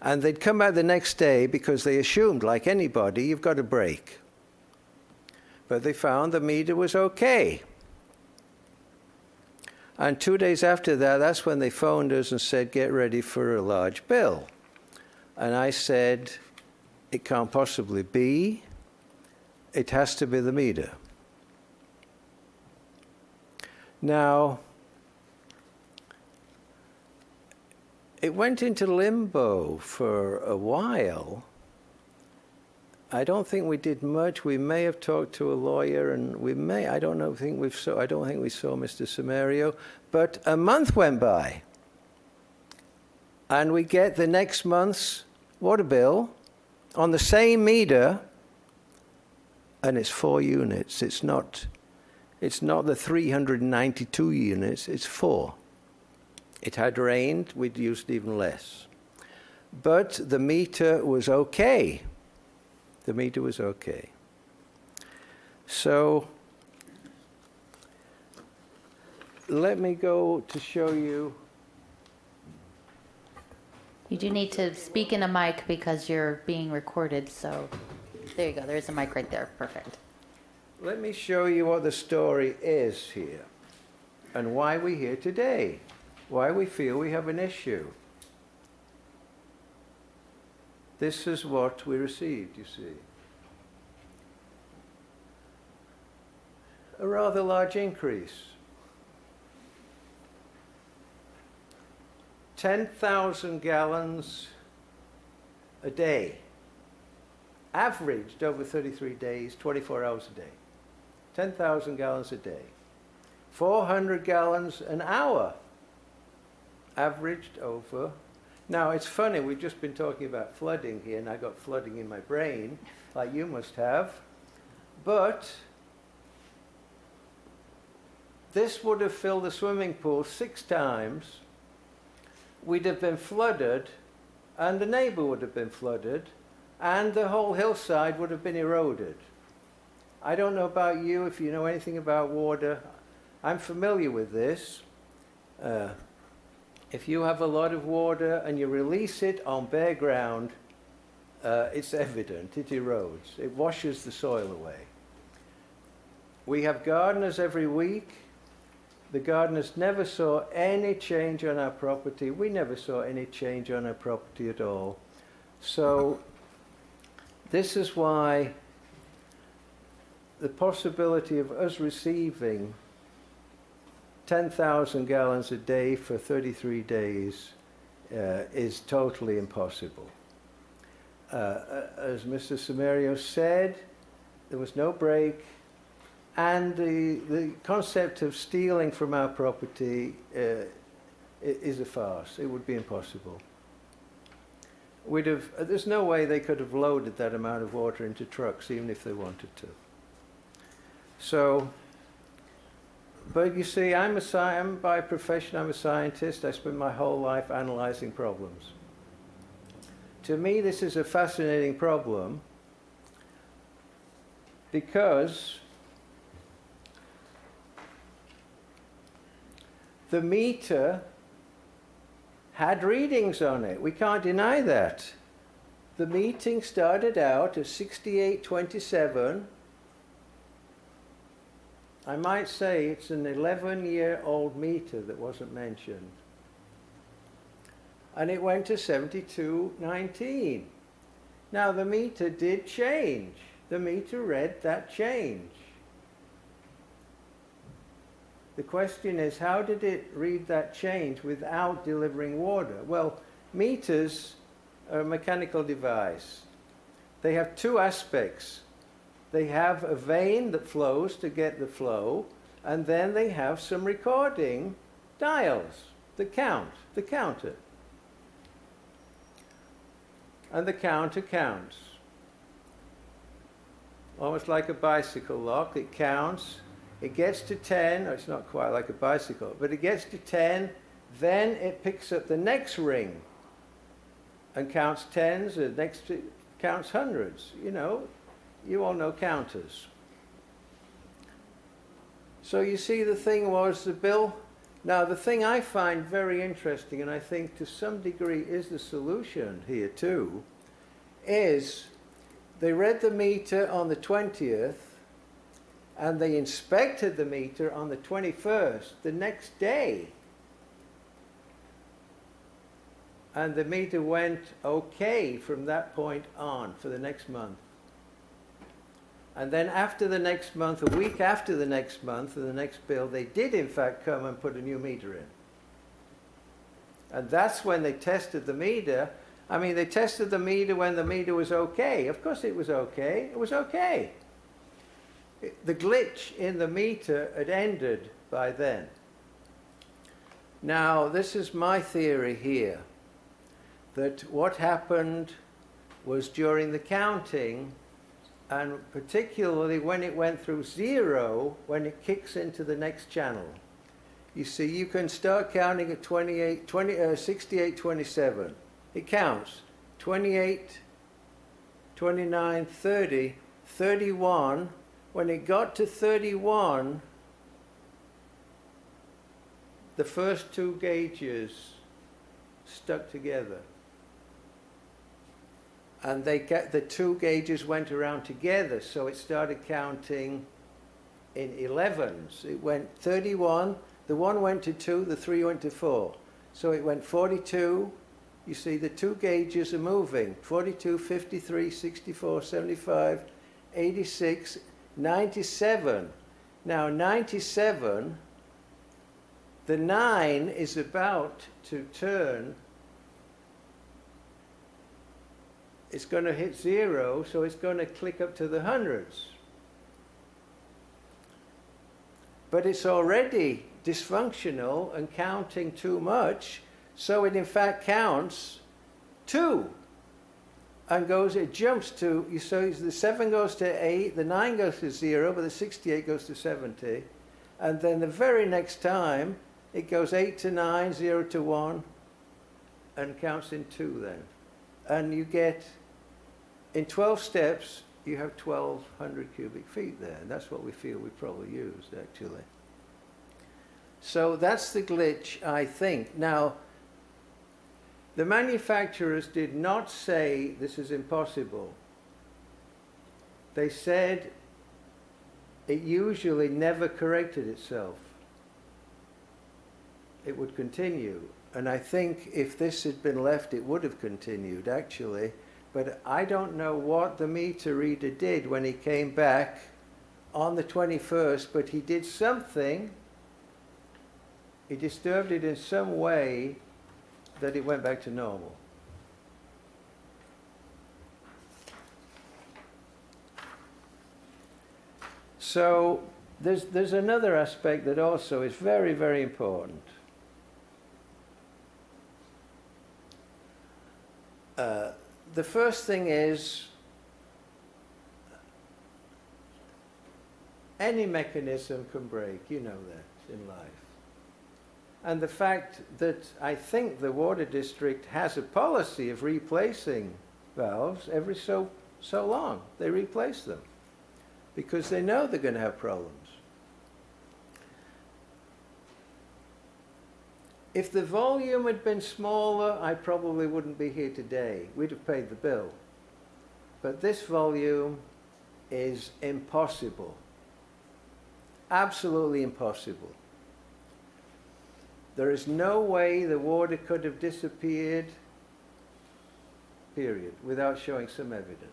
And they'd come out the next day because they assumed, like anybody, you've got a break. But they found the meter was okay. And 2 days after that, that's when they phoned us and said, get ready for a large bill. And I said, it can't possibly be. It has to be the meter. Now, it went into limbo for a while. I don't think we did much. We may have talked to a lawyer, and we may. I don't know. I don't think we saw Mr. Samario. But a month went by, and we get the next month's water bill on the same meter, and it's 4 units. It's not the 392 units. It's 4. It had rained. We'd used even less, but the meter was okay. The meter was okay. So let me go to show you. You do need to speak in a mic because you're being recorded, so there you go. There is a mic right there. Perfect. Let me show you what the story is here and why we're here today, why we feel we have an issue. This is what we received, you see. A rather large increase. 10,000 gallons a day, averaged over 33 days, 24 hours a day. 10,000 gallons a day. 400 gallons an hour, averaged over. Now, it's funny, we've just been talking about flooding here, and I got flooding in my brain, like you must have. But this would have filled the swimming pool 6 times. We'd have been flooded, and the neighbor would have been flooded, and the whole hillside would have been eroded. I don't know about you, if you know anything about water. I'm familiar with this. If you have a lot of water and you release it on bare ground, it's evident, it erodes. It washes the soil away. We have gardeners every week. The gardeners never saw any change on our property. We never saw any change on our property at all. So this is why the possibility of us receiving 10,000 gallons a day for 33 days is totally impossible. As Mr. Samario said, there was no break, and the concept of stealing from our property is a farce. It would be impossible. There's no way they could have loaded that amount of water into trucks, even if they wanted to. So But you see, I'm by profession, I'm a scientist. I spend my whole life analyzing problems. To me, this is a fascinating problem because the meter had readings on it. We can't deny that. The meeting started out at 6827. I might say it's an 11-year-old meter that wasn't mentioned. And it went to 7219. Now the meter did change. The meter read that change. The question is, how did it read that change without delivering water? Well, meters are a mechanical device. They have two aspects. They have a vein that flows to get the flow, and then they have some recording dials that count, the counter. And the counter counts. Almost like a bicycle lock, it counts. It gets to 10, it's not quite like a bicycle, but it gets to 10, then it picks up the next ring and counts tens, the next counts hundreds. You know, you all know counters. So you see, the thing was the bill. Now, the thing I find very interesting, and I think to some degree is the solution here too, is they read the meter on the 20th, and they inspected the meter on the 21st, the next day. And the meter went okay from that point on for the next month. And then after the next month, a week after the next month, and the next bill, they did in fact come and put a new meter in. And that's when they tested the meter. I mean, they tested the meter when the meter was okay. Of course it was okay. It was okay. The glitch in the meter had ended by then. Now, this is my theory here, that what happened was during the counting, and particularly when it went through 0, when it kicks into the next channel. You see, you can start counting at 6827. It counts 28, 29, 30, 31. When it got to 31, the first two gauges stuck together. And the two gauges went around together, so it started counting in 11s. It went 31, the 1 went to 2, the 3 went to 4. So it went 42. You see, the two gauges are moving. 42, 53, 64, 75, 86, 97. Now, 97, the 9 is about to turn. It's going to hit 0, so it's going to click up to the hundreds. But it's already dysfunctional and counting too much, so it in fact counts 2 and it jumps to, so the 7 goes to 8, the 9 goes to 0, but the 68 goes to 70. And then the very next time, it goes 8 to 9, 0 to 1, and counts in 2 then. And you get, in 12 steps, you have 1,200 cubic feet there. And that's what we feel we probably used, actually. So that's the glitch, I think. Now, the manufacturers did not say this is impossible. They said it usually never corrected itself. It would continue. And I think if this had been left, it would have continued, actually. But I don't know what the meter reader did when he came back on the 21st, but he did something. He disturbed it in some way that it went back to normal. So there's another aspect that also is very, very important. The first thing is any mechanism can break, you know that. in life. And the fact that I think the water district has a policy of replacing valves every so long. They replace them because they know they're going to have problems. If the volume had been smaller, I probably wouldn't be here today. We'd have paid the bill. But this volume is impossible. Absolutely impossible. There is no way the water could have disappeared, period, without showing some evidence.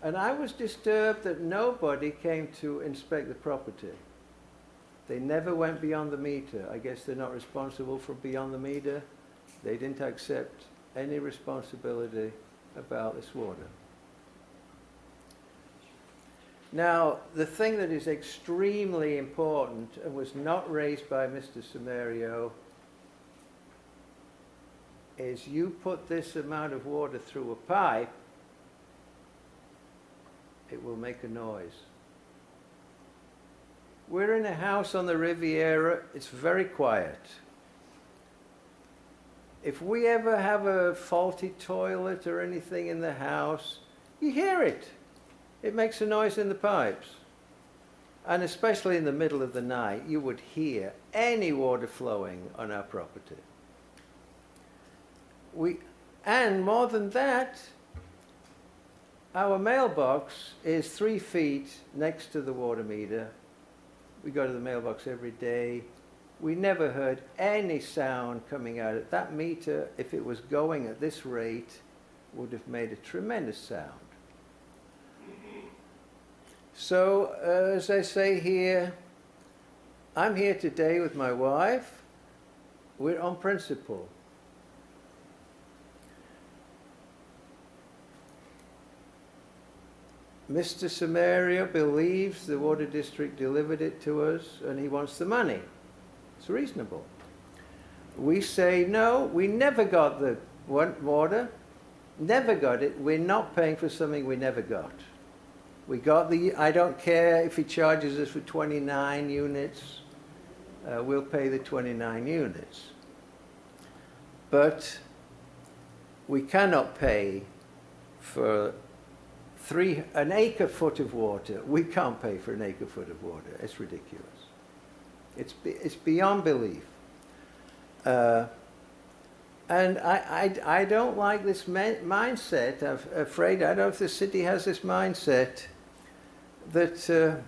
And I was disturbed that nobody came to inspect the property. They never went beyond the meter. I guess they're not responsible for beyond the meter. They didn't accept any responsibility about this water. Now, the thing that is extremely important and was not raised by Mr. Samario is you put this amount of water through a pipe, it will make a noise. We're in a house on the Riviera. It's very quiet. If we ever have a faulty toilet or anything in the house, you hear it. It makes a noise in the pipes. And especially in the middle of the night, you would hear any water flowing on our property. And more than that, our mailbox is 3 feet next to the water meter. We go to the mailbox every day. We never heard any sound coming out of it. That meter, if it was going at this rate, would have made a tremendous sound. So, as I say here, I'm here today with my wife. We're on principle. Mr. Samaria believes the water district delivered it to us and he wants the money. It's reasonable. We say, no, we never got the water, never got it. We're not paying for something we never got. We got I don't care if he charges us for 29 units, we'll pay the 29 units. But we cannot pay for an acre foot of water. We can't pay for an acre foot of water. It's ridiculous. It's beyond belief. And I don't like this mindset. I'm afraid, I don't know if the city has this mindset that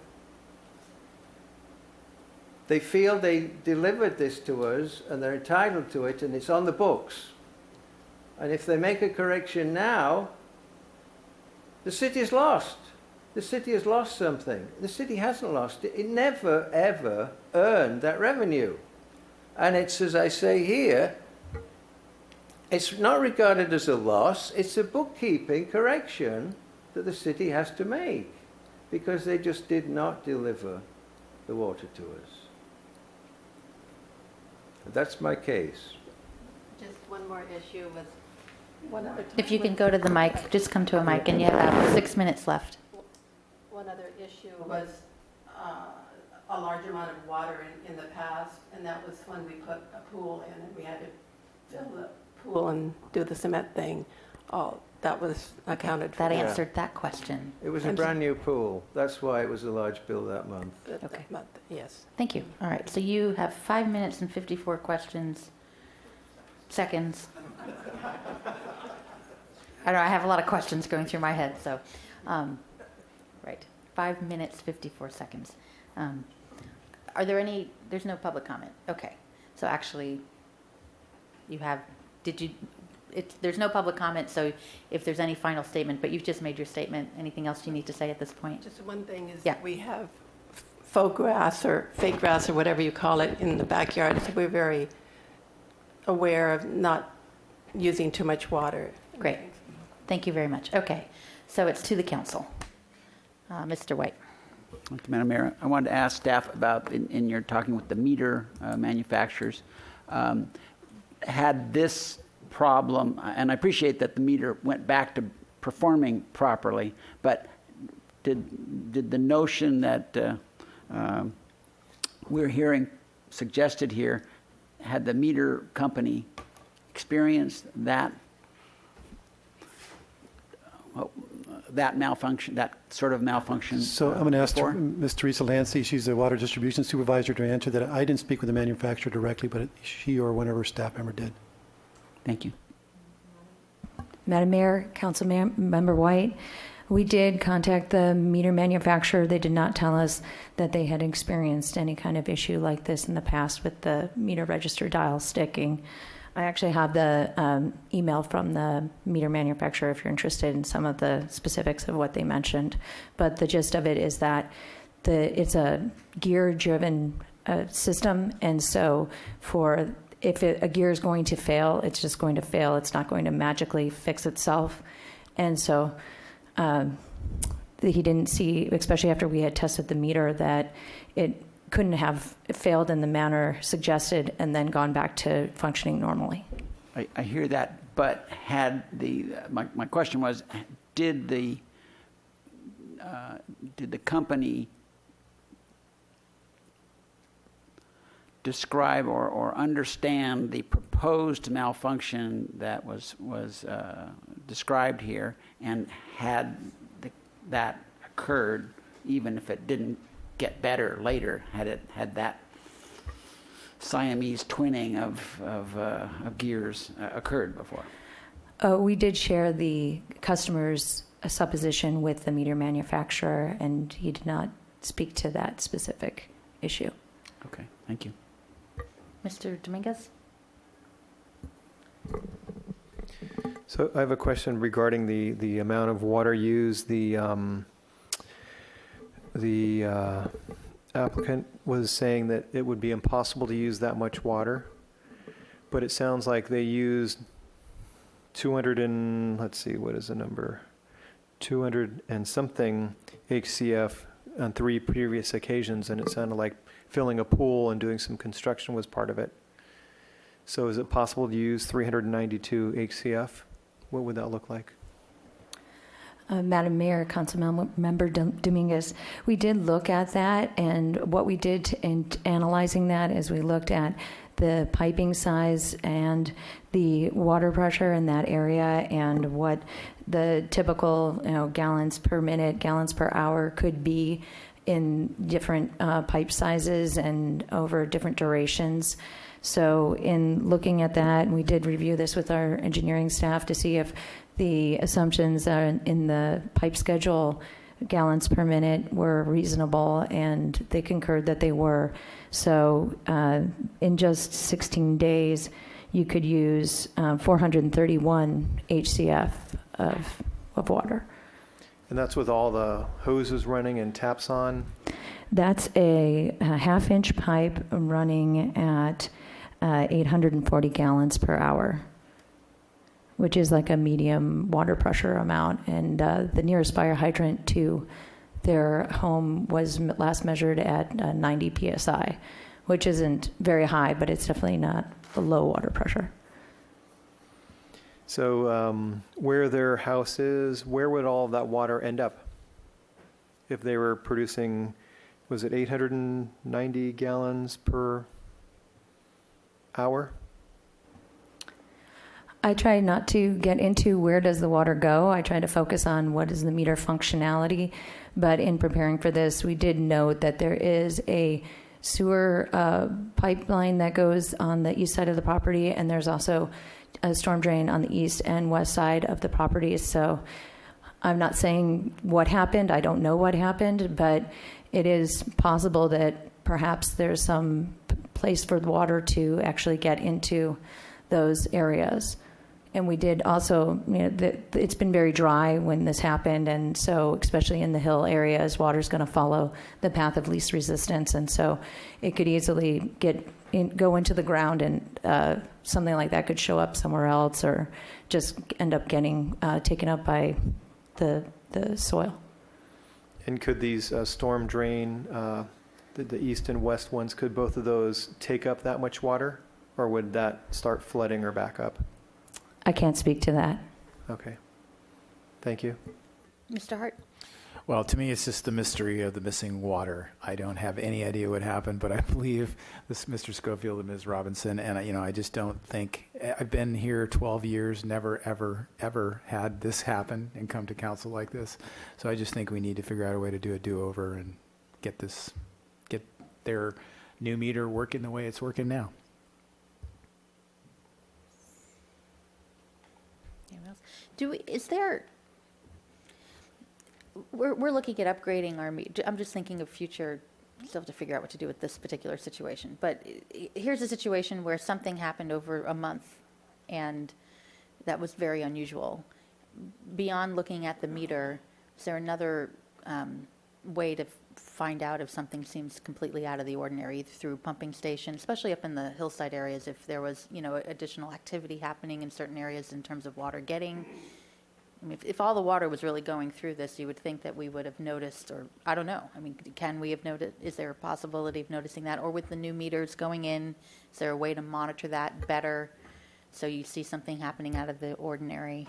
they feel they delivered this to us and they're entitled to it and it's on the books. And if they make a correction now, the city is lost. The city has lost something. The city hasn't lost it. It never, ever earned that revenue. And it's, as I say here, it's not regarded as a loss. It's a bookkeeping correction that the city has to make because they just did not deliver the water to us. That's my case. Just one more issue with one other. If you can go to the mic, just come to a mic, and you have about 6 minutes left. One other issue was a large amount of water in the past, and that was when we put a pool in, and we had to fill the pool and do the cement thing. Oh, that was accounted for. That answered that question. It was a brand new pool. That's why it was a large bill that month. Okay. Yes. Thank you. All right, so you have 5 minutes and 54 seconds. I know I have a lot of questions going through my head, so, right, 5 minutes, 54 seconds. Are there any, there's no public comment. Okay, so actually, there's no public comment, so if there's any final statement, but you've just made your statement, anything else you need to say at this point? Just one thing is that we have faux grass or fake grass or whatever you call it in the backyard, so we're very aware of not using too much water. Great. Thank you very much. Okay, so it's to the council. Mr. White. Thank you, Madam Mayor. I wanted to ask staff about, in your talking with the meter manufacturers, had this problem, and I appreciate that the meter went back to performing properly, but did the notion that we're hearing suggested here, had the meter company experienced that that malfunction, that sort of malfunction? So I'm going to ask before? Ms. Teresa Lancey, she's the water distribution supervisor, to answer that. I didn't speak with the manufacturer directly, but she or one of her staff member did. Thank you. Madam Mayor, Council Member White, we did contact the meter manufacturer. They did not tell us that they had experienced any kind of issue like this in the past with the meter register dial sticking. I actually have the email from the meter manufacturer if you're interested in some of the specifics of what they mentioned. But the gist of it is that it's a gear-driven system, and so if a gear is going to fail, it's just going to fail. It's not going to magically fix itself. And so he didn't see, especially after we had tested the meter, that it couldn't have failed in the manner suggested and then gone back to functioning normally. I hear that, but my question was, did the company describe or understand the proposed malfunction that was described here, and had that occurred, even if it didn't get better later, had that Siamese twinning of gears occurred before? We did share the customer's supposition with the meter manufacturer, and he did not speak to that specific issue. Okay, thank you. Mr. Dominguez? So I have a question regarding the amount of water used. The applicant was saying that it would be impossible to use that much water, but it sounds like they used 200 and, let's see, what is the number? 200 and something HCF on 3 previous occasions, and it sounded like filling a pool and doing some construction was part of it. So is it possible to use 392 HCF? What would that look like? Madam Mayor, Councilmember Dominguez, we did look at that, and what we did in analyzing that is we looked at the piping size and the water pressure in that area and what the typical gallons per minute, gallons per hour could be in different pipe sizes and over different durations. So in looking at that, we did review this with our engineering staff to see if the assumptions in the pipe schedule, gallons per minute, were reasonable, and they concurred that they were. So in just 16 days, you could use 431 HCF of water. And that's with all the hoses running and taps on? That's a half-inch pipe running at 840 gallons per hour, which is like a medium water pressure amount. And the nearest fire hydrant to their home was last measured at 90 psi, which isn't very high, but it's definitely not a low water pressure. So where their house is, where would all of that water end up? If they were producing, was it 890 gallons per hour? I try not to get into where does the water go. I try to focus on what is the meter functionality. But in preparing for this, we did note that there is a sewer pipeline that goes on the east side of the property, and there's also a storm drain on the east and west side of the property. So I'm not saying what happened. I don't know what happened, but it is possible that perhaps there's some place for the water to actually get into those areas. And we did also, it's been very dry when this happened, and so especially in the hill areas, water's going to follow the path of least resistance, and so it could easily go into the ground, and something like that could show up somewhere else, or just end up getting taken up by the soil. And could these storm drain, the east and west ones, could both of those take up that much water, or would that start flooding or back up? I can't speak to that. Okay. Thank you. Mr. Hart? Well, to me, it's just the mystery of the missing water. I don't have any idea what happened, but I believe this Mr. Schofield and Ms. Robinson, and I just don't think, I've been here 12 years, never, ever, ever had this happen and come to council like this. So I just think we need to figure out a way to do a do-over and get their new meter working the way it's working now. Anyone else? We're looking at upgrading our meter. I'm just thinking of future, still have to figure out what to do with this particular situation. But here's a situation where something happened over a month, and that was very unusual. Beyond looking at the meter, is there another way to find out if something seems completely out of the ordinary, either through pumping station, especially up in the hillside areas, if there was, additional activity happening in certain areas in terms of water getting? I mean, if all the water was really going through this, you would think that we would have noticed, or I don't know. I mean, can we have noticed? Is there a possibility of noticing that? Or with the new meters going in, is there a way to monitor that better so you see something happening out of the ordinary?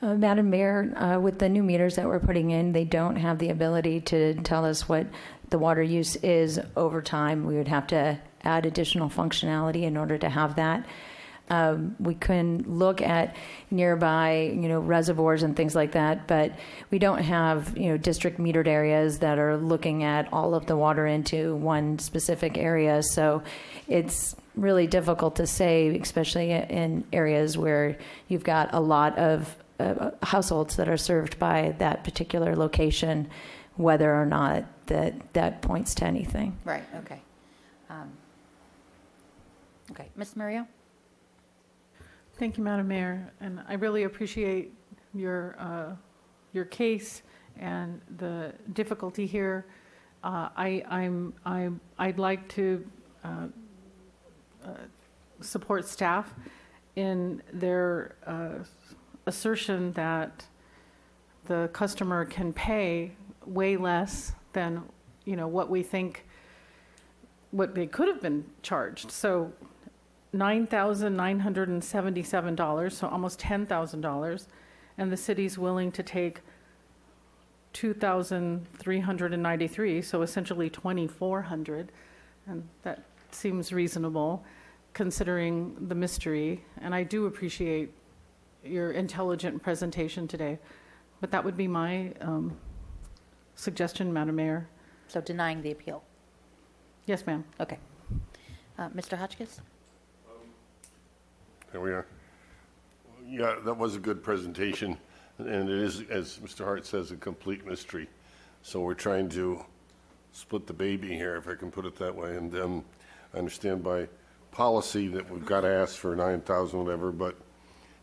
Madam Mayor, with the new meters that we're putting in, they don't have the ability to tell us what the water use is over time. We would have to add additional functionality in order to have that. We can look at nearby, reservoirs and things like that, but we don't have, district metered areas that are looking at all of the water into one specific area. So it's really difficult to say, especially in areas where you've got a lot of households that are served by that particular location, whether or not that points to anything. Right. Okay. Okay. Ms. Murillo? Thank you, Madam Mayor, and I really appreciate your case and the difficulty here. I'd like to support staff in their assertion that the customer can pay way less than what we think what they could have been charged. So $9,977, so almost $10,000, and the city's willing to take $2,393, so essentially $2,400, and that seems reasonable considering the mystery. And I do appreciate your intelligent presentation today, but that would be my suggestion, Madam Mayor. So denying the appeal? Yes, ma'am. Okay. Mr. Hotchkiss? There we are. Yeah, that was a good presentation, and it is, as Mr. Hart says, a complete mystery. So we're trying to split the baby here, if I can put it that way. And I understand by policy that we've got to ask for $9,000, whatever, but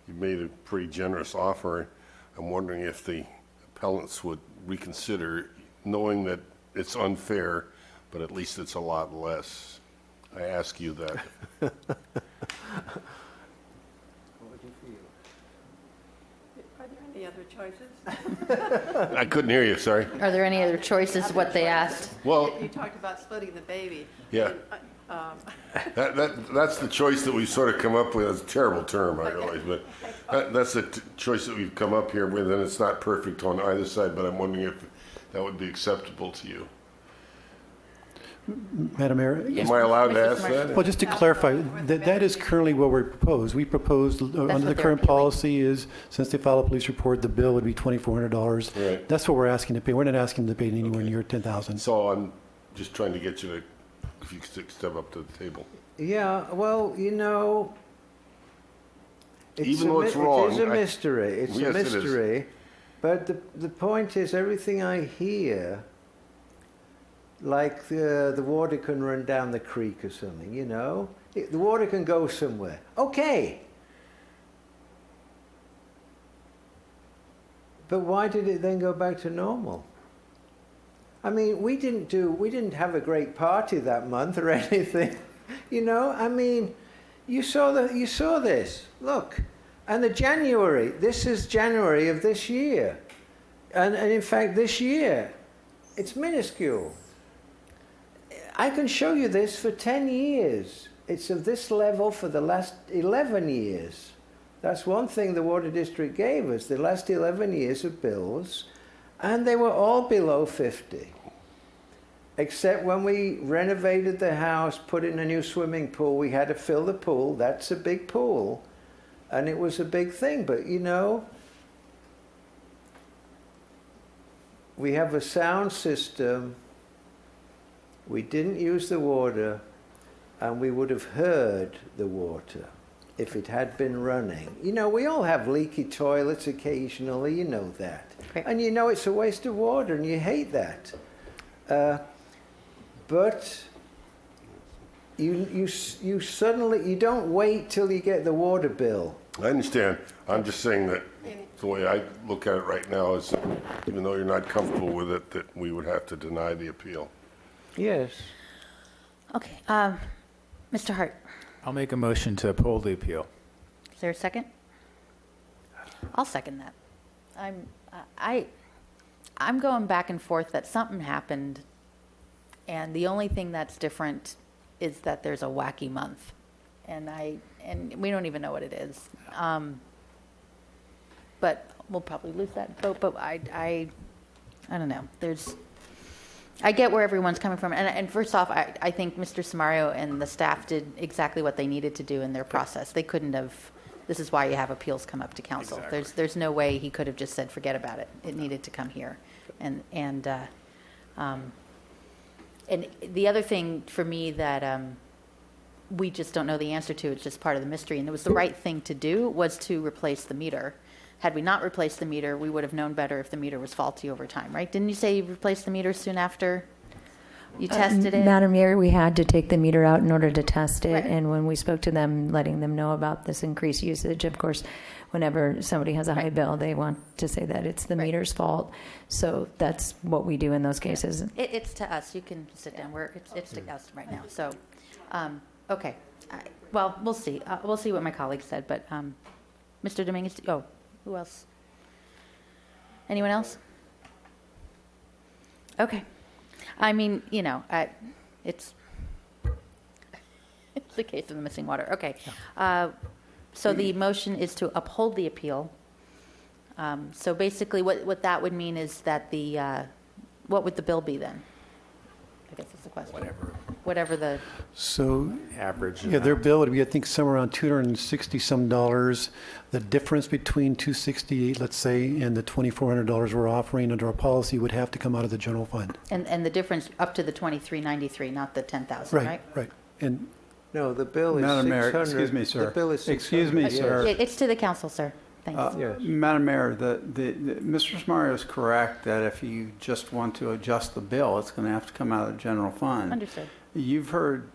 you've made a pretty generous offer. I'm wondering if the appellants would reconsider, knowing that it's unfair, but at least it's a lot less. I ask you that. Are there any other choices? I couldn't hear you, sorry. Are there any other choices, what they asked? Well, You talked about splitting the baby. yeah. That's the choice that we've sort of come up with. It's a terrible term, I realize, but that's the choice that we've come up here with, and it's not perfect on either side, but I'm wondering if that would be acceptable to you. Madam Mayor? Am I allowed to ask that? Well, just to clarify, that is currently what we propose. We proposed, under the current policy is, since they file a police report, the bill would be $2,400. Right. That's what we're asking to pay. We're not asking to pay anywhere near $10,000. So I'm just trying to get you to, if you could step up to the table. Yeah, well, Even though it's wrong, it is a mystery. It's Yes, a it is. mystery. But the point is, everything I hear, like the water can run down the creek or something, the water can go somewhere. Okay. But why did it then go back to normal? I mean, we didn't have a great party that month or anything. I mean, you saw this. Look. And this is January of this year. And in fact, this year, it's minuscule. I can show you this for 10 years. It's of this level for the last 11 years. That's one thing the Water District gave us, the last 11 years of bills. And they were all below 50. Except when we renovated the house, put in a new swimming pool, we had to fill the pool. That's a big pool. And it was a big thing. But you know, we have a sound system. We didn't use the water, and we would have heard the water if it had been running. You know, we all have leaky toilets occasionally, you know that. And you know it's a waste of water, and you hate that. But you suddenly, you don't wait till you get the water bill. I understand. I'm just saying that the way I look at it right now is, even though you're not comfortable with it, that we would have to deny the appeal. Yes. Okay, Mr. Hart, I'll make a motion to uphold the appeal. is there a second? I'll second that. I'm going back and forth that something happened, and the only thing that's different is that there's a wacky month, and we don't even know what it is. But we'll probably lose that vote. But I don't know. I get where everyone's coming from, and first off, I think Mr. Samario and the staff did exactly what they needed to do in their process. They couldn't have. This is why you have appeals come up to council. Exactly. There's no way he could have just said forget about it. It needed to come here, and the other thing for me that we just don't know the answer to, it's just part of the mystery, and it was the right thing to do, was to replace the meter. Had we not replaced the meter, we would have known better if the meter was faulty over time, right? Didn't you say you replaced the meter soon after you tested it? Madam Mayor, we had to take the meter out in order to test it, Right. and when we spoke to them, letting them know about this increased usage, of course, whenever somebody has a high bill, they want to say that it's the meter's fault. So that's what we do in those cases. It's to us. You can sit down. It's to us right now. So, okay. Well, we'll see. We'll see what my colleague said. But Mr. Dominguez, who else? Anyone else? Okay. I mean, you know, it's the case of the missing water. Okay. So the motion is to uphold the appeal. So basically what that would mean is that what would the bill be then? I guess that's the question. Whatever the... So average. Yeah, their bill would be, I think, somewhere around $260 some. The difference between $268, let's say, and the $2,400 we're offering under our policy would have to come out of the general fund. And the difference up to the $23.93, not the $10,000, right? Right. And no, the bill is Madam Mayor, 600. excuse me, sir. The bill is Excuse me, 600, sir. yes. It's to the council, sir. Thanks. Yes. Madam Mayor, Mr. Samario is correct that if you just want to adjust the bill, it's going to have to come out of the general fund. Understood. You've heard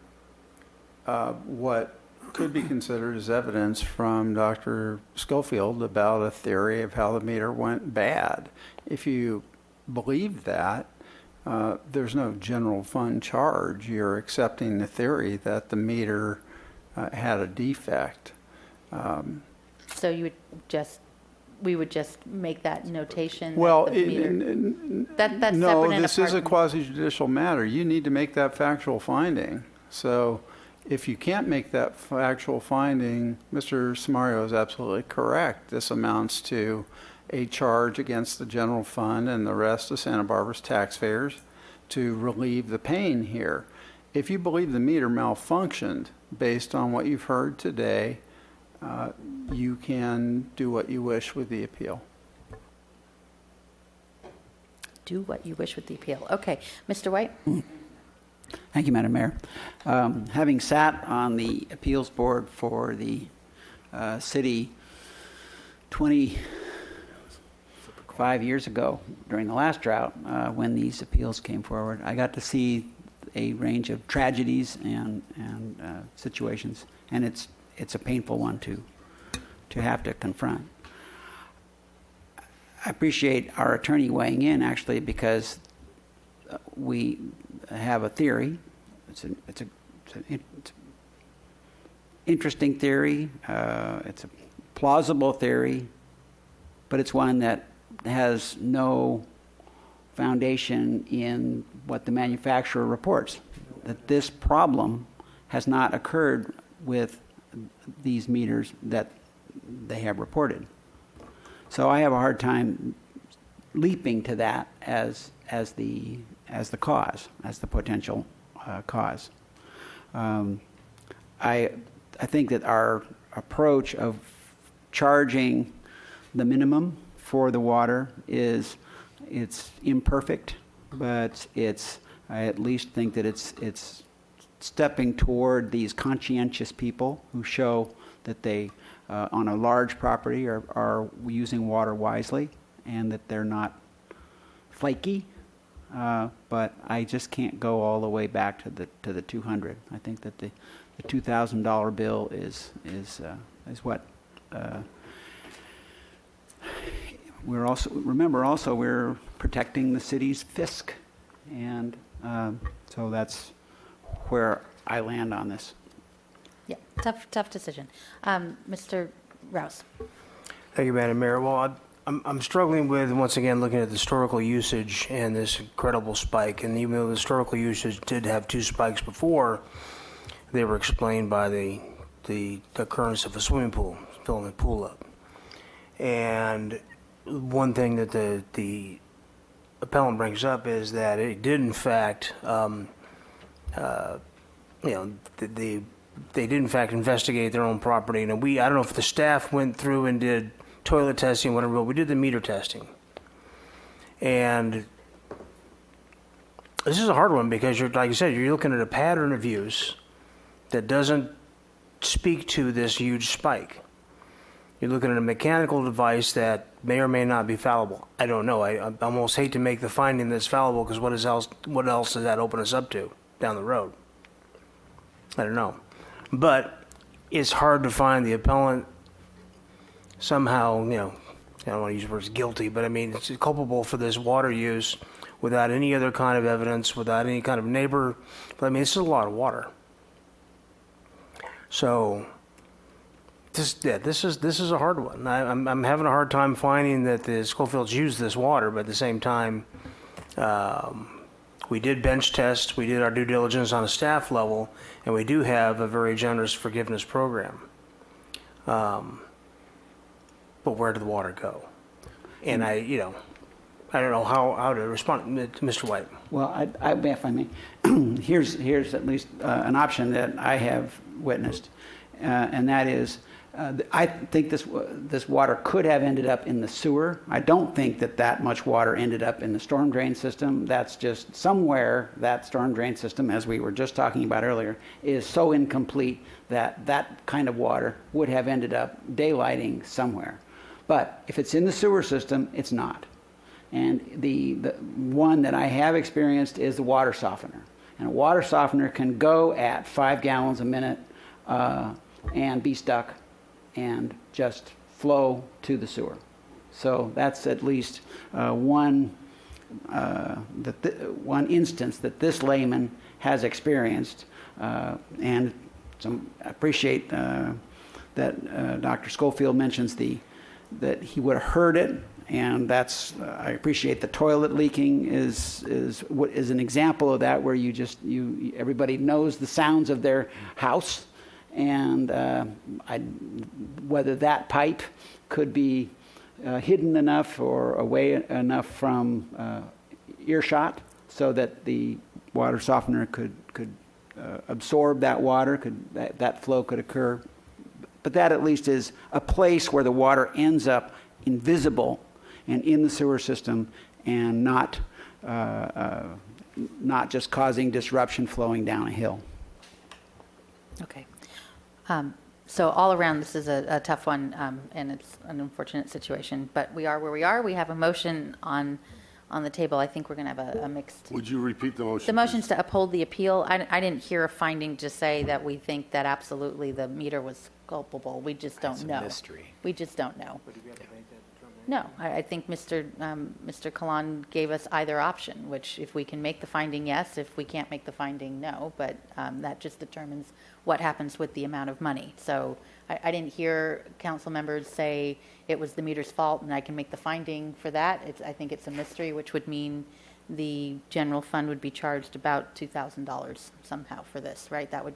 what could be considered as evidence from Dr. Schofield about a theory of how the meter went bad. If you believe that, there's no general fund charge. You're accepting the theory that the meter had a defect. So we would just make that notation. Well, that the meter, that's no, separate and this is a apart. quasi-judicial matter. You need to make that factual finding. So if you can't make that factual finding, Mr. Samario is absolutely correct. This amounts to a charge against the general fund and the rest of Santa Barbara's taxpayers to relieve the pain here. If you believe the meter malfunctioned based on what you've heard today, you can do what you wish with the appeal. Do what you wish with the appeal. Okay. Mr. White? Thank you, Madam Mayor. Having sat on the appeals board for the city 25 years ago during the last drought, when these appeals came forward, I got to see a range of tragedies and situations, and it's a painful one to have to confront. I appreciate our attorney weighing in, actually, because we have a theory. It's an interesting theory. It's a plausible theory, but it's one that has no foundation in what the manufacturer reports, that this problem has not occurred with these meters that they have reported. So I have a hard time leaping to that as the cause, as the potential cause. I think that our approach of charging the minimum for the water it's imperfect, but I at least think that it's stepping toward these conscientious people who show that they on a large property are using water wisely and that they're not flaky. But I just can't go all the way back to the 200. I think that the $2,000 bill is what we're also we're protecting the city's fisc, and so that's where I land on this. Yeah, tough decision. Mr. Rouse. Thank you, Madam Mayor. Well, I'm struggling with, once again, looking at the historical usage and this incredible spike. And even though the historical usage did have 2 spikes before, they were explained by the occurrence of a swimming pool, filling the pool up. And one thing that the appellant brings up is that it did, in fact, they did in fact investigate their own property. And I don't know if the staff went through and did toilet testing, whatever, but we did the meter testing. And this is a hard one because like you said, you're looking at a pattern of use that doesn't speak to this huge spike. You're looking at a mechanical device that may or may not be fallible. I don't know. I almost hate to make the finding that's fallible because what else does that open us up to down the road? I don't know. But it's hard to find the appellant somehow, I don't want to use the words guilty, but I mean, it's culpable for this water use without any other kind of evidence, without any kind of neighbor. But I mean, this is a lot of water. So this is a hard one. I'm having a hard time finding that the Schofields use this water, but at the same time, we did bench test, we did our due diligence on a staff level, and we do have a very generous forgiveness program. But where did the water go? And I don't know how to respond to Mr. White. Well, if I may, here's at least an option that I have witnessed, and that is, I think this water could have ended up in the sewer. I don't think that much water ended up in the storm drain system. That's just somewhere that storm drain system, as we were just talking about earlier, is so incomplete that kind of water would have ended up daylighting somewhere. But if it's in the sewer system, it's not. And the one that I have experienced is the water softener. And a water softener can go at 5 gallons a minute and be stuck and just flow to the sewer. So that's at least one instance that this layman has experienced. And I appreciate that Dr. Schofield mentions that he would have heard it, and that's I appreciate the toilet leaking is an example of that, where everybody knows the sounds of their house, and whether that pipe could be hidden enough or away enough from earshot so that the water softener could absorb that water, that flow could occur. But that at least is a place where the water ends up invisible and in the sewer system, and not just causing disruption flowing down a hill. Okay. So all around, this is a tough one, and it's an unfortunate situation. But we are where we are. We have a motion on the table. I think we're going to have a mixed. Would you repeat the motion? The motion's to uphold the appeal. I didn't hear a finding to say that we think that absolutely the meter was culpable. We just don't know. It's a mystery. We just don't know. No, I think Mr. Kalan gave us either option, which if we can make the finding, yes. If we can't make the finding, no. But that just determines what happens with the amount of money. So I didn't hear council members say it was the meter's fault and I can make the finding for that. I think it's a mystery, which would mean the general fund would be charged about $2,000 somehow for this, right? That would.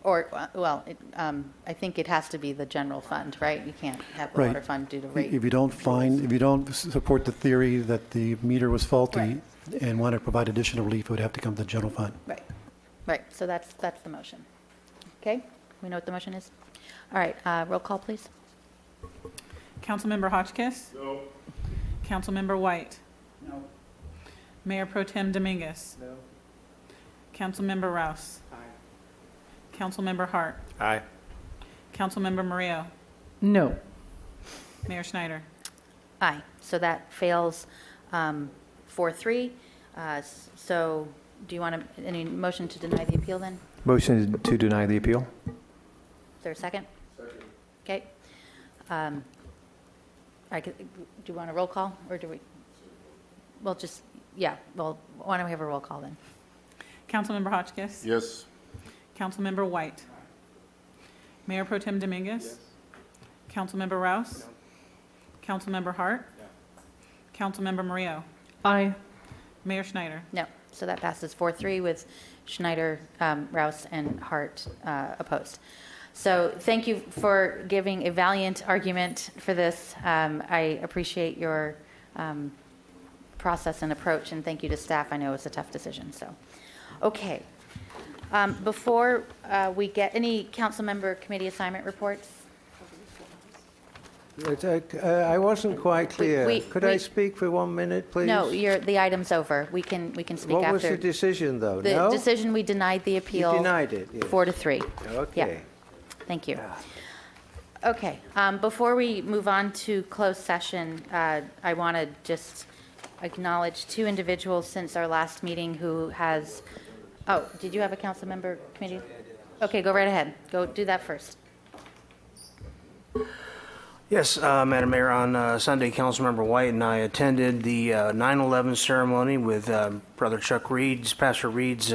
Or, I think it has to be the general fund, right? You can't have the Right. water fund due to rate. If you don't support the theory that the meter was faulty Right. and want to provide additional relief, it would have to come to the general fund. Right, so that's the motion. Okay, we know what the motion is? All right, roll call, please. Councilmember Hotchkiss? No. Councilmember White? No. Mayor Pro Tem Dominguez? No. Councilmember Rouse? Aye. Councilmember Hart? Aye. Councilmember Murillo? No. Mayor Schneider? Aye, so that fails 4-3. So do you want any motion to deny the appeal then? Motion to deny the appeal? Is there a second? Second. Okay. All right, do you want a roll call, or do we? Well, why don't we have a roll call then? Councilmember Hotchkiss? Yes. Councilmember White? Mayor Pro Tem Dominguez? Councilmember Rouse? Councilmember Hart? Councilmember Murillo? Aye. Mayor Schneider? No, so that passes 4-3 with Schneider, Rouse, and Hart opposed. So thank you for giving a valiant argument for this. I appreciate your process and approach, and thank you to staff. I know it's a tough decision. So, okay. Before we get any council member committee assignment reports, I wasn't quite clear. Could I we- speak for 1 minute, please? no, the item's over. We can speak after. What was the decision, though? The No? decision, we denied the appeal. You denied it, yes. 4-3. Okay. Yeah. Thank you. Okay, before we move on to closed session, I want to just acknowledge 2 individuals since our last meeting who has, did you have a council member committee? Okay, go right ahead. Go do that first. Yes, Madam Mayor, on Sunday, Councilmember White and I attended the 9/11 ceremony with Brother Chuck Reed's, Pastor Reed's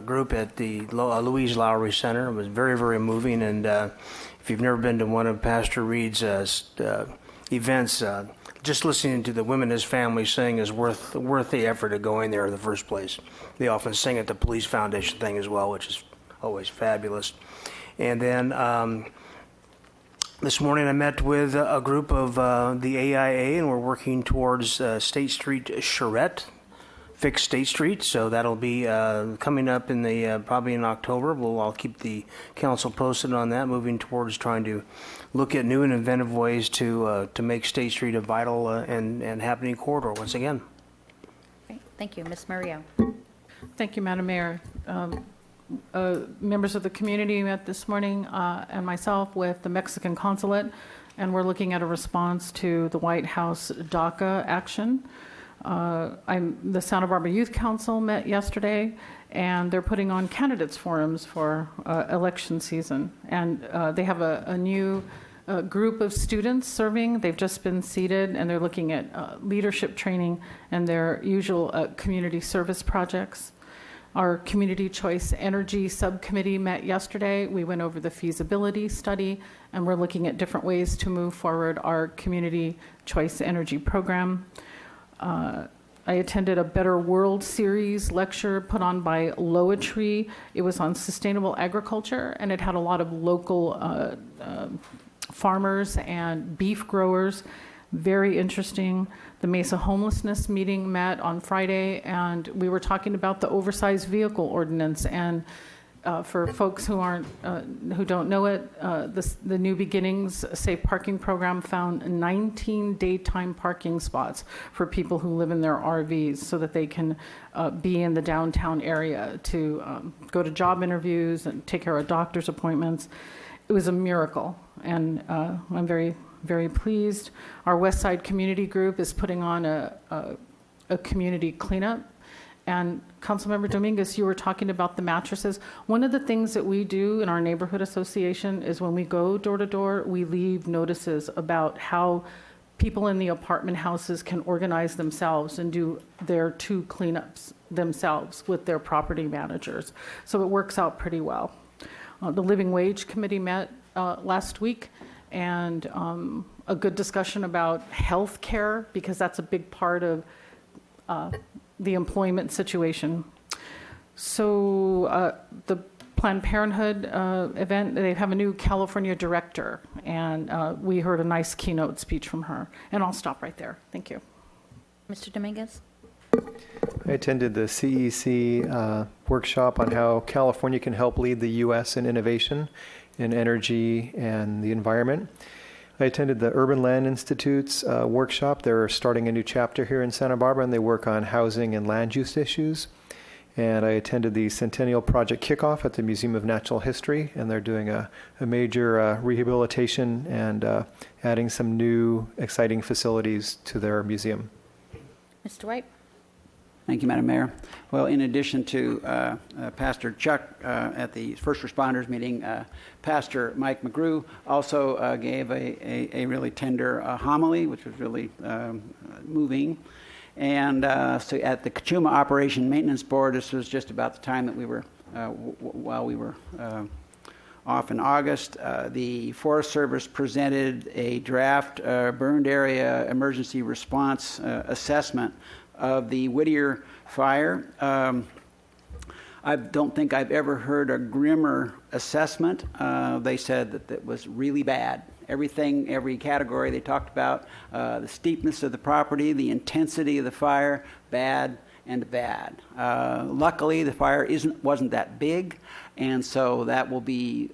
group at the Louise Lowry Center. It was very, very moving, and if you've never been to one of Pastor Reed's events, just listening to the women in his family sing is worth the effort of going there in the first place. They often sing at the Police Foundation thing as well, which is always fabulous. And then this morning I met with a group of the AIA, and we're working towards State Street Charette, fix State Street. So that'll be coming up in the probably in October. I'll keep the council posted on that, moving towards trying to look at new and inventive ways to make State Street a vital and happening corridor once again. Great. Thank you. Ms. Murillo. Thank you, Madam Mayor. Members of the community met this morning and myself with the Mexican consulate, and we're looking at a response to the White House DACA action. The Santa Barbara Youth Council met yesterday, and they're putting on candidates forums for election season. And they have a new group of students serving. They've just been seated, and they're looking at leadership training and their usual community service projects. Our Community Choice Energy Subcommittee met yesterday. We went over the feasibility study, and we're looking at different ways to move forward our Community Choice Energy program. I attended a Better World Series lecture put on by Loetry. It was on sustainable agriculture, and it had a lot of local farmers and beef growers. Very interesting. The Mesa Homelessness meeting met on Friday, and we were talking about the oversized vehicle ordinance. And for folks who don't know it, the New Beginnings Safe Parking Program found 19 daytime parking spots for people who live in their RVs, so that they can be in the downtown area to go to job interviews and take care of doctor's appointments. It was a miracle, and I'm very, very pleased. Our West Side Community Group is putting on a community cleanup. And Councilmember Dominguez, you were talking about the mattresses. One of the things that we do in our neighborhood association is when we go door to door, we leave notices about how people in the apartment houses can organize themselves and do their 2 cleanups themselves with their property managers. So it works out pretty well. The Living Wage Committee met last week, and a good discussion about health care, because that's a big part of the employment situation. So the Planned Parenthood event. They have a new California director, and we heard a nice keynote speech from her. And I'll stop right there. Thank you. Mr. Dominguez? I attended the CEC workshop on how California can help lead the U.S. in innovation in energy and the environment. I attended the Urban Land Institute's workshop. They're starting a new chapter here in Santa Barbara, and they work on housing and land use issues. And I attended the Centennial Project kickoff at the Museum of Natural History, and they're doing a major rehabilitation and adding some new exciting facilities to their museum. Mr. White? Thank you, Madam Mayor. Well, in addition to Pastor Chuck at the First Responders meeting, Pastor Mike McGrew also gave a really tender homily, which was really moving. And so at the Kachuma Operation Maintenance Board, this was just about the time that we were, while we were off in August, the Forest Service presented a draft burned area emergency response assessment of the Whittier fire. I don't think I've ever heard a grimmer assessment. They said that it was really bad. Everything, every category they talked about, the steepness of the property, the intensity of the fire, bad and bad. Luckily, the fire wasn't that big, and so that will be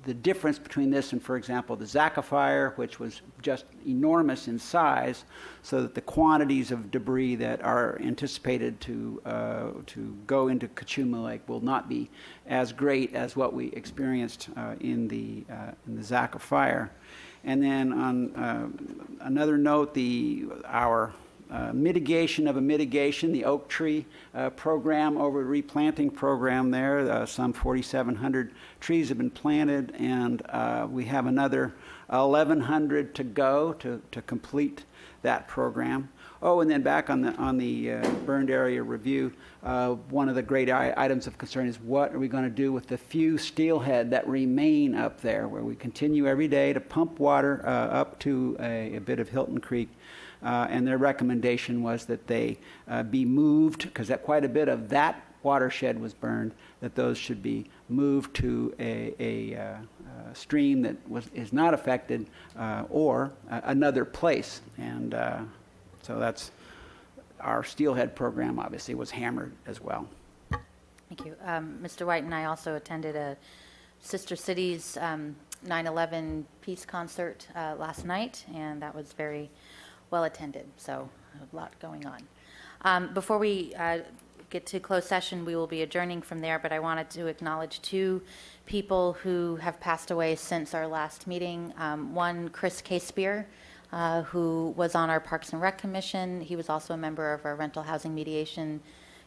the difference between this and, for example, the Zaka fire, which was just enormous in size, so that the quantities of debris that are anticipated to go into Kachuma Lake will not be as great as what we experienced in the Zaka fire. And then on another note, our mitigation of a mitigation, the oak tree program over replanting program there. Some 4,700 trees have been planted, and we have another 1,100 to go to complete that program. Oh, and then back on the burned area review, one of the great items of concern is what are we going to do with the few steelhead that remain up there, where we continue every day to pump water up to a bit of Hilton Creek. And their recommendation was that they be moved, because quite a bit of that watershed was burned, that those should be moved to a stream that is not affected or another place. And so that's our steelhead program, obviously, was hammered as well. Thank you. Mr. White and I also attended a Sister Cities 9/11 peace concert last night, and that was very well attended, so a lot going on. Before we get to closed session, we will be adjourning from there, but I wanted to acknowledge two people who have passed away since our last meeting. One, Chris Casebeer, who was on our Parks and Rec Commission. He was also a member of our Rental Housing Mediation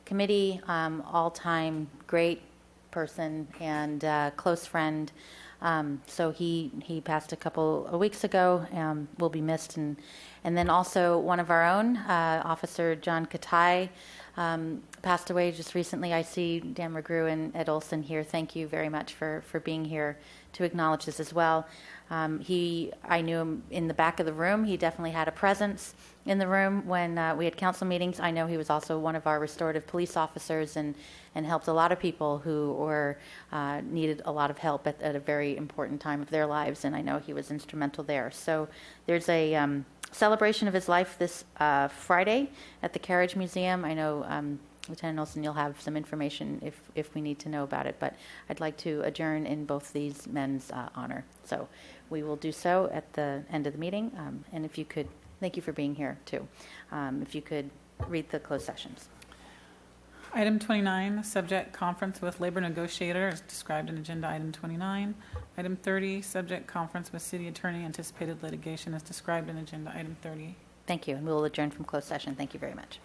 Committee, all-time great person and close friend. So he passed a couple of weeks ago, will be missed. And then also one of our own, Officer John Katai, passed away just recently. I see Dan McGrew and Ed Olson here. Thank you very much for being here to acknowledge this as well. I knew him in the back of the room. He definitely had a presence in the room when we had council meetings. I know he was also one of our restorative police officers and helped a lot of people who were needed a lot of help at a very important time of their lives, and I know he was instrumental there. So there's a celebration of his life this Friday at the Carriage Museum. I know Lieutenant Olson, you'll have some information if we need to know about it, but I'd like to adjourn in both these men's honor. So we will do so at the end of the meeting, and if you could, thank you for being here too. If you could read the closed sessions. Item 29, subject conference with labor negotiator as described in agenda item 29. Item 30, subject conference with city attorney, anticipated litigation as described in agenda item 30. Thank you, and we will adjourn from closed session. Thank you very much.